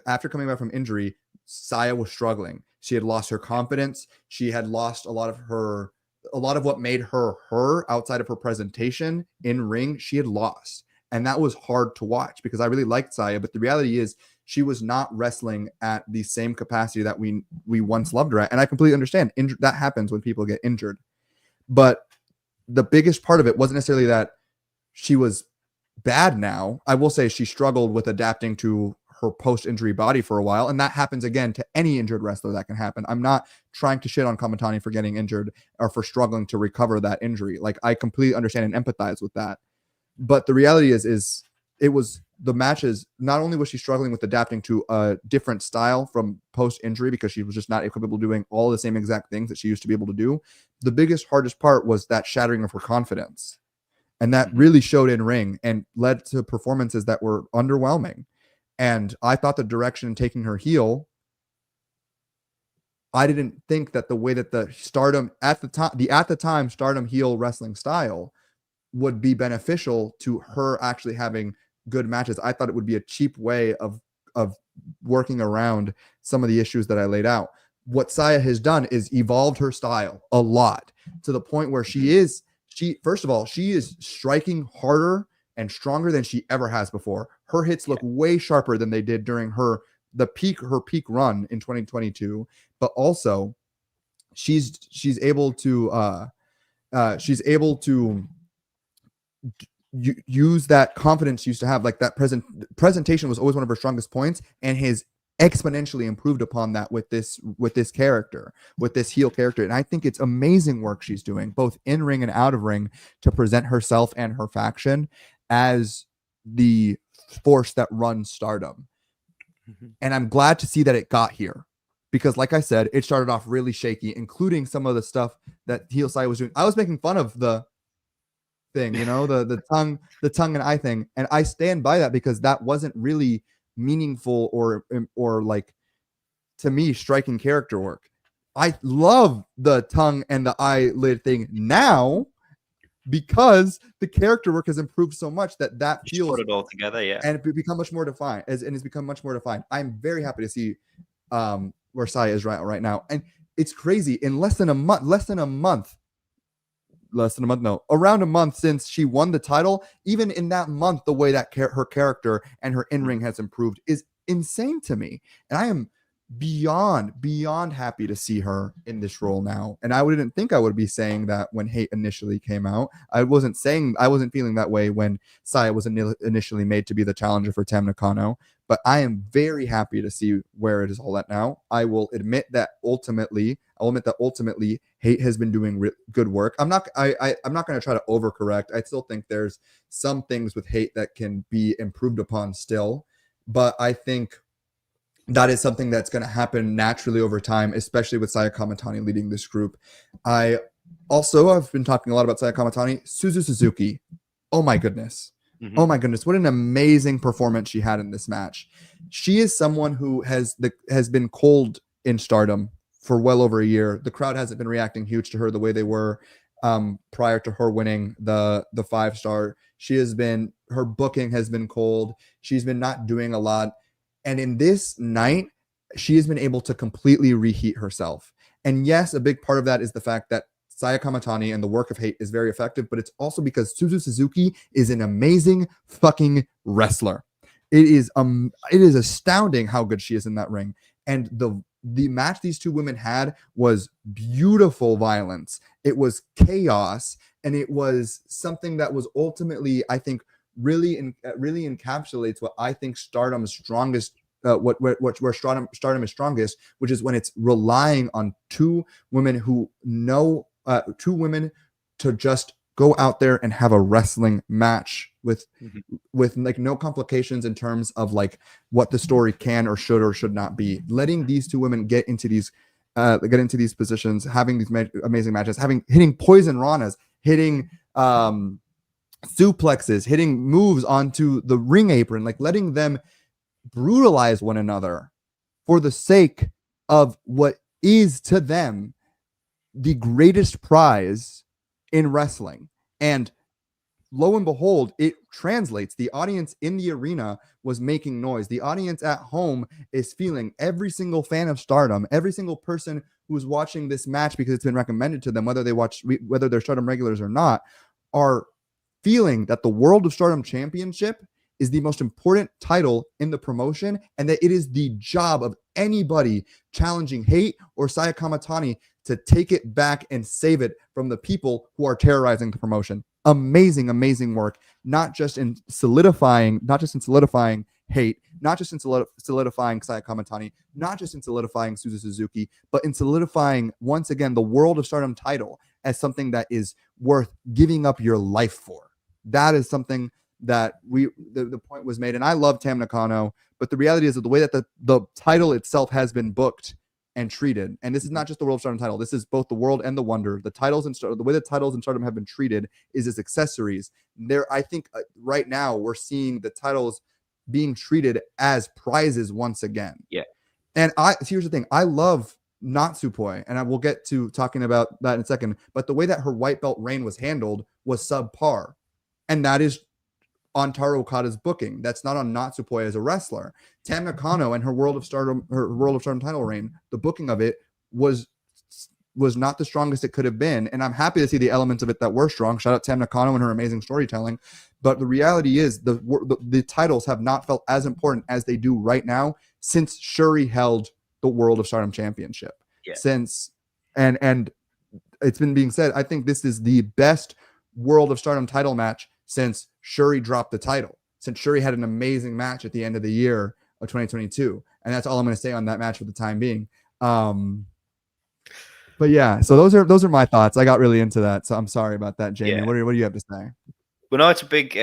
after coming back from injury, Saya was struggling. She had lost her confidence. She had lost a lot of what made her outside of her presentation in ring. She had lost, and that was hard to watch, because I really liked Saya, but the reality is she was not wrestling at the same capacity that we once loved her at. And I completely understand that happens when people get injured. But the biggest part of it wasn't necessarily that she was bad now. I will say she struggled with adapting to her post-injury body for a while, and that happens again to any injured wrestler. That can happen. I'm not trying to shit on Kamatani for getting injured or for struggling to recover that injury. Like, I completely understand and empathize with that. But the reality is it was the matches. Not only was she struggling with adapting to a different style from post-injury, because she was just not capable of doing all the same exact things that she used to be able to do. The biggest, hardest part was that shattering of her confidence. And that really showed in ring and led to performances that were underwhelming. And I thought the direction taking her heel I didn't think that the way that the Stardom at the time Stardom heel wrestling style would be beneficial to her actually having good matches. I thought it would be a cheap way of working around some of the issues that I laid out. What Saya has done is evolved her style a lot to the point where she first of all, she is striking harder and stronger than she ever has before. Her hits look way sharper than they did during her peak run in 2022, but also she's able to use that confidence she used to have. Like that presentation was always one of her strongest points, and has exponentially improved upon that with this character, with this heel character. And I think it's amazing work she's doing both in ring and out of ring to present herself and her faction as the force that runs Stardom. And I'm glad to see that it got here, because like I said, it started off really shaky, including some of the stuff that heel Sai was doing. I was making fun of the thing, the tongue and eye thing, and I stand by that because that wasn't really meaningful or like, to me, striking character work. I love the tongue and the eyelid thing now because the character work has improved so much that feels, put it all together, yeah, and it become much more defined. It's become much more defined. I'm very happy to see where Saya is right now, and it's crazy. In around a month since she won the title, even in that month, the way that her character and her in-ring has improved is insane to me. And I am beyond happy to see her in this role now. And I didn't think I would be saying that when Hate initially came out. I wasn't feeling that way when Saya was initially made to be the challenger for Tam Nakano. But I am very happy to see where it is all at now. I will admit that ultimately Hate has been doing good work. I'm not going to try to overcorrect. I still think there's some things with Hate that can be improved upon still, but I think that is something that's going to happen naturally over time, especially with Saya Kamatani leading this group. I've been talking a lot about Saya Kamatani. Suzu Suzuki, oh my goodness. Mm-hmm. Oh my goodness, what an amazing performance she had in this match. She is someone who has been cold in Stardom for well over a year. The crowd hasn't been reacting huge to her the way they were prior to her winning the 5-star. Her booking has been cold. She's been not doing a lot. And in this night, she has been able to completely reheat herself. And yes, a big part of that is the fact that Saya Kamatani and the work of Hate is very effective, but it's also because Suzu Suzuki is an amazing fucking wrestler. It is astounding how good she is in that ring. And the match these two women had was beautiful violence. It was chaos, and it was something that was ultimately, I think, really encapsulates what I think Stardom's strongest, where Stardom is strongest, which is when it's relying on two women to just go out there and have a wrestling match with like no complications in terms of like what the story can or should not be. Letting these two women get into these positions, having these amazing matches, hitting poison ranas, hitting suplexes, hitting moves onto the ring apron, like letting them brutalize one another for the sake of what is to them the greatest prize in wrestling. And lo and behold, it translates. The audience in the arena was making noise. The audience at home is feeling, every single fan of Stardom, every single person who's watching this match because it's been recommended to them, whether they're Stardom regulars or not, are feeling that the World of Stardom Championship is the most important title in the promotion, and that it is the job of anybody challenging Hate or Saya Kamatani to take it back and save it from the people who are terrorizing the promotion. Amazing work, not just in solidifying Hate, not just in solidifying Saya Kamatani, not just in solidifying Suzu Suzuki, but in solidifying once again the World of Stardom title as something that is worth giving up your life for. That is something that the point was made. And I love Tam Nakano, but the reality is that the way that the title itself has been booked and treated, and this is not just the World of Stardom title, this is both the World and the Wonder. The titles and the way the titles in Stardom have been treated is as accessories. I think right now we're seeing the titles being treated as prizes once again. Yeah. And here's the thing. I love Natsupoi, and I will get to talking about that in a second. But the way that her white belt reign was handled was subpar, and that is on Taro Okada's booking. That's not on Natsupoi as a wrestler. Tam Nakano and her World of Stardom title reign, the booking of it was not the strongest it could have been. And I'm happy to see the elements of it that were strong. Shout out Tam Nakano and her amazing storytelling. But the reality is the titles have not felt as important as they do right now since Shuri held the World of Stardom Championship. Yeah. And it's been being said, I think this is the best World of Stardom title match since Shuri dropped the title, since Shuri had an amazing match at the end of the year of 2022. And that's all I'm going to say on that match for the time being. But yeah, so those are my thoughts. I got really into that, so I'm sorry about that, Jamie. Yeah. What do you have to say? Well, no, it's a big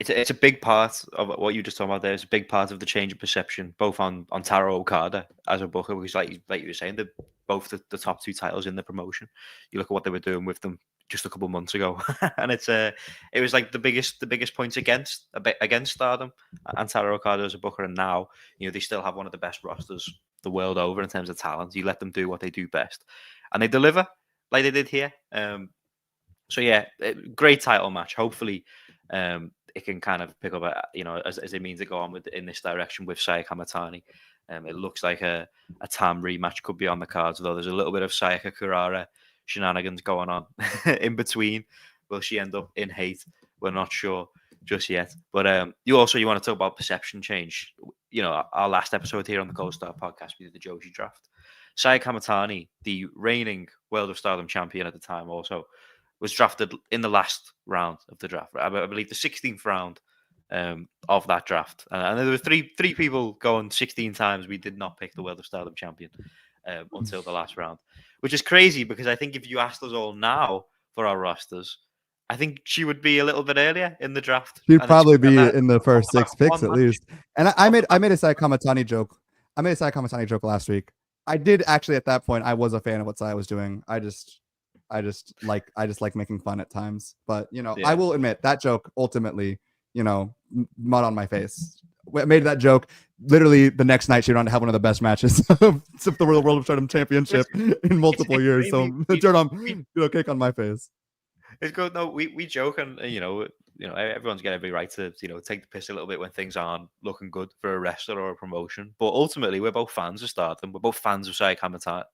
it's a big part of what you just talked about there. It's a big part of the change of perception, both on Taro Okada as a booker, because like you were saying, they're both the top two titles in the promotion. You look at what they were doing with them just a couple months ago, and it was like the biggest points against Stardom and Taro Okada as a booker. And now, you know, they still have one of the best rosters the world over in terms of talent. You let them do what they do best, and they deliver like they did here. So yeah, great title match. Hopefully, it can kind of pick up, as they mean to go on in this direction with Sayaka Kamatani. It looks like a Tam rematch could be on the cards, though there's a little bit of Sayaka Kurara shenanigans going on in between. Will she end up in hate? We're not sure just yet. But you want to talk about perception change. You know, our last episode here on the Gold Star podcast, we did the Joshi draft. Sayaka Kamatani, the reigning World of Stardom champion at the time, also was drafted in the last round of the draft. I believe the 16th round of that draft. And there were three people going 16 times. We did not pick the World of Stardom champion until the last round, which is crazy because I think if you asked us all now for our rosters, I think she would be a little bit earlier in the draft. She'd probably be in the first 6 picks at least. And I made a Sayaka Kamatani joke. I made a Sayaka Kamatani joke last week. I did actually at that point. I was a fan of what Saya was doing. I just like making fun at times, but yeah. I will admit that joke ultimately, mud on my face. I made that joke literally the next night. She went on to have one of the best matches of the World of Stardom Championship in multiple years. So turn on, cake on my face. It's good. No, we joke, and everyone's got every right to take the piss a little bit when things aren't looking good for a wrestler or a promotion. But ultimately, we're both fans of Stardom. We're both fans of Sayaka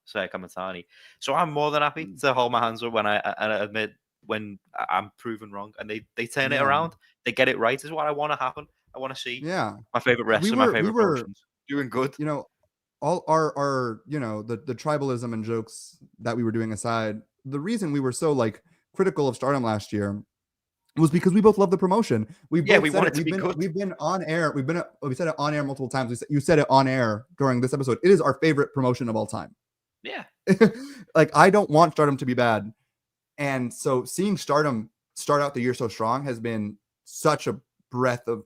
Kamatani. So I'm more than happy to hold my hands up when I admit when I'm proven wrong, and they turn it around. They get it right. Is what I want to happen. I want to see my favorite wrestler, my favorite promotions doing good. All our the tribalism and jokes that we were doing aside, the reason we were so critical of Stardom last year was because we both love the promotion. We want it to be good. We've been on air. We said it on air multiple times. You said it on air during this episode. It is our favorite promotion of all time. Yeah. I don't want Stardom to be bad. And so seeing Stardom start out the year so strong has been such a breath of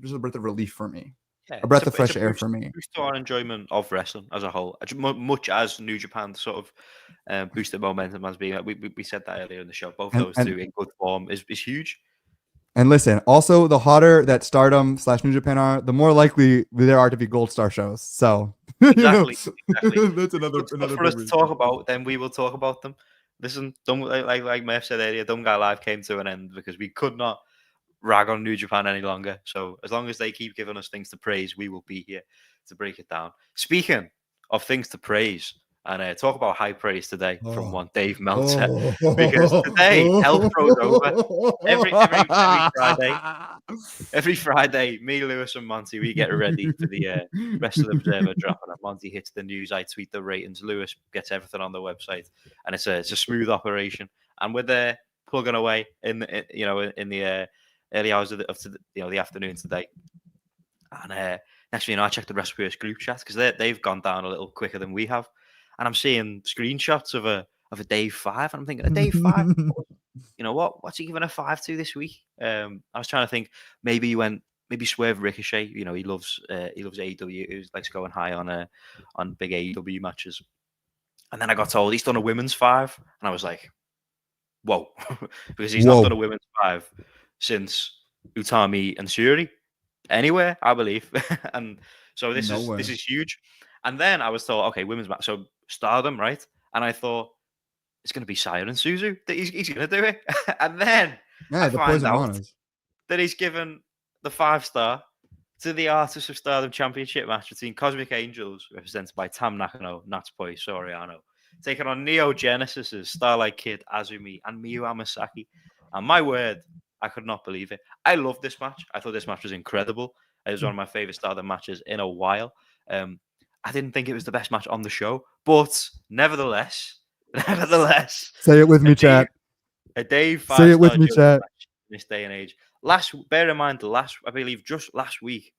just a breath of relief for me. Yeah, a breath of fresh air for me. Boost to our enjoyment of wrestling as a whole, much as New Japan sort of boosted momentum as being. We said that earlier in the show. Both those two in good form is huge. And listen, also the hotter that Stardom / New Japan are, the more likely there are to be Gold Star shows. So exactly. That's another for us to talk about. Then we will talk about them. Listen, like Murph said earlier, Dumb Guy Live came to an end because we could not rag on New Japan any longer. So as long as they keep giving us things to praise, we will be here to break it down. Speaking of things to praise, and talk about high praise today from one Dave Meltzer, because today Health Pro's over. Every Friday, me, Lewis, and Monty, we get ready for the Wrestling Observer drop, and Monty hits the news. I tweet the ratings. Lewis gets everything on the website, and it's a smooth operation. And we're there plugging away in the early hours of the afternoon today. And next thing you know, I checked the Wrestlers group chat because they've gone down a little quicker than we have, and I'm seeing screenshots of a day 5, and I'm thinking, a day 5. What's he giving a 5 to this week? I was trying to think maybe Swerve Ricochet. He loves AEW. He likes going high on big AEW matches. And then I got told he's done a women's 5, and I was like, whoa, because he's not done a women's 5 since Utami and Syuri anywhere, I believe. And so this is huge. And then I was thought, okay, women's match, so Stardom, right? And I thought it's going to be Saya and Suzu. That he's going to do it. And then Yeah, I the find Poison out Manas. that he's given the 5-star to the Artists of Stardom Championship match between Cosmic Angels, represented by Tam Nakano, Natsupoi Soriano, taking on Neo Genesis's Starlight Kid, Azumi, and Miyu Amasaki. And my word, I could not believe it. I loved this match. I thought this match was incredible. It was one of my favorite Stardom matches in a while. I didn't think it was the best match on the show, but nevertheless, Say it with me, chat. A Dave Say it with 5-star me, judge chat. match in this day and age. Bear in mind, I believe just last week,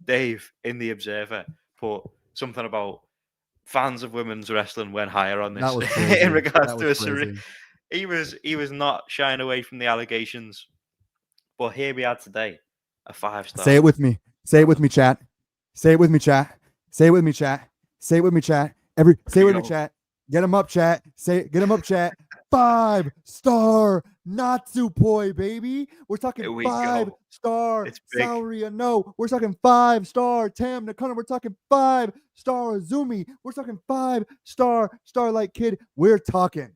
Dave in the Observer put something about fans of women's wrestling went higher on this That was crazy. in regards That to was a crazy. he was not shying away from the allegations. But here we are today, a 5-star. Say it with me. Say it with me, chat. Say it with me, chat. Say it with me, chat. Say it with me, chat. Say it with me, chat. Get him up, chat. Get him up, chat. 5-star Natsupoi, baby. We're talking 5-star Saori. No, we're talking 5-star Tam Nakano. We're talking 5-star Azumi. We're talking 5-star Starlight Kid. We're talking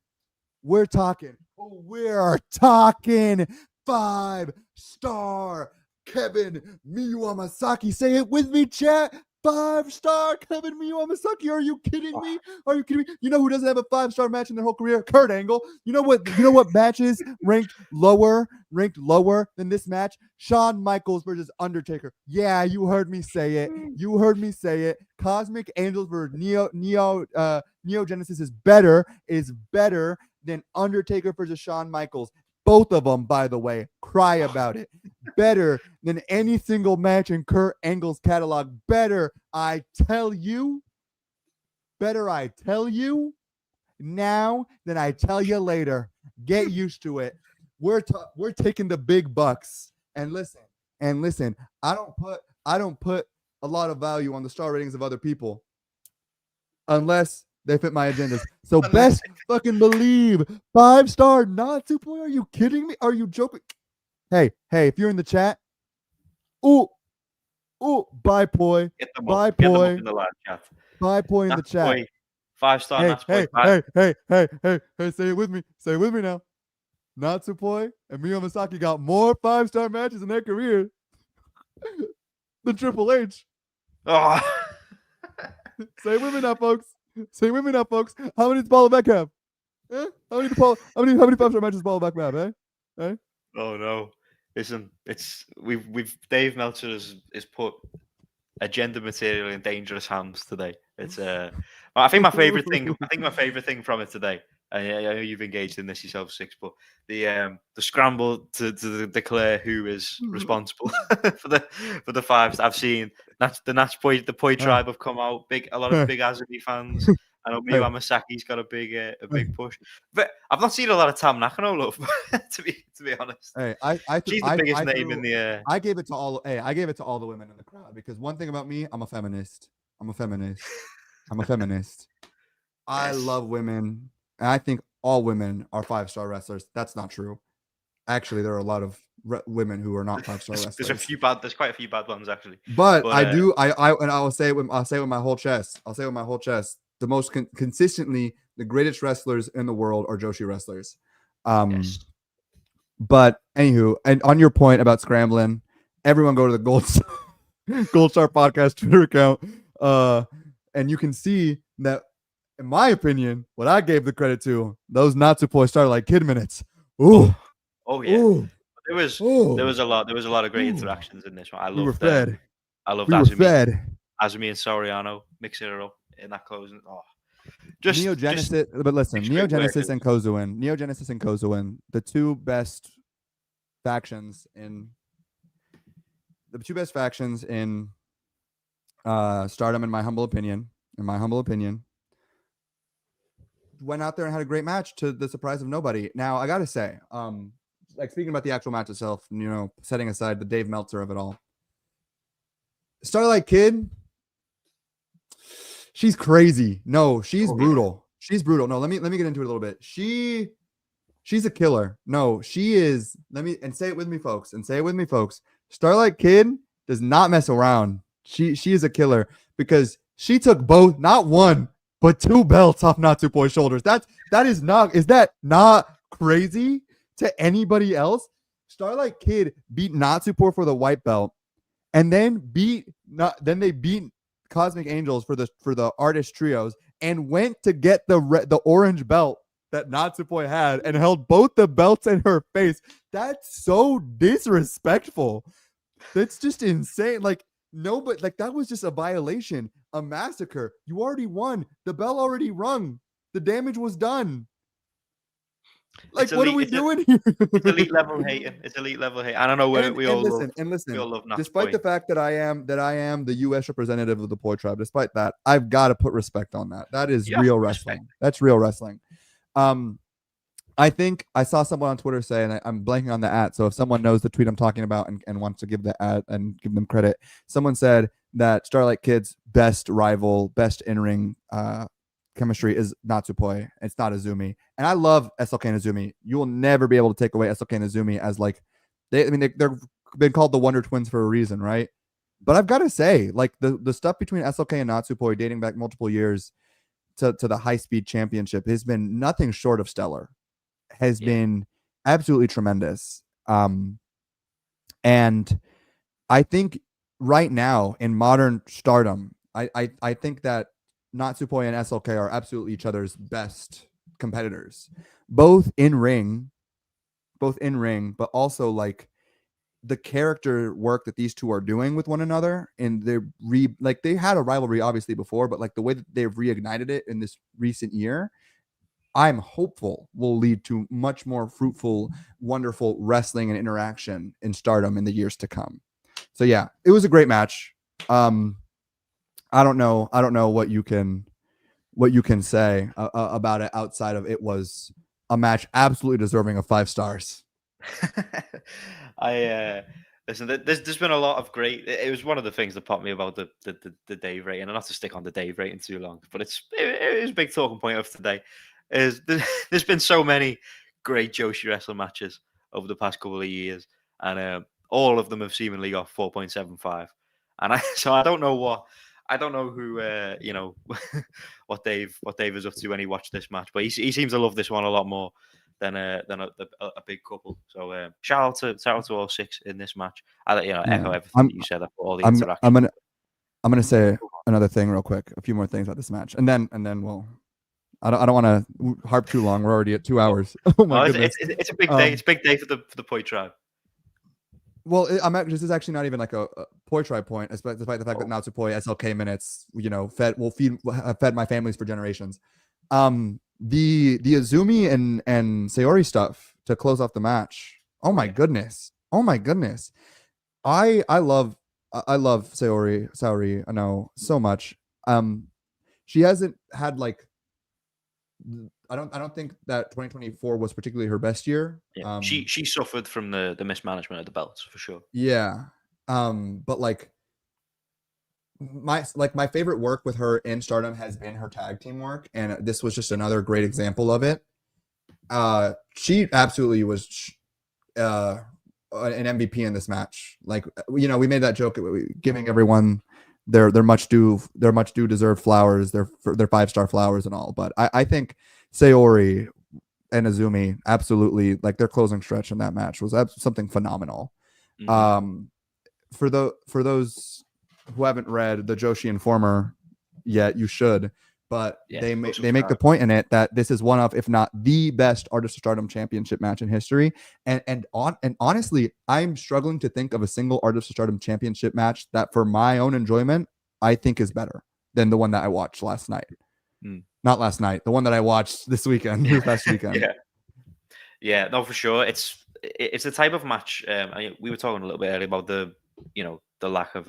5-star Kevin Miyuamasaki. Say it with me, chat. 5-star Kevin Miyuamasaki. Are you kidding me? You know who doesn't have a 5-star match in their whole career? Kurt Angle. You know what matches ranked lower than this match? Shawn Michaels versus Undertaker. Yeah, you heard me say it. Cosmic Angels versus Neo Genesis is better than Undertaker versus Shawn Michaels. Both of them, by the way, cry about it. Better than any single match in Kurt Angle's catalog. Better, I tell you now than I tell you later. Get used to it. We're taking the big bucks. And listen. I don't put a lot of value on the star ratings of other people unless they fit my agendas. So best fucking believe 5-star Natsupoi. Are you kidding me? Are you joking? Hey, if you're in the chat, bye poi. Bye poi. In the live chat. Bye poi in the chat. 5-star Natsupoi. Hey, say it with me. Say it with me now. Natsupoi and Miyuamasaki got more 5-star matches in their career than Triple H. Oh. Say it with me now, folks. How many does Paul Beck have? How many 5-star matches does Paul Beck have? Eh? Oh no! Listen, we've Dave Meltzer has put agenda material in dangerous hands today. It's I think my favorite thing from it today. I know you've engaged in this yourself, Six, but the scramble to declare who is responsible for the 5s. I've seen the Poi tribe have come out, a lot of big Azumi fans. I know Miyu Amasaki's got a big push, but I've not seen a lot of Tam Nakano love. to be honest, hey, she's the biggest name in the. I gave it to all. Hey, I gave it to all the women in the crowd because one thing about me, I'm a feminist. I love women, and I think all women are 5-star wrestlers. That's not true. Actually, there are a lot of women who are not 5-star wrestlers. There's quite a few bad ones actually. But I do. I'll say it with my whole chest. The most consistently, the greatest wrestlers in the world are Joshi wrestlers. Yes. But anywho, and on your point about scrambling, everyone go to the Gold Star Podcast Twitter account, and you can see that, in my opinion, what I gave the credit to, those Natsupoi Starlight Kid minutes. Ooh. Oh yeah. Ooh. There was a lot of great interactions in this one. I loved fed. Azumi and Soriano mixing it up in that closing. Oh, Neo Genesis, but listen, Neo Genesis and Kozuin, the two best factions in Stardom, in my humble opinion, went out there and had a great match to the surprise of nobody. Now I gotta say, like speaking about the actual match itself, setting aside the Dave Meltzer of it all, Starlight Kid, she's crazy. No, she's brutal. She's brutal. No, let me get into it a little bit. She's a killer. No, she is. Say it with me, folks. Starlight Kid does not mess around. She is a killer because She took both, not one, but 2 belts off Natsupoi's shoulders. Is that not crazy to anybody else? Starlight Kid beat Natsupoi for the white belt, and then they beat Cosmic Angels for the artist trios, and went to get the orange belt that Natsupoi had, and held both the belts in her face. That's so disrespectful. That's just insane. Like, no, but like that was just a violation, a massacre. You already won. The bell already rung. The damage was done. Like, what are we doing here? It's elite level hating. It's elite level hate. I don't know where we all listen. Despite the fact that I am the U.S. representative of the Poi tribe, despite that, I've got to put respect on that. That is real wrestling. That's real wrestling. I think I saw someone on Twitter say, and I'm blanking on the @ so if someone knows the tweet I'm talking about and wants to give the @ and give them credit, someone said that Starlight Kid's best rival, best in-ring chemistry is Natsupoi. It's not Azumi. And I love SLK and Azumi. You will never be able to take away SLK and Azumi as like, they've been called the Wonder Twins for a reason, right? But I've got to say, like the stuff between SLK and Natsupoi dating back multiple years to the high-speed championship has been nothing short of stellar. Has been absolutely tremendous. And I think right now in modern Stardom, I think that Natsupoi and SLK are absolutely each other's best competitors, both in ring, but also like the character work that these two are doing with one another. And they had a rivalry obviously before, but like the way that they've reignited it in this recent year, I'm hopeful will lead to much more fruitful, wonderful wrestling and interaction in Stardom in the years to come. So yeah, it was a great match. I don't know what you can say about it outside of it was a match absolutely deserving of 5 stars. Listen, there's been a lot of great. It was one of the things that popped me about the Dave rating, and not to stick on the Dave rating too long, but it was a big talking point of today. There's been so many great Joshi wrestling matches over the past couple of years, and all of them have seemingly got 4.75. And I don't know who what Dave is up to when he watched this match, but he seems to love this one a lot more than a big couple. So shout out to all 6 in this match. I echo everything you said. All the interaction. I'm gonna say another thing real quick. A few more things about this match, and then we'll. I don't want to harp too long. We're already at 2 hours. Oh my goodness! It's a big day. It's a big day for the Poi tribe. Well, this is actually not even like a Poi tribe point, despite the fact that Natsupoi SLK minutes, have fed my families for generations. The Azumi and Sayori stuff to close off the match. Oh my goodness! I love Sayori. I know so much. She hasn't had like. I don't think that 2024 was particularly her best year. Yeah. She suffered from the mismanagement of the belts for sure. Yeah. But like my favorite work with her in Stardom has been her tag team work, and this was just another great example of it. She absolutely was an MVP in this match. Like, we made that joke giving everyone their much due deserved flowers, their 5-star flowers and all. But I think Sayori and Azumi absolutely, like, their closing stretch in that match was something phenomenal. Mm-hmm. For those who haven't read the Joshi Informer yet, you should. But they make the point in it that this is one of, if not the best Artist of Stardom championship match in history. And honestly, I'm struggling to think of a single Artist of Stardom championship match that, for my own enjoyment, I think is better than the one that I watched last night. Not last night, the one that I watched this past weekend. Yeah, no, for sure. It's the type of match. We were talking a little bit earlier about the lack of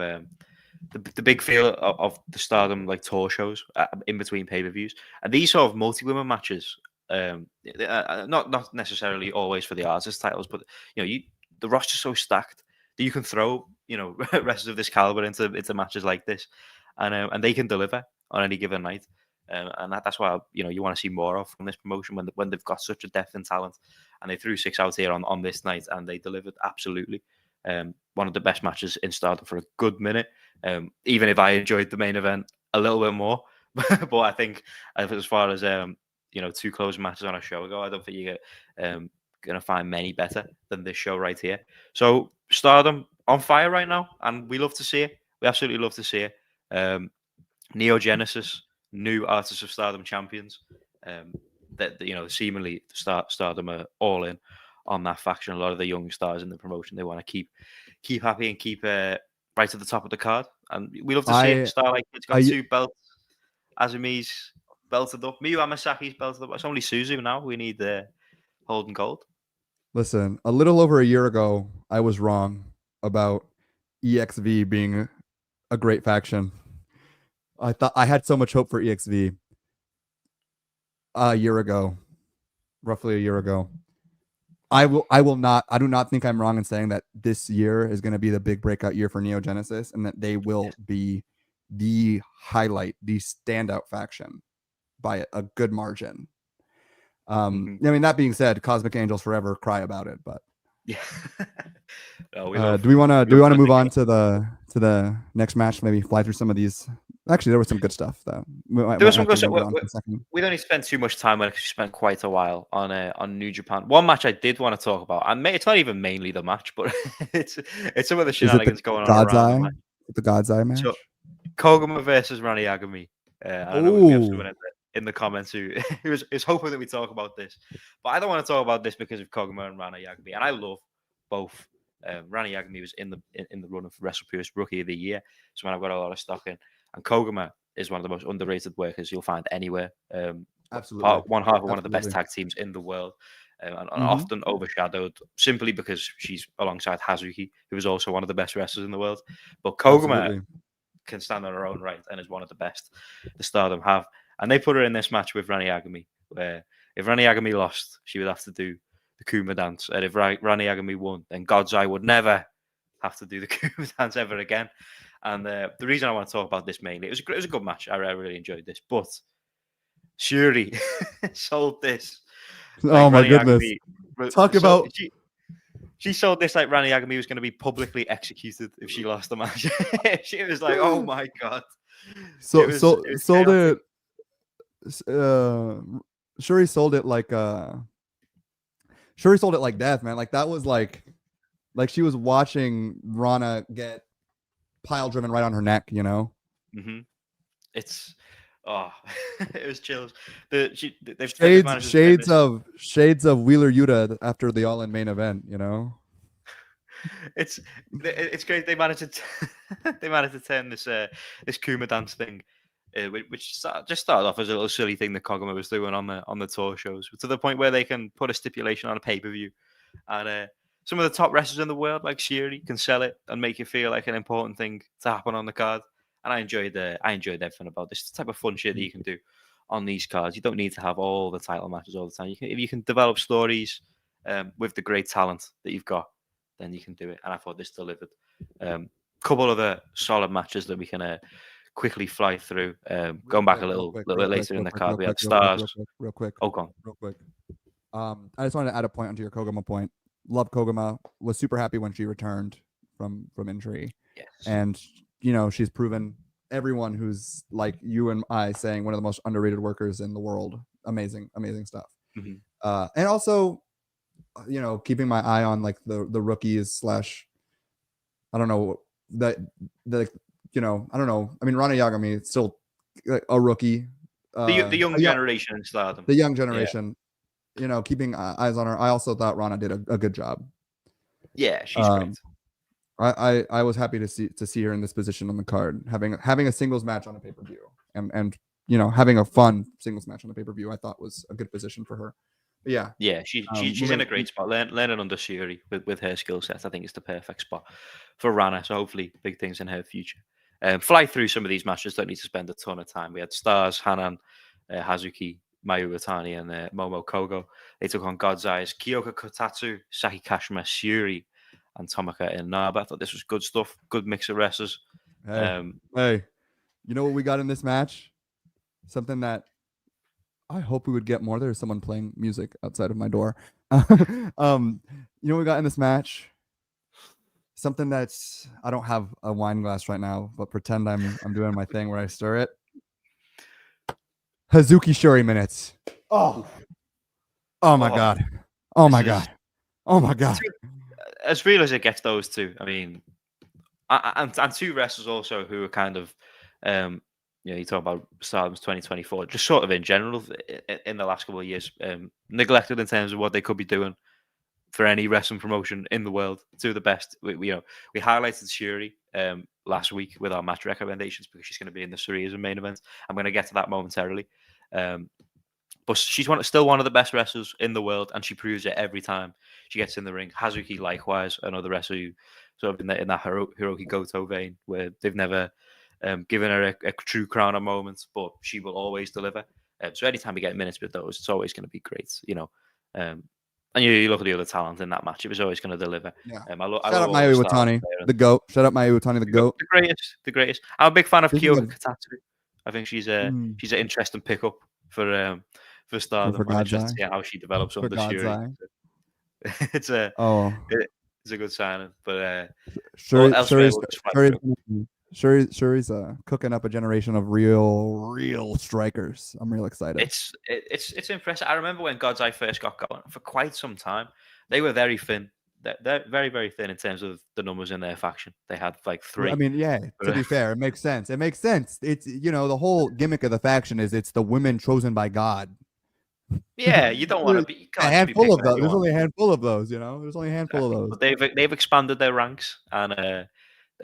the big feel of the Stardom like tour shows in between pay-per-views, and these sort of multi-women matches, not necessarily always for the artist titles, but the roster's so stacked that you can throw wrestlers of this caliber into matches like this, and they can deliver on any given night, and that's why you want to see more of from this promotion when they've got such a depth and talent, and they threw 6 out here on this night and they delivered absolutely. One of the best matches in Stardom for a good minute. Even if I enjoyed the main event a little bit more. But I think as far as two closing matches on a show go, I don't think you're gonna find many better than this show right here. So Stardom on fire right now, and we love to see it. We absolutely love to see it. Neo Genesis, new Artists of Stardom champions. That seemingly Stardom are all in on that faction. A lot of the young stars in the promotion, they want to keep happy and keep right at the top of the card. And we love to see it. Starlight Kid's got 2 belts. Azumi's belted up. Miyu Amasaki's belted up. It's only Suzu now. We need Holden Gold. Listen, a little over a year ago, I was wrong about EXV being a great faction. I thought I had so much hope for EXV roughly a year ago. I do not think I'm wrong in saying that this year is going to be the big breakout year for Neo Genesis, and that they will be the highlight, the standout faction by a good margin. I mean, that being said, Cosmic Angels forever cry about it, but yeah. Do we want to move on to the next match? Maybe fly through some of these. Actually, there was some good stuff though. There was some good stuff. We don't need to spend too much time on it because we spent quite a while on New Japan. One match I did want to talk about, and it's not even mainly the match, but it's some of the shenanigans going on around the God's Eye match. So, Koguma versus Rani Yagami. I know we have someone in the comments who is hoping that we talk about this, but I don't want to talk about this because of Koguma and Rani Yagami, and I love both. Rani Yagami was in the running for WrestlePure's Rookie of the Year, so I've got a lot of stock in. And Koguma is one of the most underrated workers you'll find anywhere. Absolutely, one half of one of the best tag teams in the world, and often overshadowed simply because she's alongside Hazuki, who is also one of the best wrestlers in the world. But Koguma can stand on her own right and is one of the best the Stardom have. And they put her in this match with Rani Yagami, where if Rani Yagami lost, she would have to do the Kuma dance, and if Rani Yagami won, then God's Eye would never have to do the Kuma dance ever again. And the reason I want to talk about this mainly, it was a good match. I really enjoyed this, but Shuri sold this. Oh my goodness! Talk about. She sold this like Rani Yagami was going to be publicly executed if she lost the match. She was like, "Oh my god!" Sold it. Shuri sold it like death, man. Like that was like she was watching Rana get pile driven right on her neck, you know. It's it was chills. Shades of Wheeler Yuta after the All In main event, you know. It's great. They managed to turn this Kuma dance thing, which just started off as a little silly thing that Koguma was doing on the tour shows, to the point where they can put a stipulation on a pay-per-view, and some of the top wrestlers in the world, like Shuri, can sell it and make it feel like an important thing to happen on the card. And I enjoyed everything about this. It's the type of fun shit that you can do on these cards. You don't need to have all the title matches all the time. If you can develop stories with the great talent that you've got, then you can do it. And I thought this delivered. Couple of the solid matches that we can quickly fly through. Going back a little bit later in the card, we had Stars. Real quick. Oh, go on. Real quick. I just wanted to add a point onto your Koguma point. Love Koguma. Was super happy when she returned from injury. Yes. And you know, she's proven everyone who's like you and I saying one of the most underrated workers in the world. Amazing stuff. And also, you know, keeping my eye on like the rookies / I don't know you know, I don't know. I mean, Rana Yagami is still a rookie. The young generation in Stardom. The young generation. Yeah. You know, keeping eyes on her. I also thought Rana did a good job. Yeah, she's great. I was happy to see her in this position on the card, having a singles match on a pay-per-view, and you know, having a fun singles match on the pay-per-view. I thought was a good position for her. But yeah, she's in a great spot. Learning under Shuri with her skill set, I think it's the perfect spot for Rana. So hopefully, big things in her future. Fly through some of these matches. Don't need to spend a ton of time. We had Stars, Hanan, Hazuki, Mayu Iwatani, and Momo Kogo. They took on God's Eyes, Kyoka Kotatsu, Saki Kashima, Shuri, and Tomaka in Naba. I thought this was good stuff. Good mix of wrestlers. Hey, you know what we got in this match? Something that I hope we would get more. There's someone playing music outside of my door. You know what we got in this match? Something that's, I don't have a wine glass right now, but pretend I'm doing my thing where I stir it. Hazuki Shuri minutes. Oh my Oh, god. Oh my this is god. Oh my god. as real as it gets. Those two. I mean, and two wrestlers also who are kind of, you talk about Stardom's 2024, just sort of in general in the last couple of years, neglected in terms of what they could be doing for any wrestling promotion in the world. Two of the best. We highlighted Shuri last week with our match recommendations because she's going to be in the series and main event. I'm going to get to that momentarily. But she's still one of the best wrestlers in the world, and she proves it every time she gets in the ring. Hazuki, likewise, another wrestler who sort of in that Hiroki Goto vein, where they've never given her a true crown of moments, but she will always deliver. So anytime we get minutes with those, it's always going to be great, And you look at the other talent in that match; it was always going to deliver. Yeah. I Shout love out all the Mayu stars Iwatani, there. the GOAT. Shout out Mayu Iwatani, the GOAT. The greatest. I'm a big fan of Speaking Kyoka of- Katatsu. I think she's Mm, an interesting pickup for Stardom. for I'm God's interested eye. to see how she develops For under God's Shuri. eye. it's a Oh, it's a good signing, but Shuri, elsewhere we'll just fly through. Shuri's cooking up a generation of real strikers. I'm real excited. It's impressive. I remember when God's Eye first got going for quite some time. They were very thin. They're very, very thin in terms of the numbers in their faction. They had like three. I mean, yeah, to be fair, it makes sense. It makes sense. It's, the whole gimmick of the faction is it's the women chosen by God. Yeah, you don't want to be. You A can't just be handful of picking those. There's anyone. only a handful of those, There's only a handful of those. But they've expanded their ranks and they're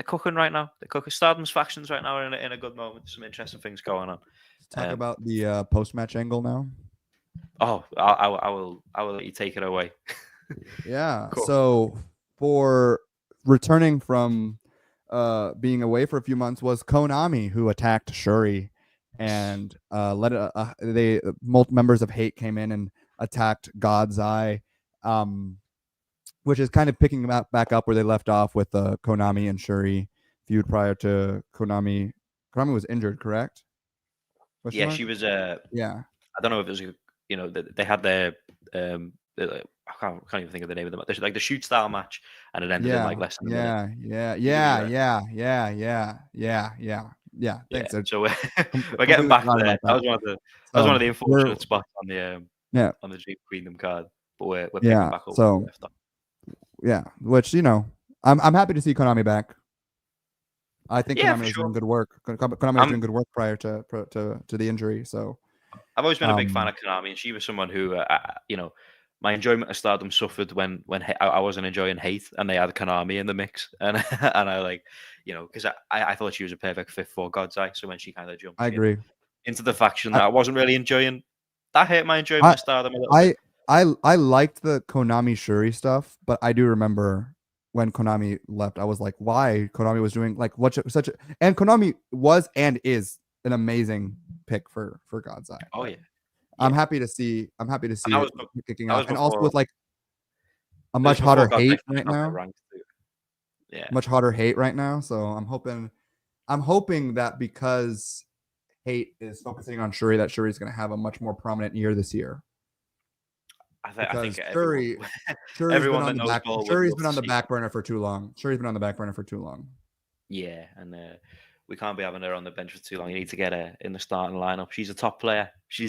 cooking right now. They're cooking. Stardom's factions right now are in a good moment. Some interesting things going on. Let's talk about the post-match angle now. Oh, I will let you take it away. Yeah. Cool. So for returning from being away for a few months was Konami, who attacked Shuri, and members of Hate came in and attacked God's Eye, which is kind of picking back up where they left off with Konami and Shuri feud prior to Konami. Konami was injured, correct? Yeah, she was. Yeah. I don't know if it was. They had their. I can't even think of the name of them. There's like the shoot style match, and it ended in like less than a minute. Yeah. Thanks. So we're getting back there. That was one of the unfortunate spots on the on the Dream Queendom card, but we're picking back up. So yeah, which I'm happy to see Konami back. I think Konami was doing good work. Konami was doing good work prior to the injury. So I've always been a big fan of Konami, and she was someone who, my enjoyment of Stardom suffered when I wasn't enjoying Hate, and they had Konami in the mix, and and I because I thought she was a perfect fit for God's Eye. So when she kind of jumped, I agree, into the faction that I wasn't really enjoying, that hurt my enjoyment of Stardom a little bit. I liked the Konami Shuri stuff, but I do remember when Konami left, I was like, why? Konami was doing like and Konami was and is an amazing pick for God's Eye. Oh yeah. I'm happy to see it kicking off, and also with like a much hotter Hate right now. Yeah, much hotter Hate right now. So I'm hoping that because Hate is focusing on Shuri, that Shuri's going to have a much more prominent year this year. I think Shuri's been on the back burner for too long. Yeah, and we can't be having her on the bench for too long. You need to get her in the starting lineup. She's a top player. She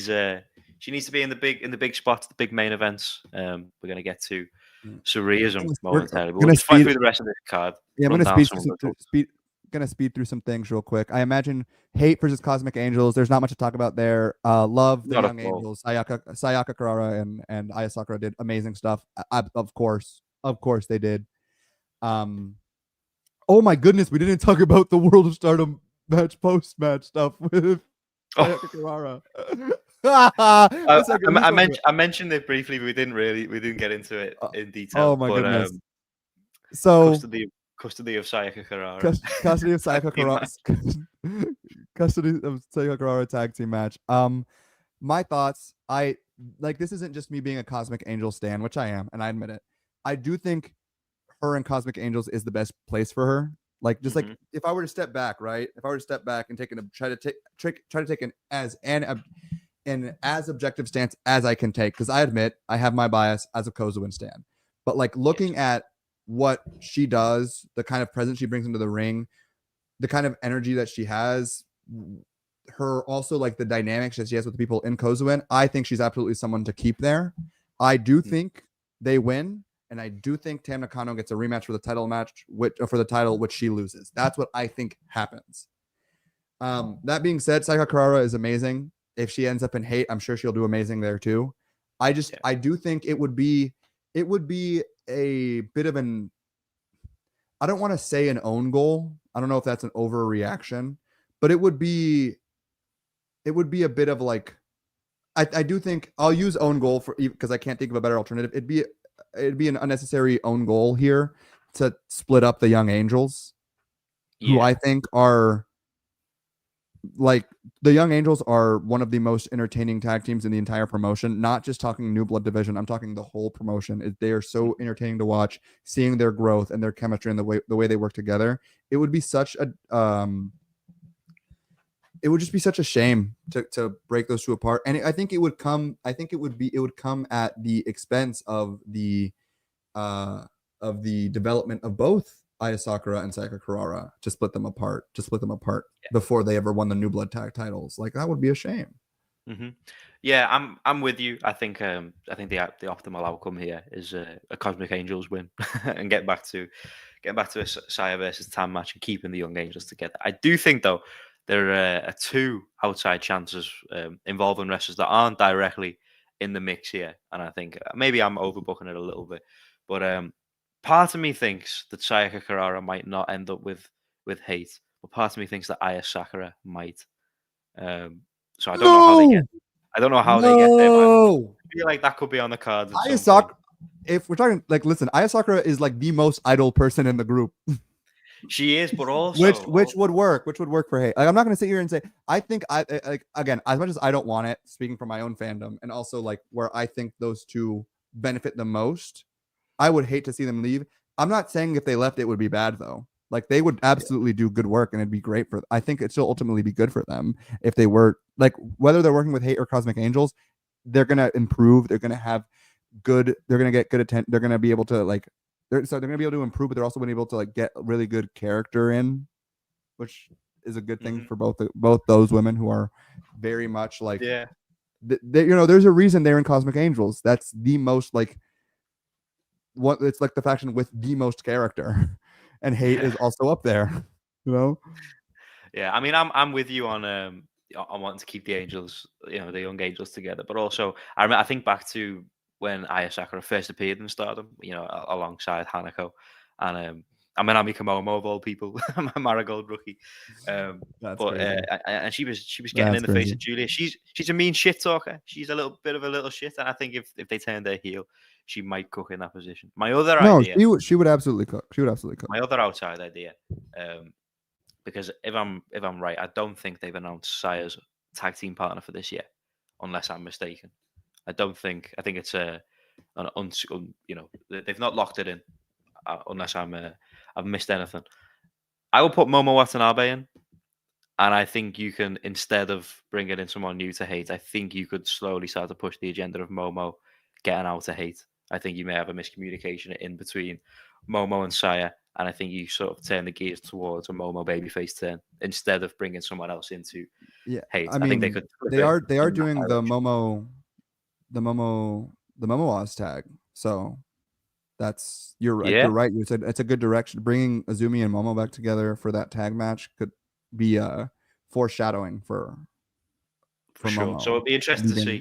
needs to be in the big spots, the big main events. We're going to get to Surrealism momentarily. We'll just fight through the rest of this card. Yeah, I'm going to speed through some things real quick. I imagine Hate versus Cosmic Angels. There's not much to talk about there. Love the Young Angels. Sayaka Kurara and Aya Sakura did amazing stuff. Of course they did. Oh my goodness, we didn't talk about the World of Stardom post-match stuff with Sayaka Kurara. I mentioned it briefly, but we didn't get into it in detail. Oh my goodness. So custody of Sayaka Kurara. Custody of Sayaka Kurara. Custody of Sayaka Kurara tag team match. My thoughts. This isn't just me being a Cosmic Angel stan, which I am, and I admit it. I do think her and Cosmic Angels is the best place for her. Like if I were to step back, right? If I were to step back and try to take an as objective stance as I can take, because I admit I have my bias as a Kozuin stan, but like looking at what she does, the kind of presence she brings into the ring, the kind of energy that she has, her also like the dynamics that she has with the people in Kozuin, I think she's absolutely someone to keep there. I do think they win, and I do think Tam Nakano gets a rematch for the title match, which she loses. That's what I think happens. That being said, Sayaka Kurara is amazing. If she ends up in Hate, I'm sure she'll do amazing there too. I do think it would be a bit of an, I don't want to say an own goal. I don't know if that's an overreaction, but it would be a bit of like, I do think I'll use own goal for, because I can't think of a better alternative. It'd be an unnecessary own goal here to split up the Young Angels, who I think are like, the Young Angels are one of the most entertaining tag teams in the entire promotion. Not just talking New Blood division, I'm talking the whole promotion. They are so entertaining to watch, seeing their growth and their chemistry and the way they work together. It would be such a it would just be such a shame to break those two apart. And I think it would come at the expense of the development of both Aya Sakura and Sayaka Kurara, to split them apart before they ever won the New Blood tag titles. Like, that would be a shame. Mm-hmm. Yeah, I'm with you. I think the optimal outcome here is a Cosmic Angels win and get back to a Saya versus Tam match and keeping the Young Angels together. I do think though there are two outside chances involving wrestlers that aren't directly in the mix here, and I think maybe I'm overbooking it a little bit, but part of me thinks that Sayaka Kurara might not end up with Hate, but part of me thinks that Aya Sakura might. So I don't know how they get. I don't know how they get there. But I feel like that could be on the cards. Aya Sakura, if we're talking like, listen, Aya Sakura is like the most idle person in the group. She is, but also which would work for Hate. Like, I'm not going to sit here and say I think like, again, as much as I don't want it, speaking from my own fandom, and also like where I think those two benefit the most, I would hate to see them leave. I'm not saying if they left it would be bad though. Like, they would absolutely do good work, and it'd be great for. I think it'd still ultimately be good for them if they were, like, whether they're working with Hate or Cosmic Angels, they're gonna improve. They're gonna have good. They're gonna get good attention. They're gonna be able to like. They're gonna be able to improve, but they're also gonna be able to like get really good character in, which is a good thing for both those women who are very much like. Yeah. There's a reason they're in Cosmic Angels. That's the most like. What it's like the faction with the most character. And Hate is also up there, Yeah, I mean, I'm with you on wanting to keep the Angels, the Young Angels together, but also I think back to when Aya Sakura first appeared in Stardom, alongside Hanako, and Minami Komomo of all people, Marigold rookie. And she was getting in the face of Julia. She's a mean shit talker. She's a little bit of a little shit, and I think if they turn their heel, she might cook in that position. My other idea, she would absolutely cook. My other outside idea, because if I'm right, I don't think they've announced Saya's tag team partner for this year, unless I'm mistaken. I think it's they've not locked it in, unless I've missed anything. I will put Momo Watanabe in, and I think you can, instead of bringing in someone new to Hate, I think you could slowly start to push the agenda of Momo getting out to Hate. I think you may have a miscommunication in between Momo and Saya, and I think you sort of turn the gears towards a Momo babyface turn instead of bringing someone else into Hate. I think they could. They are doing the Momo Oz tag. So that's you're right. Yeah. You're right. You said it's a good direction. Bringing Azumi and Momo back together for that tag match could be foreshadowing for sure. Momo. So it'll be interesting to see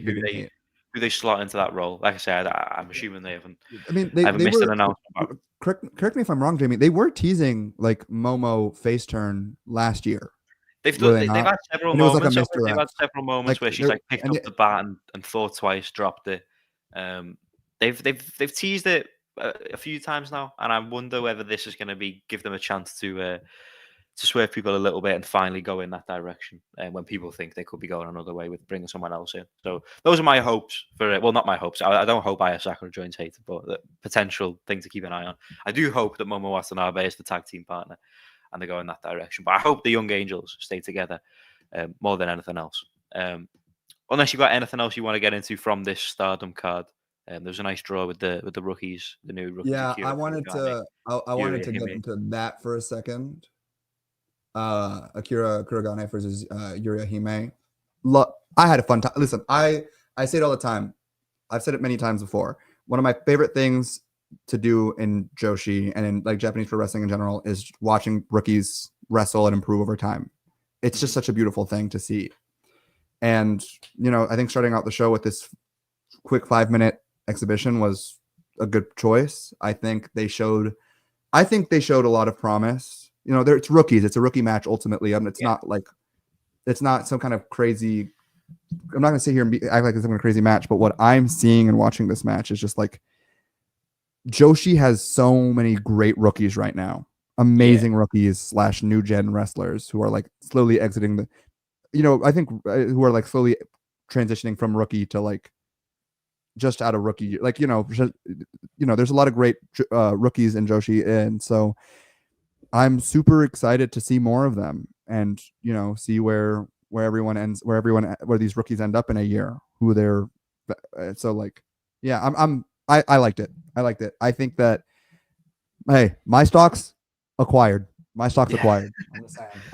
who they slot into that role. Like I said, I'm assuming they haven't. I mean, they missed an announcement. Correct me if I'm wrong, Jamie. They were teasing like Momo face turn last year. They've had several moments. They've had several moments where she's like picked up the bat and thought twice, dropped it. They've teased it a few times now, and I wonder whether this is going to give them a chance to swerve people a little bit and finally go in that direction. And when people think they could be going another way with bringing someone else in, so those are my hopes for it. Well, not my hopes. I don't hope Aya Sakura joins Hate, but the potential thing to keep an eye on. I do hope that Momo Watanabe is the tag team partner, and they go in that direction. But I hope the Young Angels stay together more than anything else. Unless you've got anything else you want to get into from this Stardom card. There was a nice draw with the rookies, the new rookies. Yeah, I wanted to get into that for a second. Akira Kurogane versus Yuria Hime. I had a fun time. Listen, I say it all the time. I've said it many times before. One of my favorite things to do in Joshi and in like Japanese pro wrestling in general is watching rookies wrestle and improve over time. It's just such a beautiful thing to see. And, you know, I think starting out the show with this quick 5-minute exhibition was a good choice. I think they showed a lot of promise. You know, it's rookies. It's a rookie match ultimately. It's not like, it's not some kind of crazy. I'm not going to sit here and act like it's some kind of crazy match, but what I'm seeing and watching this match is just like Joshi has so many great rookies right now. Amazing rookies / new gen wrestlers who are like slowly exiting the, you know, I think who are like slowly transitioning from rookie to like just out of rookie. Like, you know, there's a lot of great rookies in Joshi. And so I'm super excited to see more of them and, you know, see where these rookies end up in a year, who they're so like, yeah, I liked it. I think that, hey, my stocks acquired. Acquired.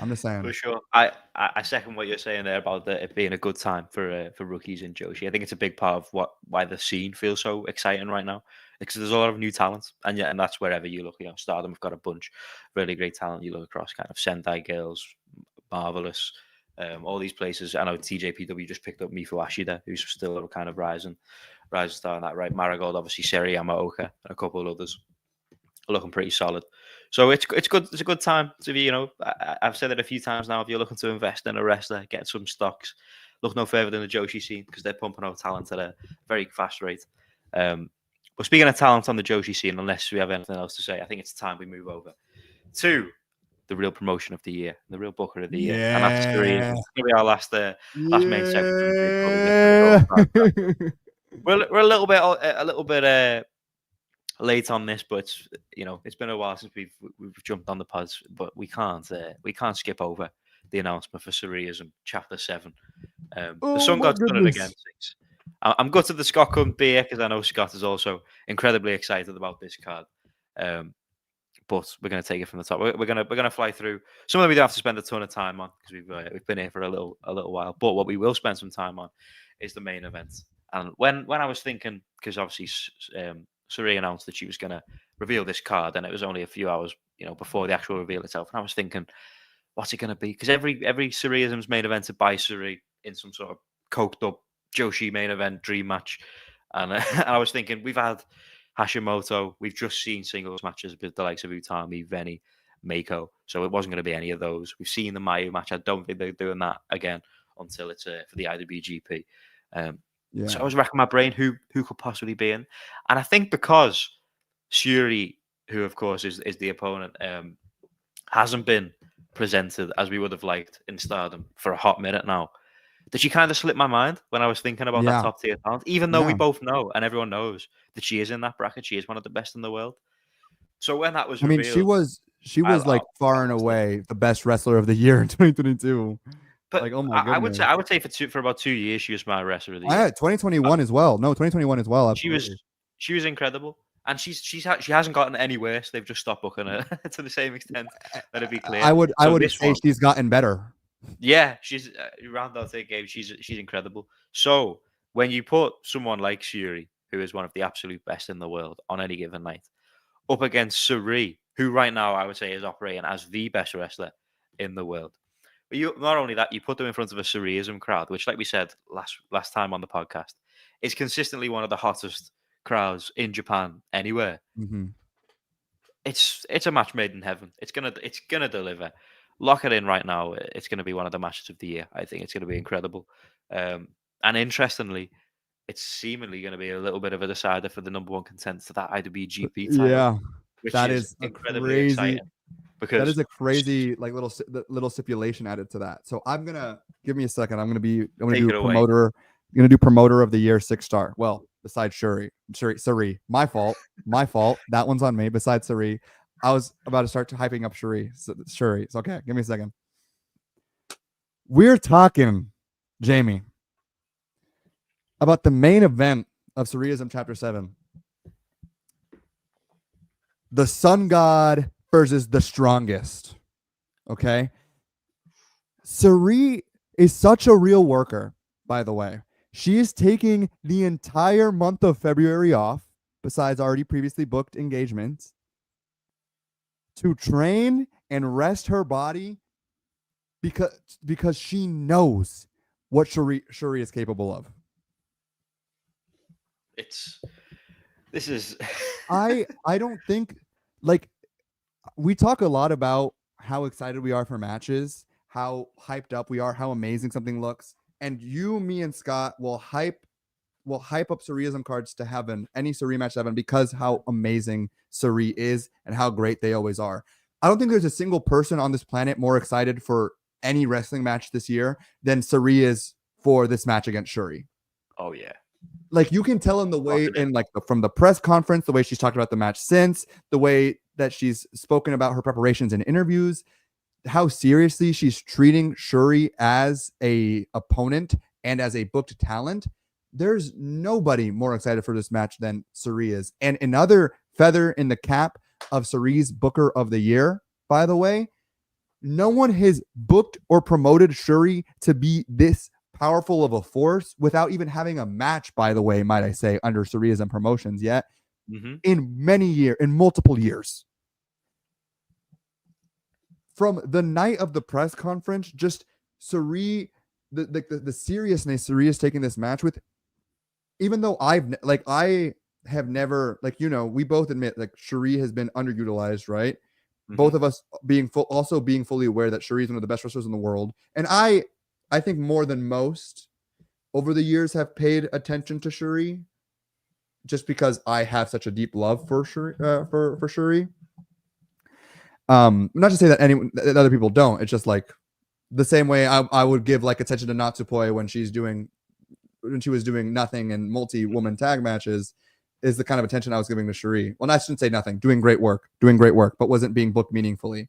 I'm just saying. For sure. I second what you're saying there about it being a good time for rookies in Joshi. I think it's a big part of why the scene feels so exciting right now, because there's a lot of new talent, and that's wherever you look. You know, Stardom have got a bunch of really great talent. You look across kind of Sendai Girls, Marvelous, all these places. I know TJPW just picked up Mifu Ashida, who's still a kind of rising star in that, right? Marigold, obviously, Seri Yamaoka, and a couple of others looking pretty solid. So it's good. It's a good time to be. You know, I've said it a few times now. If you're looking to invest in a wrestler, get some stocks. Look no further than the Joshi scene, because they're pumping out talent at a very fast rate. But speaking of talent on the Joshi scene, unless we have anything else to say, I think it's time we move over to the real promotion of the year, the real booker of the year, and that's Suri. It's gonna be our last main segment. We're a little bit late on this, but it's been a while since we've jumped on the pods, but we can't skip over the announcement for Surrealism Chapter 7. The Sun God's done it again. I'm gutted the Scott couldn't be here, because I know Scott is also incredibly excited about this card. But we're going to take it from the top. We're going to fly through. Some of them we don't have to spend a ton of time on, because we've been here for a little while. But what we will spend some time on is the main event. And when I was thinking, because obviously Suri announced that she was going to reveal this card, and it was only a few hours, before the actual reveal itself. And I was thinking, what's it going to be? Because every Suriism's main event by Suri in some sort of coked up Joshi main event dream match, and I was thinking, we've had Hashimoto, we've just seen singles matches with the likes of Utami, Veni, Mako, so it wasn't going to be any of those. We've seen the Mayu match. I don't think they're doing that again until it's for the IWGP. So I was racking my brain who could possibly be in, and I think because Shuri, who of course is the opponent, hasn't been presented as we would have liked in Stardom for a hot minute now, that she kind of slipped my mind when I was thinking about that top tier talent, even though we both know and everyone knows that she is in that bracket. She is one of the best in the world. So when that was revealed, she was like far and away the best wrestler of the year in 2022. But like, oh my goodness. I would say for about 2 years she was my wrestler of the year. Yeah, 2021 as well. No, 2021 as well. Absolutely. She was incredible, and she hasn't gotten any worse. They've just stopped booking her to the same extent. Let it be clear. I would say she's gotten better. Yeah, she's around that game. She's incredible. So when you put someone like Shuri, who is one of the absolute best in the world on any given night, up against Suri, who right now I would say is operating as the best wrestler in the world. But not only that, you put them in front of a Suriism crowd, which, like we said last time on the podcast, is consistently one of the hottest crowds in Japan anywhere. Mm-hmm. It's a match made in heaven. It's gonna deliver. Lock it in right now. It's going to be one of the matches of the year. I think it's going to be incredible. And interestingly, it's seemingly going to be a little bit of a decider for the number one contender to that IWGP title. Yeah, which that is incredibly exciting. Because that is a crazy like little stipulation added to that. So give me a second. I'm gonna do promoter. I'm gonna do promoter of the year 6-star. Well, besides Suri, my fault. That one's on me. Besides Suri, I was about to start hyping up Shuri. It's okay. Give me a second. We're talking, Jamie, about the main event of Suriism Chapter 7. The Sun God versus the Strongest. Okay? Sari is such a real worker, by the way. She is taking the entire month of February off, besides already previously booked engagements, to train and rest her body because she knows what Shuri is capable of. This is I don't think, like, we talk a lot about how excited we are for matches, how hyped up we are, how amazing something looks, and you, me, and Scott will hype up Suriism cards to heaven, any Suri match to heaven, because how amazing Suri is and how great they always are. I don't think there's a single person on this planet more excited for any wrestling match this year than Suri is for this match against Shuri. Oh yeah. Like, you can tell in the way, in like from the press conference, the way she's talked about the match since, the way that she's spoken about her preparations and interviews, how seriously she's treating Shuri as a opponent and as a booked talent. There's nobody more excited for this match than Suri is. And another feather in the cap of Suri's Booker of the Year, by the way, no one has booked or promoted Shuri to be this powerful of a force without even having a match, by the way, might I say, under Suriism promotions yet, in multiple years. From the night of the press conference, just Suri, the seriousness Suri is taking this match with, even though I have never, like, we both admit, like, Shuri has been underutilized, right? Both of us being fully aware that Shuri is one of the best wrestlers in the world. And I think more than most over the years have paid attention to Shuri, just because I have such a deep love for Shuri, for Shuri. Not to say that other people don't. It's just like the same way I would give like attention to Natsupoi when she was doing nothing in multi-woman tag matches, is the kind of attention I was giving to Shuri. Well, I shouldn't say nothing, doing great work, but wasn't being booked meaningfully.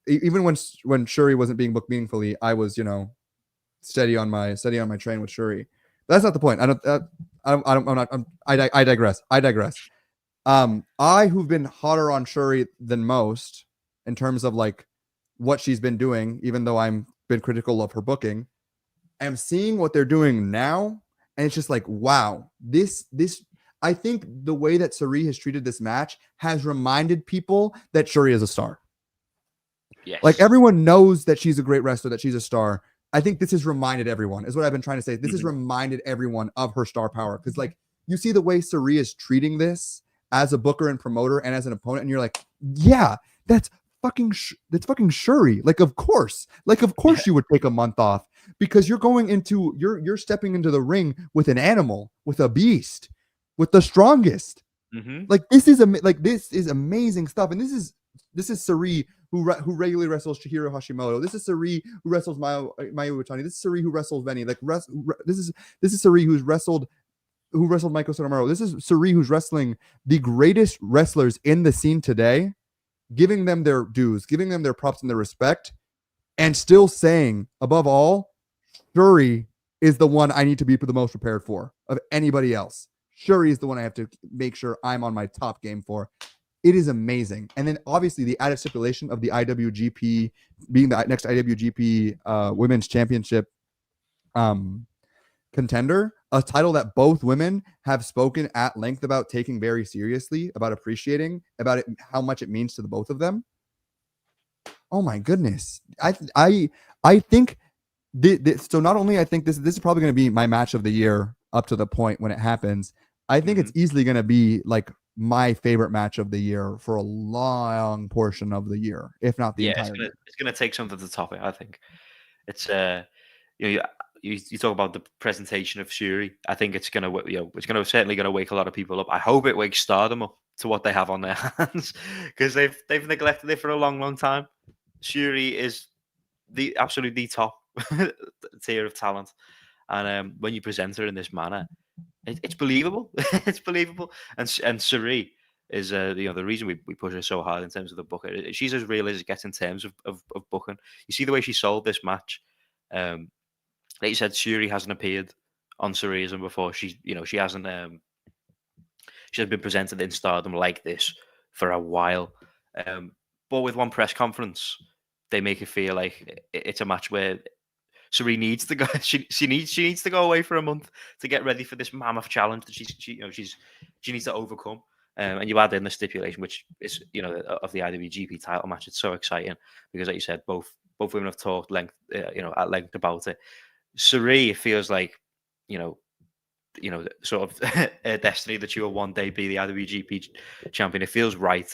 Even when Shuri wasn't being booked meaningfully, I was, steady on my train with Shuri. But that's not the point. I digress. I, who've been hotter on Shuri than most in terms of like what she's been doing, even though I'm been critical of her booking, am seeing what they're doing now, and it's just like, wow, this I think the way that Suri has treated this match has reminded people that Shuri is a star. Yes. Like, everyone knows that she's a great wrestler, that she's a star. I think this has reminded everyone, is what I've been trying to say. This has reminded everyone of her star power. Because, like, you see the way Suri is treating this as a booker and promoter and as an opponent, and you're like, yeah, that's fucking Shuri. Like, of course you would take a month off, because you're stepping into the ring with an animal, with a beast, with the strongest. Like, this is amazing stuff. And this is Suri who regularly wrestles Chihiro Hashimoto. This is Suri who wrestles Mayu Iwatani. This is Suri who wrestles Benny. Like, this is Suri who wrestled Michael Sotomaro. This is Suri who's wrestling the greatest wrestlers in the scene today, giving them their dues, giving them their props and their respect, and still saying, above all, Shuri is the one I need to be the most prepared for of anybody else. Shuri is the one I have to make sure I'm on my top game for. It is amazing. And then obviously the added stipulation of the IWGP being the next IWGP Women's Championship contender, a title that both women have spoken at length about taking very seriously, about appreciating, about it, how much it means to the both of them. Oh my goodness. I think so not only I think this is probably going to be my match of the year up to the point when it happens. I think it's easily going to be like my favorite match of the year for a long portion of the year, if not the entire year. It's going to take something to top it. I think it's you talk about the presentation of Shuri. I think it's going to certainly going to wake a lot of people up. I hope it wakes Stardom up to what they have on their hands, because they've neglected it for a long time. Shuri is absolutely the top tier of talent, and when you present her in this manner, it's believable. It's believable. And Suri is the reason we push her so hard in terms of the booker. She's as real as it gets in terms of booking. You see the way she sold this match. Like you said, Shuri hasn't appeared on Suriism before. She hasn't been presented in Stardom like this for a while. But with one press conference, they make it feel like it's a match where Suri needs to go. She needs to go away for a month to get ready for this mammoth challenge that she needs to overcome. And you add in the stipulation, which is of the IWGP title match. It's so exciting because, like you said, both women have talked at length about it. Suri, it feels like sort of a destiny that she will one day be the IWGP champion. It feels right.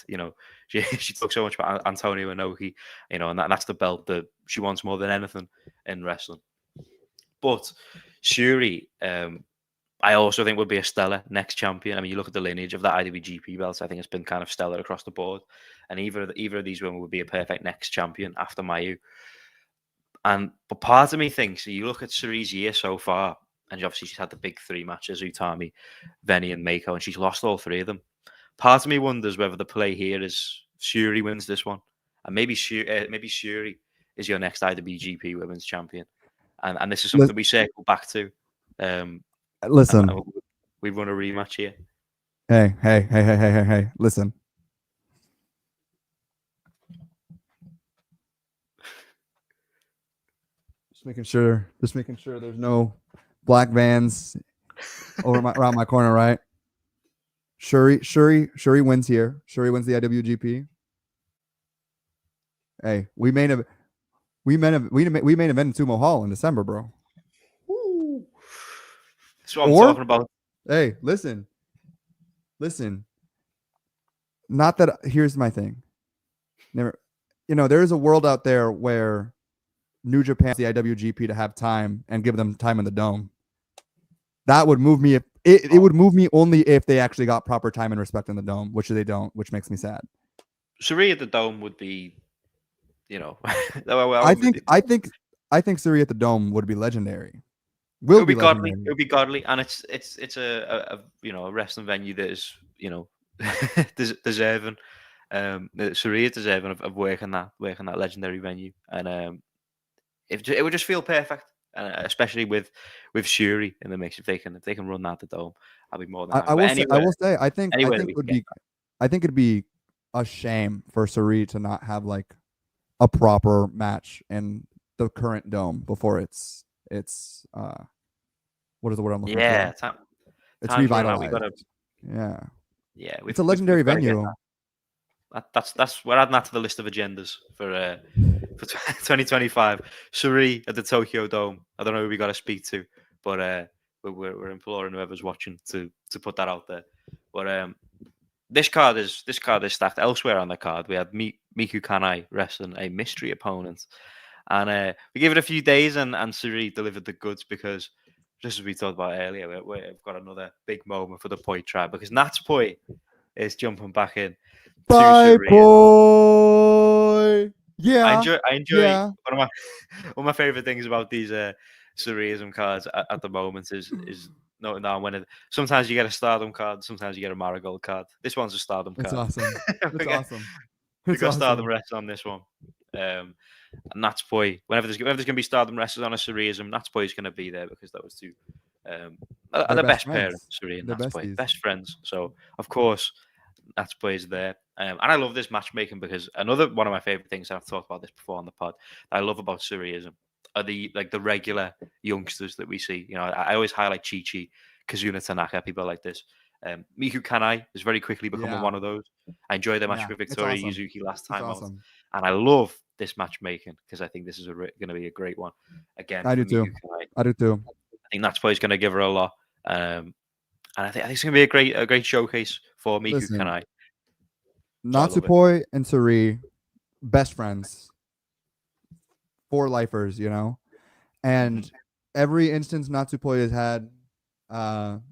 She talks so much about Antonio Inoki, and that's the belt that she wants more than anything in wrestling. But Shuri, I also think would be a stellar next champion. I mean, you look at the lineage of the IWGP belts, I think it's been kind of stellar across the board. And either of these women would be a perfect next champion after Mayu. But part of me thinks, you look at Suri's year so far, and obviously she's had the big three matches, Utami, Veni, and Mako, and she's lost all three of them. Part of me wonders whether the play here is Shuri wins this one, and maybe Shuri is your next IWGP Women's Champion, and this is something we circle back to. Listen, we run a rematch here. Hey! Listen. Just making sure there's no black vans around my corner, right? Shuri wins here. Shuri wins the IWGP. Hey, we main event in Sumo Hall in December, bro. That's what I'm talking about. Hey, listen. Not that. Here's my thing. There is a world out there where New Japan, the IWGP, to have time and give them time in the dome. That would move me. It would move me only if they actually got proper time and respect in the dome, which they don't, which makes me sad. Suri at the dome would be, I think Suri at the dome would be legiondary. It would be godly, and it's a wrestling venue that is deserving. Suri is deserving of working that legendary venue, and it would just feel perfect, especially with Shuri in the mix. If they can run that at the dome, I'll be more than happy. I will say I think it'd be a shame for Suri to not have like a proper match in the current dome before it's what is the word I'm looking for? It's revitalized. Yeah. It's a legendary venue. That's we're adding that to the list of agendas for 2025. Suri at the Tokyo Dome. I don't know who we got to speak to, but we're imploring whoever's watching to put that out there. But this card is stacked. Elsewhere on the card, we had Miku Kanai wrestling a mystery opponent, and we gave it a few days, and Suri delivered the goods because, just as we talked about earlier, we've got another big moment for the Poi tribe because Natsupoi is jumping back in. Bye, Poi. Yeah, I enjoy. Yeah. One of my favorite things about these Suriism cards at the moment is noting down when sometimes you get a Stardom card, sometimes you get a Marigold card. This one's a Stardom card. That's awesome. That's awesome. We got Stardom wrestlers on this one. And Natsupoi, whenever there's going to be Stardom wrestlers on a Suriism, Natsupoi is going to be there because those two are the best pair, Suri and Natsupoi, best friends. So of course Natsupoi is there, and I love this matchmaking because another one of my favorite things, and I've talked about this before on the pod, that I love about Suriism are the regular youngsters that we see. I always highlight Chi-Chi, Kazuna Tanaka, people like this. Miku Kanai is very quickly becoming one of those. I enjoyed their match with Victoria Yuzuki last time out, and I love this matchmaking because I think this is going to be a great one. Again, I do too. I think Natsupoi is going to give her a lot, and I think it's going to be a great showcase for Miku Kanai. Natsupoi and Suri, best friends, for lifers, and every instance Natsupoi has had.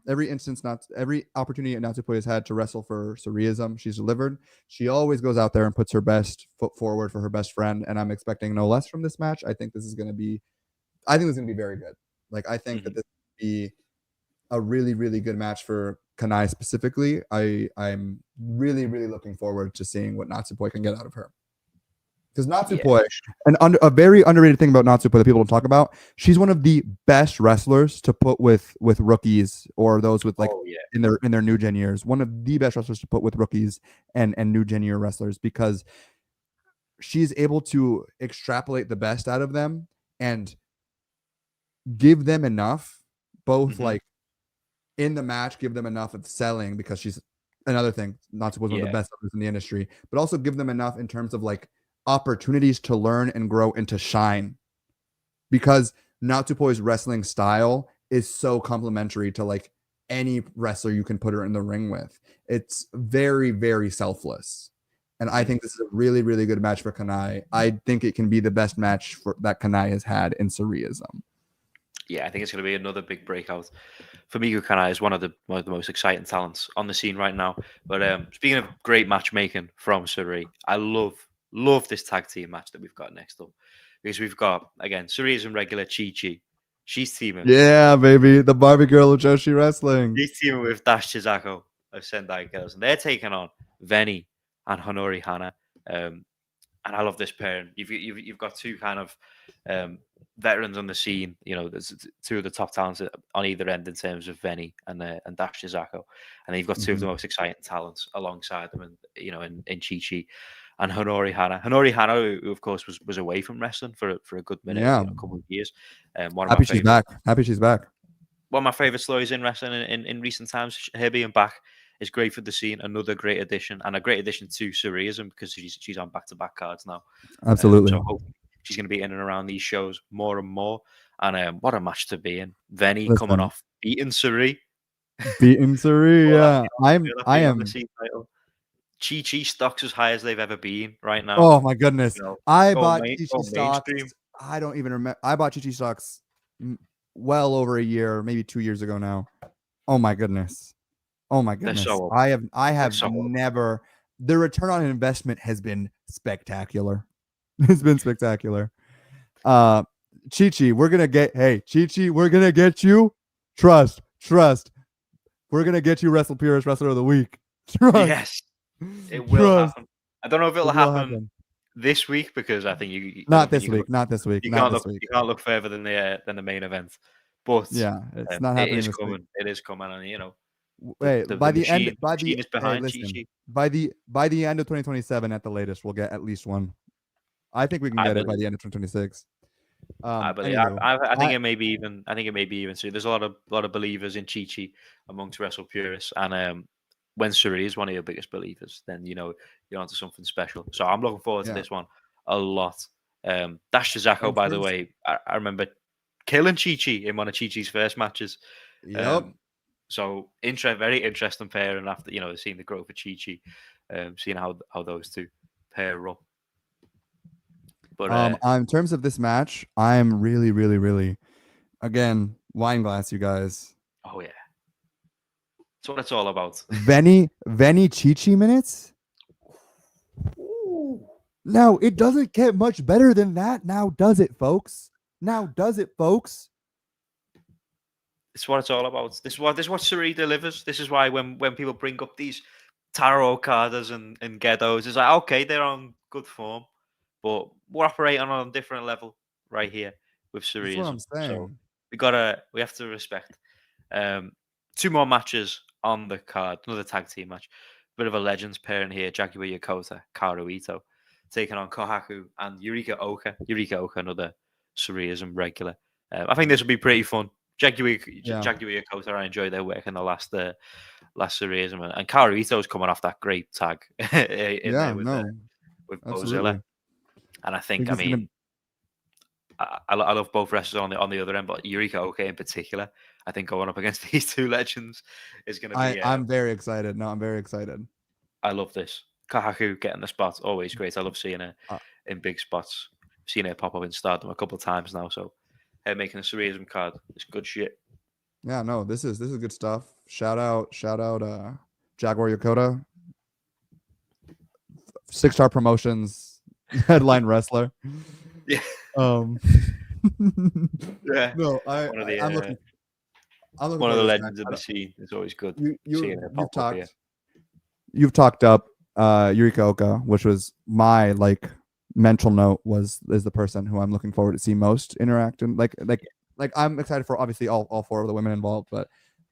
Every opportunity Natsupoi has had to wrestle for Suriism, she's delivered. She always goes out there and puts her best foot forward for her best friend, and I'm expecting no less from this match. I think this is going to be very good. Like, I think that this will be a really, really good match for Kanai specifically. I'm really, really looking forward to seeing what Natsupoi can get out of her. Because Natsupoi, a very underrated thing about Natsupoi that people don't talk about, she's one of the best wrestlers to put with rookies or those with in their new gen years. One of the best wrestlers to put with rookies and new gen year wrestlers, because she's able to extrapolate the best out of them and give them enough, both Mhm. like in the match, give them enough of selling, because she's another thing, not supposed to be one of the Yeah. best sellers in the industry, but also give them enough in terms of like opportunities to learn and grow and to shine, because Natsupoi's wrestling style is so complementary to like any wrestler you can put her in the ring with. It's very, very selfless. And I think this is a really, really good match for Kanai. I think it can be the best match that Kanai has had in Surrealism. Yeah, I think it's going to be another big breakout. For Miku Kanai is one of the most exciting talents on the scene right now. But speaking of great matchmaking from Suri, I love this tag team match that we've got next up, because we've got, again, Surrealism regular Chi. She's teaming. Yeah, baby. The Barbie girl of Joshi Wrestling. She's teaming with Dash Chizako of Sendai Girls, and they're taking on Veni and Honori Hana. And I love this pairing. You've got two kind of veterans on the scene. You know, there's two of the top talents on either end in terms of Veni and Dash Chizako, and then you've got two of the most exciting talents alongside them, and in Chi and Honori Hana. Honori Hana, who of course was away from wrestling for a good minute, Yeah. a couple of years. Happy she's back. Happy she's back. One of my favorite stories in wrestling in recent times. Her being back is great for the scene. Another great addition, and a great addition to Surrealism, because she's on back-to-back cards now. Absolutely. So hopefully she's going to be in and around these shows more and more. And what a match to be in. Veni coming off beating Suri. Beating Suri, yeah. I am. Chi stocks as high as they've ever been right now. Oh my goodness. I bought Chi stocks. Mainstream. I don't even remember. I bought Chi stocks well over a year, maybe 2 years ago now. Oh my goodness. Oh my goodness. I have never. The return on investment has been spectacular. It's been spectacular. Chi, we're gonna get. Hey, Chi, we're gonna get you. Trust. We're gonna get you Wrestle Purist Wrestler of the Week. Trust. Yes, it will happen. I don't know if it'll happen this week, because I think you not this week. You can't look further than the main event. But yeah, it's not happening. It is coming. It is coming, and by the end of 2027 at the latest, we'll get at least one. I think we can get it by the end of 2026. I think it may be even. I think it may be even. So there's a lot of believers in Chi amongst wrestle purists, and when Suri is one of your biggest believers, then you're onto something special. So I'm looking forward to this one a lot. Dash Chizako, by the way, I remember killing Chi in one of Chi's first matches. Yep. So very interesting pair, and after seeing the growth of Chi, seeing how those two pair up. But in terms of this match, I'm really, really, really, again, wine glass, you guys. Oh yeah, that's what it's all about. Veni Chi minutes. Ooh. Now it doesn't get much better than that. Now does it, folks? It's what it's all about. This is what Suri delivers. This is why when people bring up these Taro Okadas and Gedos, it's like, okay, they're on good form, but we're operating on a different level right here with Suri. That's what I'm saying. So we have to respect. 2 more matches on the card. Another tag team match. Bit of a legends pairing here. Jaguar Yokota, Kaoru Ito, taking on Kohaku and Yurika Oka. Another Surrealism regular. I think this will be pretty fun. Jaguar Yokota, I enjoyed their work in the last Surrealism, and Kaoru Ito's coming off that great tag with Bozilla. And I think, I love both wrestlers on the other end, but Yurika Oka in particular, I think going up against these two legends is going to be. I'm very excited. No, I'm very excited. I love this. Kohaku getting the spots, always great. I love seeing her in big spots. I've seen her pop up in Stardom a couple of times now, so her making a Surrealism card is good shit. Yeah, no, this is good stuff. Shout out, Jaguar Yokota, 6-star promotions, headline wrestler. Yeah. Yeah. No, I'm looking. One of the legends of the scene. It's always good seeing her pop up here. You've talked up Yurika Oka, which was my mental note is the person who I'm looking forward to see most interact, and I'm excited for obviously all 4 of the women involved, but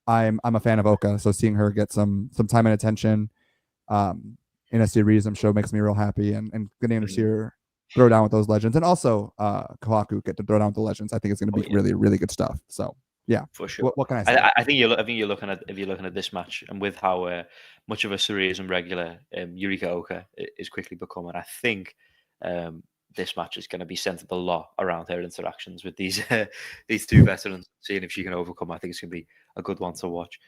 I'm a fan of Oka, so seeing her get some time and attention in a Surrealism show makes me real happy, and getting to see her throw down with those legends, and also Kawaku get to throw down with the legends. I think it's going to be really, really good stuff. So yeah, for sure. What can I say? I think you're looking at if you're looking at this match and with how much of a Sureism regular Yurika Oka is quickly becoming. I think this match is going to be centered a lot around her interactions with these two veterans, seeing if she can overcome. I think it's going to be a good one to watch.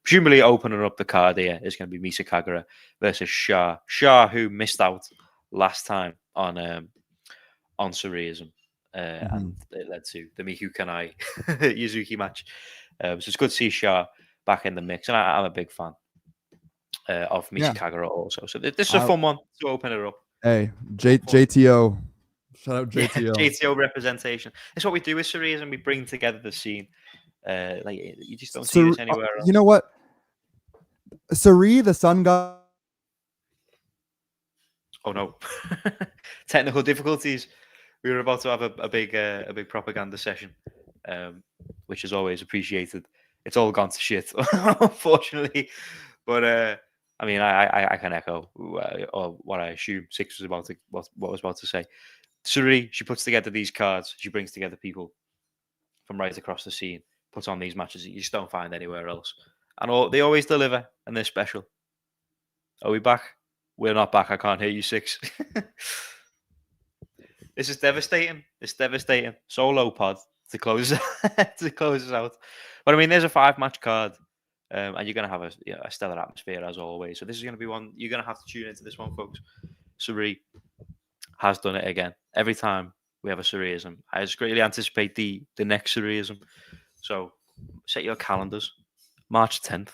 Presumably opening up the card here is going to be Misa Kagura versus Shah. Shah, who missed out last time on Sureism. And it led to the Miku Kanai Yuzuki match. So it's good to see Shah back in the mix, and I'm a big fan of Misa Kagura also. So this is a fun one to open it up. Hey, JTO. Shout out JTO. JTO representation. It's what we do with Sureism. We bring together the scene. Like you just don't see this anywhere else. You know what? Suri, the sun god. Oh no! Technical difficulties. We were about to have a big propaganda session, which is always appreciated. It's all gone to shit, unfortunately. But I mean, I can echo or what I assume Six was about to what was about to say. Suri, she puts together these cards. She brings together people from right across the scene. Puts on these matches that you just don't find anywhere else, and they always deliver, and they're special. Are we back? We're not back. I can't hear you, Six. This is devastating. It's devastating. Solo pod to close us out. But I mean, there's a 5-match card, and you're going to have a stellar atmosphere as always. So this is going to be one you're going to have to tune into this one, folks. Suri has done it again. Every time we have a Suriism, I just greatly anticipate the next Suriism. So set your calendars. March 10th.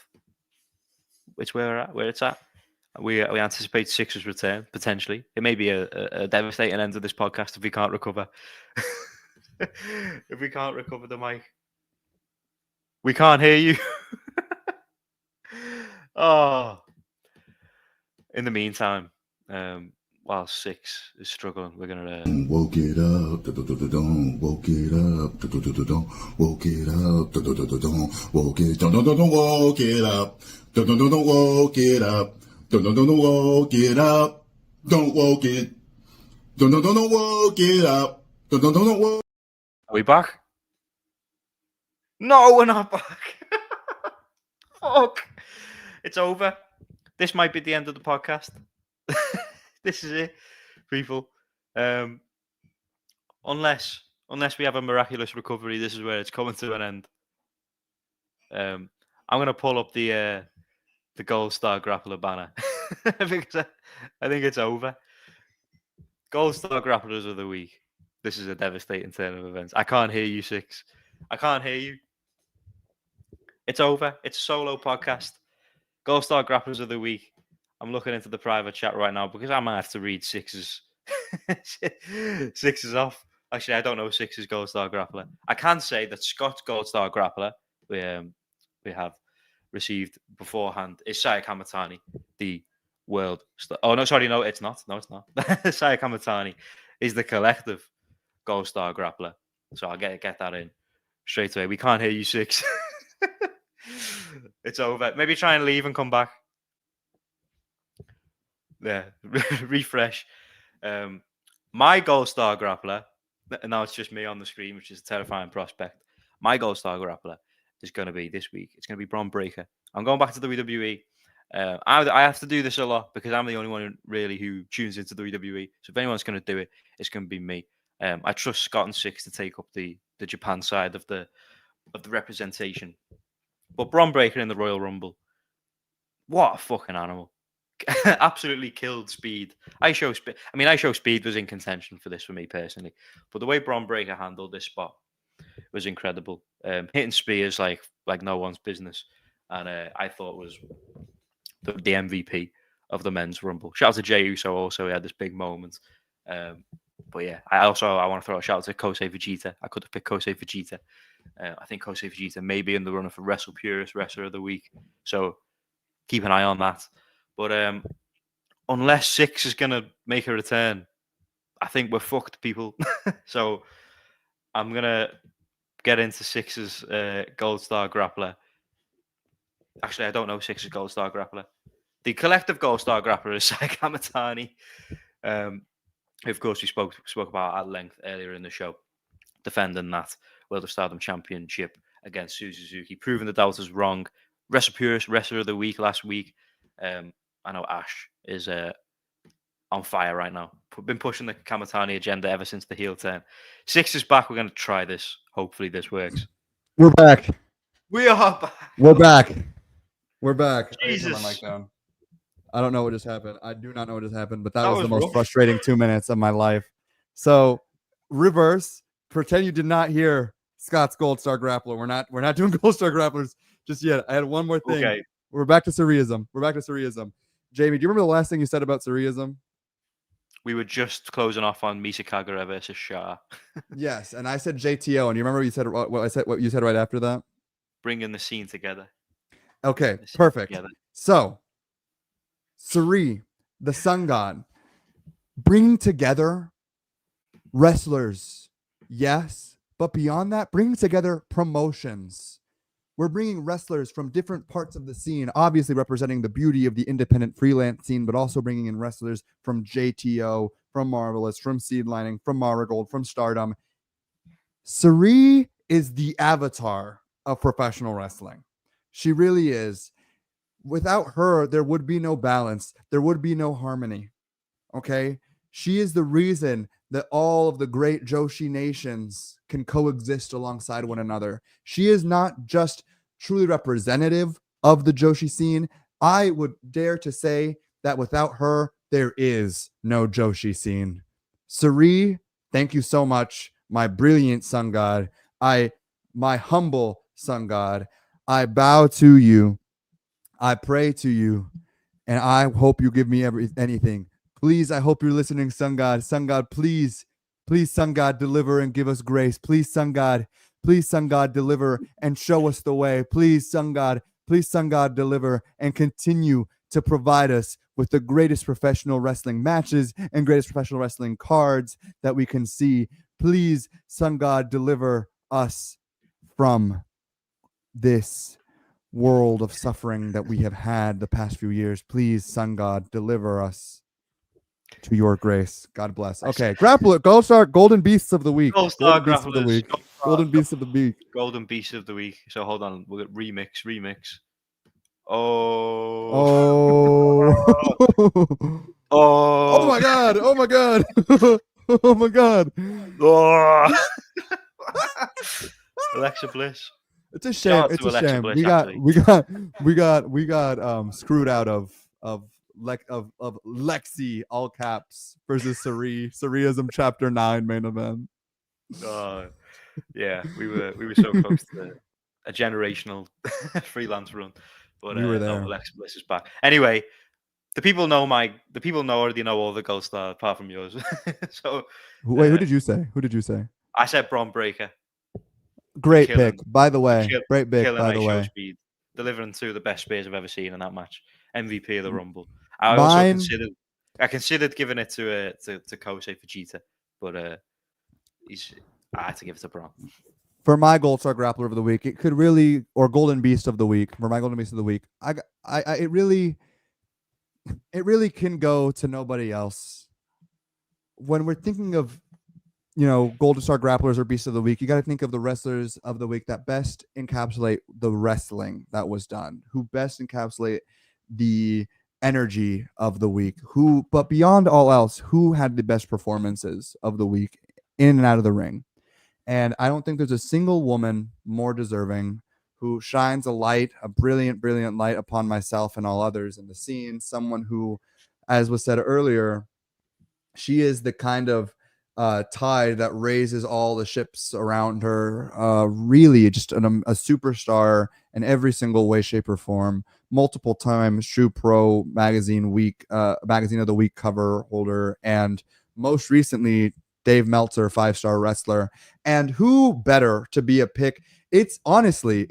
Which where it's at. We anticipate Six's return, potentially. It may be a devastating end to this podcast if we can't recover. If we can't recover the mic. We can't hear you. Oh. In the meantime, while Six is struggling, we're going to... Woke it up, don't woke it up, don't woke it up, don't woke it, don't woke it up, don't woke it up. Don't woke it up. Don't woke it. Don't woke it up. Don't woke. Are we back? No, we're not back. Fuck. It's over. This might be the end of the podcast. This is it, people. Unless we have a miraculous recovery, this is where it's coming to an end. I'm going to pull up the Gold Star Grappler banner because I think it's over. Gold Star Grapplers of the week. This is a devastating turn of events. I can't hear you, Six. I can't hear you. It's over. It's a solo podcast. Gold Star Grapplers of the week. I'm looking into the private chat right now because I might have to read Six's. Six's off. Actually, I don't know Six's Gold Star Grappler. I can say that Scott's Gold Star Grappler we have received beforehand is Saya Kamatani, the world star. Oh, no, sorry, no, it's not. No, it's not. Saya Kamatani is the collective Gold Star Grappler. So I'll get that in straight away. We can't hear you, Six. It's over. Maybe try and leave and come back. Yeah, refresh. My Gold Star Grappler, and now it's just me on the screen, which is a terrifying prospect. My Gold Star Grappler is going to be this week. It's going to be Bron Breakker. I'm going back to the WWE. I have to do this a lot because I'm the only one really who tunes into the WWE. So if anyone's going to do it, it's going to be me. I trust Scott and Six to take up the Japan side of the representation. But Bron Breakker in the Royal Rumble, what a fucking animal! Absolutely killed Speed. I Show Speed was in contention for this for me personally, but the way Bron Breakker handled this spot was incredible. Hitting spears like no one's business, and I thought was the MVP of the men's Rumble. Shout out to Jey Uso also. He had this big moment. But yeah, I want to throw a shout out to Kosei Vegeta. I could have picked Kosei Vegeta. I think Kosei Vegeta may be in the runner for Wrestle Purist Wrestler of the Week. So keep an eye on that. But unless Six is going to make a return, I think we're fucked, people. So I'm going to get into Six's Gold Star Grappler. Actually, I don't know Six's Gold Star Grappler. The collective Gold Star Grappler is Sai Kamatani. Of course, we spoke about at length earlier in the show, defending that World of Stardom Championship against Suzuki, proving the doubters wrong. Recipe Wrestler of the Week last week. I know Ash is on fire right now. Been pushing the Kamatani agenda ever since the heel turn. Six is back. We're going to try this. Hopefully this works. We're back. We are back. We're back. We're back. I need to turn my Jesus. mic down. I don't know what just happened. I do not know what just happened, but that That was the was most rough. frustrating 2 minutes of my life. So, reverse. Pretend you did not hear Scott's Gold Star Grappler. We're not doing Gold Star Grapplers just yet. I had one more thing. Okay. We're back to Surrealism. Jamie, do you remember the last thing you said about Surrealism? We were just closing off on Misakagura versus Shah. Yes, and I said JTO, and you remember you said what you said right after that? Bringing the scene together. Okay, The scene perfect. together. So, Suri, the sun god, bringing together wrestlers, yes, but beyond that, bringing together promotions. We're bringing wrestlers from different parts of the scene, obviously representing the beauty of the independent freelance scene, but also bringing in wrestlers from JTO, from Marvelous, from Seedlining, from Marigold, from Stardom. Suri is the avatar of professional wrestling. She really is. Without her, there would be no balance. There would be no harmony. Okay? She is the reason that all of the great Joshi nations can coexist alongside one another. She is not just truly representative of the Joshi scene. I would dare to say that without her, there is no Joshi scene. Suri, thank you so much, my brilliant sun god. My humble sun god. I bow to you. I pray to you, and I hope you give me anything. Please, I hope you're listening, Sun God. Sun God, please, Sun God, deliver and give us grace. Please, Sun God, deliver and show us the way. Please, Sun God, deliver and continue to provide us with the greatest professional wrestling matches and greatest professional wrestling cards that we can see. Please, Sun God, deliver us from this world of suffering that we have had the past few years. Please, Sun God, deliver us to your grace. God bless. Okay, Grappler, Gold Star, Golden Beasts of the Week. Gold Star Golden Beasts of the Grapplers. Week. Golden Beasts of the Week. Golden Beast of the Week. So hold on. We'll get remix. Oh. Oh. Oh my God. Oh my God. Oh my God. Oh. Alexa Bliss. It's a shame. Shout out It's to a Alexa shame. Bliss, We got actually. screwed out of Lexi all caps versus Suriism chapter 9 main event. Yeah, we were so close to a generational freelance run, but We were no, there. Alexa Bliss is back. Anyway, the people already know all the Gold Star apart from yours. So Wait, who did you say? I said Braun Breaker. Great killing- pick, by the way. kill- Great pick, killing by the ice show way. speed, delivering two of the best spears I've ever seen in that match. MVP of the Rumble. I considered giving it to Kosei Fujita, but I had to give it to Braun. For my Gold Star Grappler of the Week, it could really, or Golden Beast of the Week. For my Golden Beast of the Week, it really can go to nobody else. When we're thinking of, Golden Star Grapplers or Beast of the Week, you got to think of the wrestlers of the week that best encapsulate the wrestling that was done, who best encapsulate the energy of the week, but beyond all else, who had the best performances of the week in and out of the ring. And I don't think there's a single woman more deserving who shines a brilliant light upon myself and all others in the scene. Someone who, as was said earlier, she is the kind of tide that raises all the ships around her. Really just a superstar in every single way, shape, or form. Multiple times Shoe Pro magazine of the week cover holder, and most recently Dave Meltzer 5-star wrestler. And who better to be a pick? It's honestly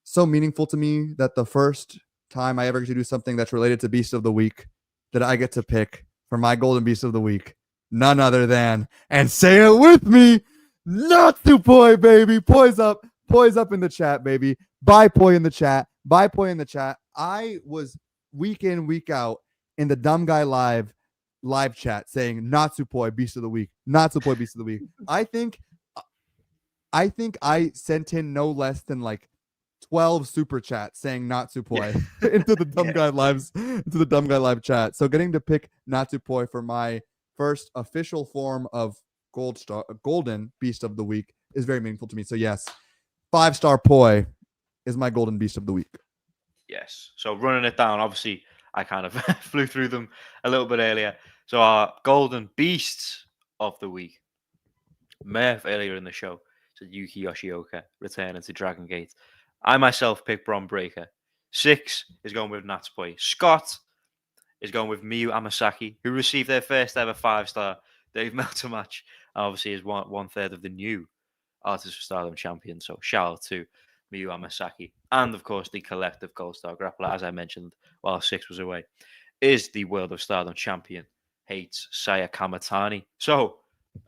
so meaningful to me that the first time I ever get to do something that's related to Beast of the Week, that I get to pick for my Golden Beast of the Week none other than, and say it with me, Natsupoi, baby. Poise up in the chat, baby. Bye Poi in the chat. I was week in, week out in the Dumb Guy Live live chat saying Natsupoi Beast of the Week, Natsupoi Beast of the Week. I think I sent in no less than like 12 super chats saying Natsupoi into the Dumb Guy live chat. So getting to pick Natsupoi for my first official form of golden Beast of the Week is very meaningful to me. So yes, 5-star Poi is my golden Beast of the Week. Yes. So running it down, obviously, I kind of flew through them a little bit earlier. So our golden beasts of the week. Murph earlier in the show said Yuki Yoshioka returning to Dragon Gate. I myself picked Bron Breakker. 6 is going with Natsupoi. Scott is going with Miyu Amasaki, who received their first ever 5-star Dave Meltzer match. And obviously is one third of the new Artist of Stardom champion. So shout out to Miyu Amasaki. And of course, the collective Gold Star grappler, as I mentioned while 6 was away, is the World of Stardom champion, Hates Saya Kamatani. So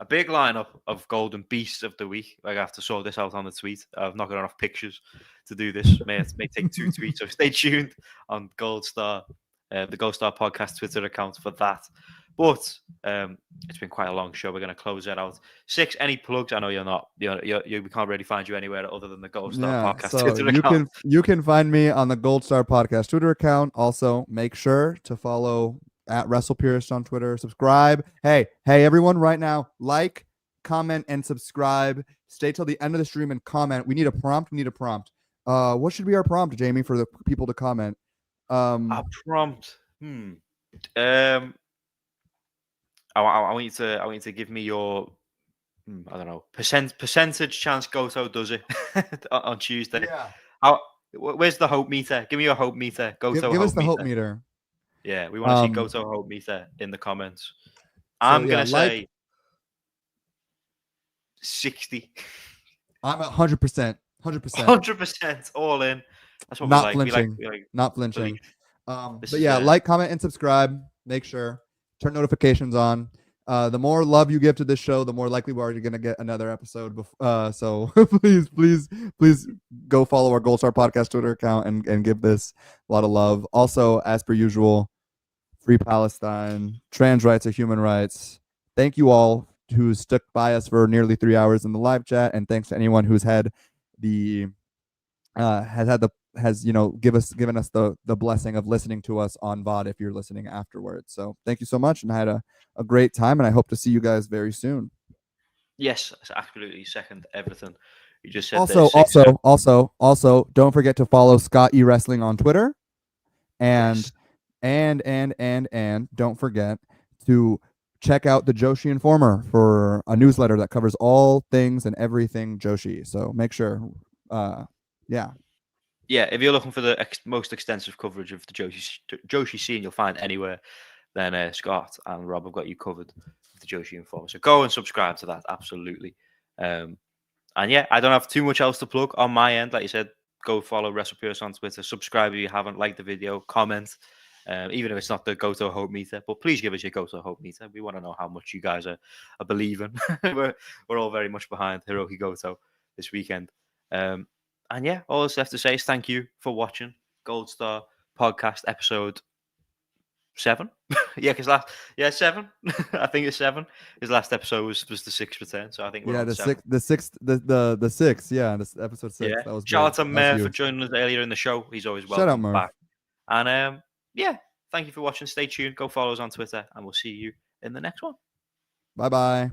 a big lineup of golden beasts of the week. I have to sort this out on the tweet. I've not got enough pictures to do this. May take 2 tweets. So stay tuned on Gold Star, the Gold Star podcast Twitter account for that. But it's been quite a long show. We're going to close it out. 6, any plugs? I know you're not. We can't really find you anywhere other than the Gold Star podcast Twitter account. You can find me on the Gold Star podcast Twitter account. Also, make sure to follow at WrestlePierce on Twitter. Subscribe. Hey, everyone! Right now, like, comment, and subscribe. Stay till the end of the stream and comment. We need a prompt. What should be our prompt, Jamie, for the people to comment? A prompt. I want you to give me your I don't know percentage chance Goto does it on Tuesday. Yeah. Where's the hope meter? Give me your hope meter. Goto. Give us the hope meter. Yeah, we want to see Goto hope meter in the comments. I'm gonna say 60. I'm at 100%. 100% all in. That's what not we flinching. We like not flinching. But yeah, like, comment, and subscribe. Make sure turn notifications on. The more love you give to this show, the more likely we are going to get another episode. So please go follow our Gold Star Podcast Twitter account and give this a lot of love. Also, as per usual, free Palestine, trans rights are human rights. Thank you all who stuck by us for nearly 3 hours in the live chat, and thanks to anyone who's had the given us the blessing of listening to us on VOD if you're listening afterwards. So thank you so much, and I had a great time, and I hope to see you guys very soon. Yes, I absolutely second everything you just said. Also, don't forget to follow Scott E Wrestling on Twitter, and don't forget to check out the Joshi Informer for a newsletter that covers all things and everything Joshi. So make sure, Yeah, if you're looking for the most extensive coverage of the Joshi scene you'll find anywhere, then Scott and Rob have got you covered with the Joshi Informer. So go and subscribe to that, absolutely. And yeah, I don't have too much else to plug on my end. Like you said, go follow WrestlePierce on Twitter. Subscribe if you haven't. Like the video, comment. Even if it's not the Goto Hope meter, but please give us your Goto Hope meter. We want to know how much you guys are believing. we're all very much behind Hiroki Goto this weekend. And yeah, all that's left to say is thank you for watching Gold Star Podcast episode 7. Because 7. I think it's 7. His last episode was the 6th return, so I think we're on the 7. the 6th. Yeah, this episode 6. Yeah. That was Shout out to great. Murph for joining us earlier in the show. He's always welcome. Shout out, Murph. Back. And yeah, thank you for watching. Stay tuned. Go follow us on Twitter, and we'll see you in the next one. Bye-bye.